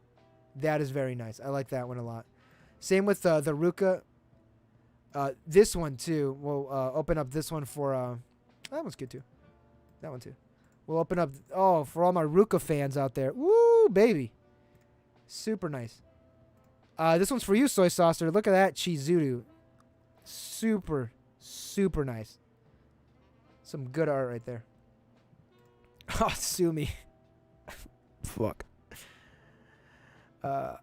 That is very nice. I like that one a lot. Same with the Ruka. This one too. We'll open up this one for that one's good too. That one too. We'll open up for all my Ruka fans out there. Woo, baby. Super nice. This one's for you, Soy Saucer. Look at that Chizuru. Super, super nice. Some good art right there. Oh, sue me. Fuck.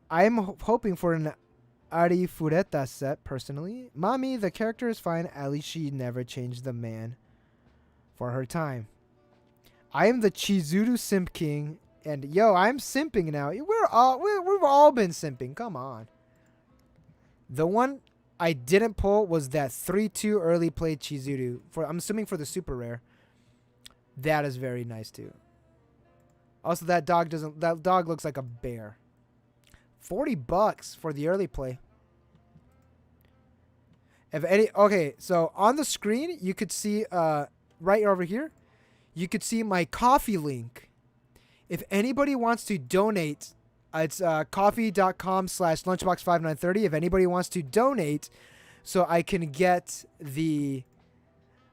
I'm hoping for an Ari Fureta set, personally. Mami, the character is fine. At least she never changed the man for her time. I am the Chizuru Simp King, And yo, I'm simping now. We've all been simping. Come on. The one I didn't pull was that 3-2 early play Chizuru. I'm assuming for the super rare. That is very nice too. Also, that dog looks like a bear. $40 for the early play. Okay, so on the screen you could see right over here, you could see my coffee link. If anybody wants to donate, it's coffee.com/lunchbox5930. If anybody wants to donate, so I can get the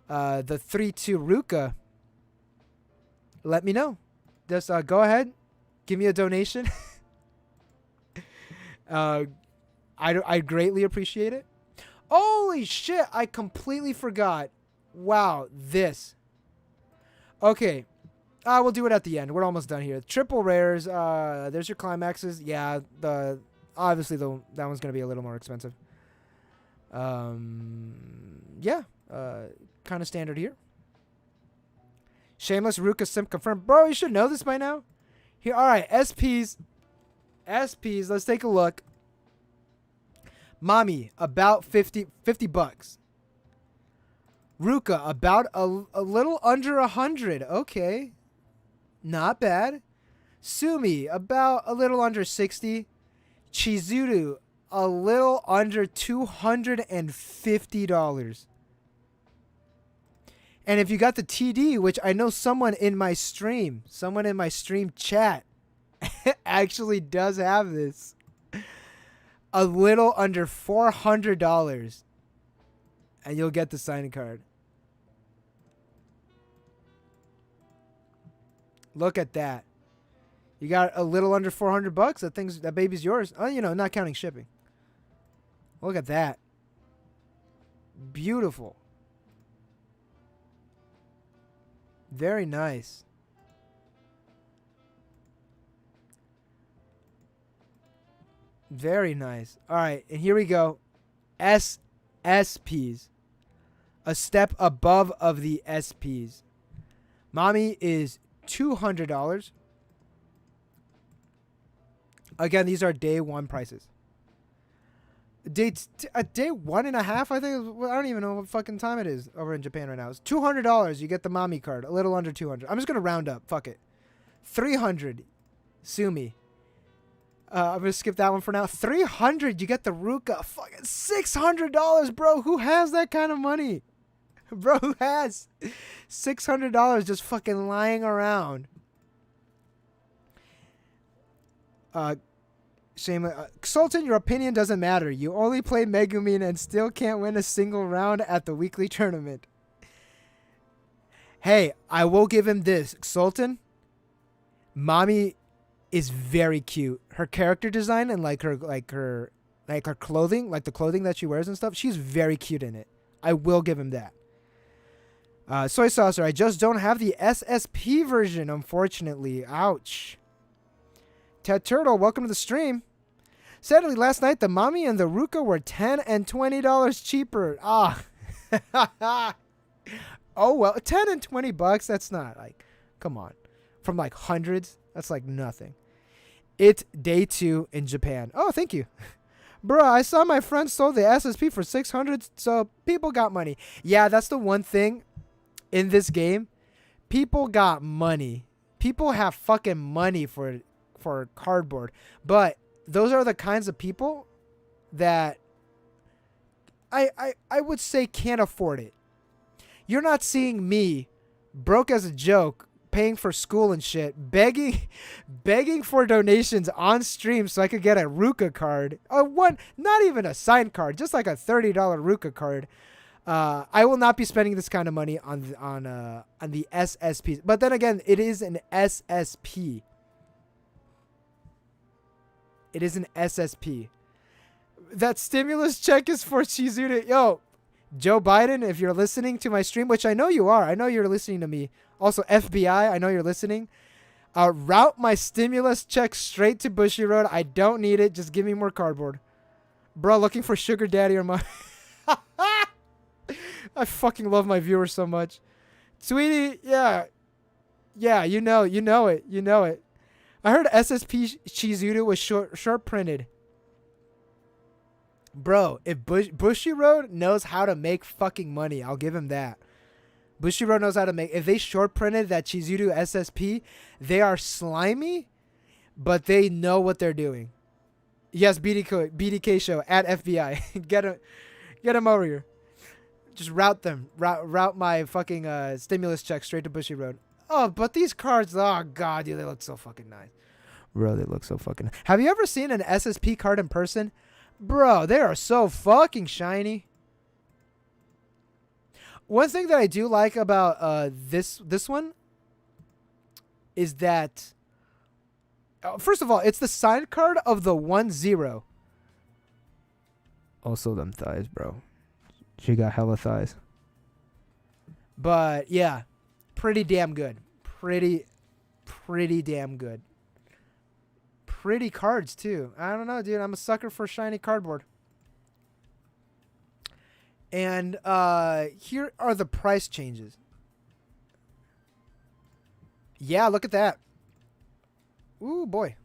3-2 Ruka, let me know. Just go ahead, give me a donation. I greatly appreciate it. Holy shit! I completely forgot. Wow, this. Okay. We'll do it at the end. We're almost done here. Triple rares. There's your climaxes. Yeah, obviously that one's gonna be a little more expensive. Yeah. Kind of standard here. Shameless Ruka Simp confirmed. Bro, you should know this by now. Here, all right. SPs. Let's take a look. Mommy, about $50. Ruka, about a little under 100. Okay. Not bad. Sumi, about a little under 60. Chizuru, a little under $250. And if you got the TD, which I know someone in my stream chat actually does have this, a little under $400, and you'll get the signing card. Look at that. You got a little under $400. That baby's yours. Oh, not counting shipping. Look at that. Beautiful. Very nice. Very nice. All right, and here we go. SSPs. A step above of the SPs. Mommy is $200. Again, these are day one prices. Day 1.5, I think. I don't even know what fucking time it is over in Japan right now. It's $200. You get the mommy card. A little under 200. I'm just gonna round up. Fuck it. 300. Sumi. I'm gonna skip that one for now. 300. You get the Ruka. Fucking $600, bro. Who has that kind of money? Bro, who has $600 just fucking lying around? Shame. Sultan, your opinion doesn't matter. You only play Megumin and still can't win a single round at the weekly tournament. Hey, I will give him this. Sultan, mommy is very cute. Her character design and her clothing, like the clothing that she wears and stuff, she's very cute in it. I will give him that. Soy Saucer, I just don't have the SSP version, unfortunately. Ouch. Ted Turtle, welcome to the stream. Sadly, last night the mommy and the Ruka were $10 and $20 cheaper. Ah. Oh, well, $10 and $20, that's not come on. From hundreds, that's nothing. It's day 2 in Japan. Oh, thank you. Bruh, I saw my friend sold the SSP for $600, so people got money. Yeah, that's the one thing in this game. People got money. People have fucking money for cardboard. But those are the kinds of people that I would say can't afford it. You're not seeing me, broke as a joke, paying for school and shit, begging for donations on stream so I could get a Ruka card. Not even a signed card, just a $30 Ruka card. I will not be spending this kind of money on the SSPs. But then again, it is an SSP. It is an SSP. That stimulus check is for Chizuru. Yo, Joe Biden, if you're listening to my stream, which I know you are. I know you're listening to me. Also, FBI, I know you're listening. Route my stimulus check straight to Bushy Road. I don't need it. Just give me more cardboard. Bro, looking for sugar daddy or my... I fucking love my viewers so much. Sweetie, yeah. Yeah, you know it. I heard SSP Chizuru was short printed. Bro, if Bushiroad knows how to make fucking money, I'll give him that. Bushiroad knows how to make. If they short printed that Chizuru SSP, they are slimy, but they know what they're doing. Yes, BDK show at FBI. Get him over here. Just route them. Route my fucking stimulus check straight to Bushiroad. Oh, but these cards, oh god, dude, they look so fucking nice. Bro, they look so fucking. Have you ever seen an SSP card in person? Bro, they are so fucking shiny. One thing that I do like about this one is that first of all, it's the side card of the 1-0. Also them thighs, bro. She got hella thighs. But yeah, pretty damn good. Pretty damn good. Pretty cards too. I don't know, dude. I'm a sucker for shiny cardboard. And here are the price changes. Yeah, look at that. Ooh, boy.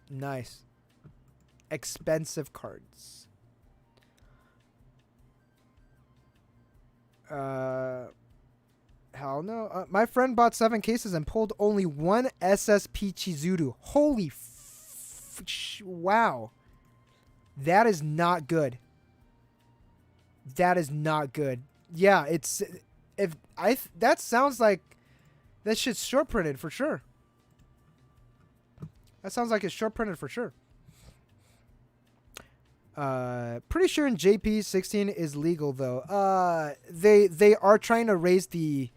Nice. Expensive cards. Hell no. My friend bought 7 cases and pulled only 1 SSP Chizuru. Holy wow. That is not good. That is not good. Yeah, it's that sounds like that shit's short printed for sure. That sounds like it's short printed for sure. Pretty sure in JP 16 is legal though. They are trying to raise the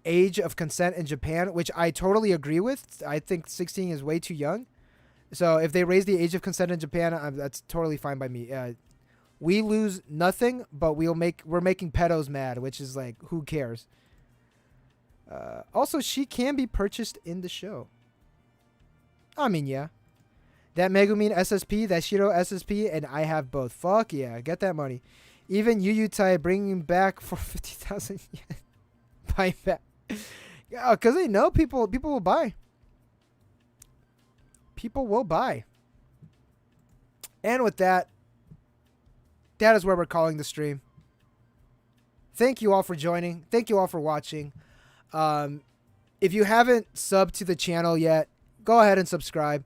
age of consent in Japan, which I totally agree with. I think 16 is way too young. So if they raise the age of consent in Japan, that's totally fine by me. We lose nothing, but we're making pedos mad, which is like, who cares? Also, she can be purchased in the show. I mean, yeah. That Megumin SSP, that Shiro SSP, and I have both. Fuck yeah, get that money. Even Yuyu-Tei bringing back for 50,000 yen. Buy back. Yeah, because they know people will buy. People will buy. And with that, that is where we're calling the stream. Thank you all for joining. Thank you all for watching. If you haven't subbed to the channel yet, go ahead and subscribe.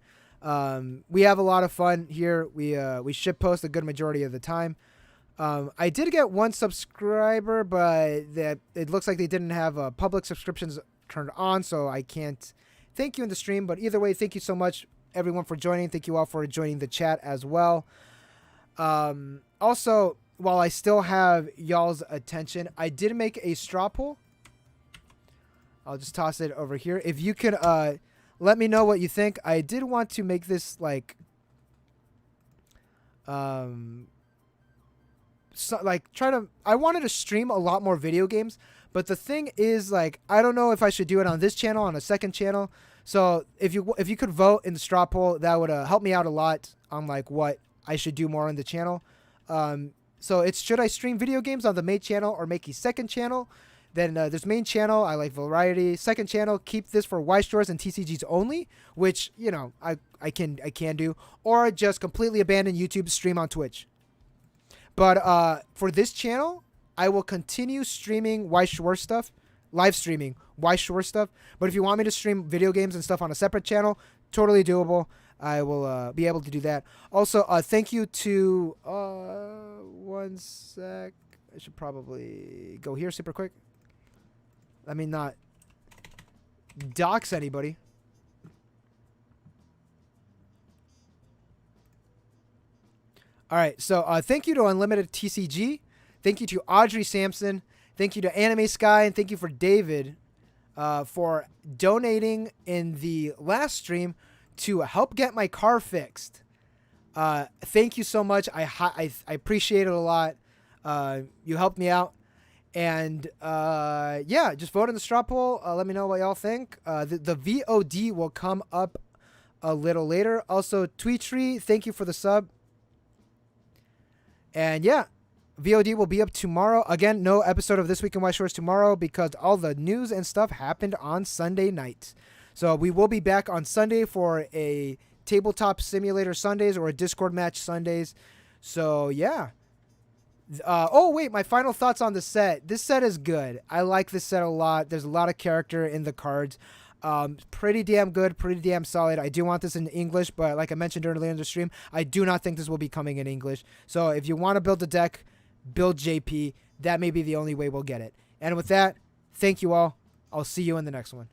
We have a lot of fun here. We shitpost a good majority of the time. I did get 1 subscriber, but it looks like they didn't have public subscriptions turned on, so I can't thank you in the stream. But either way, thank you so much, everyone, for joining. Thank you all for joining the chat as well. Also, while I still have y'all's attention, I did make a straw poll. I'll just toss it over here. If you could let me know what you think. I did want to make this like I wanted to stream a lot more video games, but the thing is, like, I don't know if I should do it on this channel, on a second channel. So if you could vote in the straw poll, that would help me out a lot on like what I should do more on the channel. So it's, should I stream video games on the main channel or make a second channel? Then there's main channel, I like variety. Second channel, keep this for Weiss Schwarz and TCGs only, which, you know, I can do, or just completely abandon YouTube, stream on Twitch. But for this channel, I will continue streaming Weiss Schwarz stuff, live streaming Weiss Schwarz stuff. But if you want me to stream video games and stuff on a separate channel, totally doable. I will be able to do that. Also, thank you to one sec. I should probably go here super quick. Let me not dox anybody. All right, so thank you to Unlimited TCG. Thank you to Audrey Sampson. Thank you to Anime Sky, and thank you for David for donating in the last stream to help get my car fixed. Thank you so much. I appreciate it a lot. You helped me out. And yeah, just vote in the straw poll. Let me know what y'all think. The VOD will come up a little later. Also, Tweetree, thank you for the sub. And yeah, VOD will be up tomorrow. Again, no episode of This Week in Weiss Schwarz tomorrow because all the news and stuff happened on Sunday night. So we will be back on Sunday for a Tabletop Simulator Sundays or a Discord match Sundays. So, yeah. Oh, wait, my final thoughts on the set. This set is good. I like this set a lot. There's a lot of character in the cards. Pretty damn good, pretty damn solid. I do want this in English, but like I mentioned earlier in the stream, I do not think this will be coming in English. So if you want to build a deck, build JP. That may be the only way we'll get it. And with that, thank you all. I'll see you in the next one.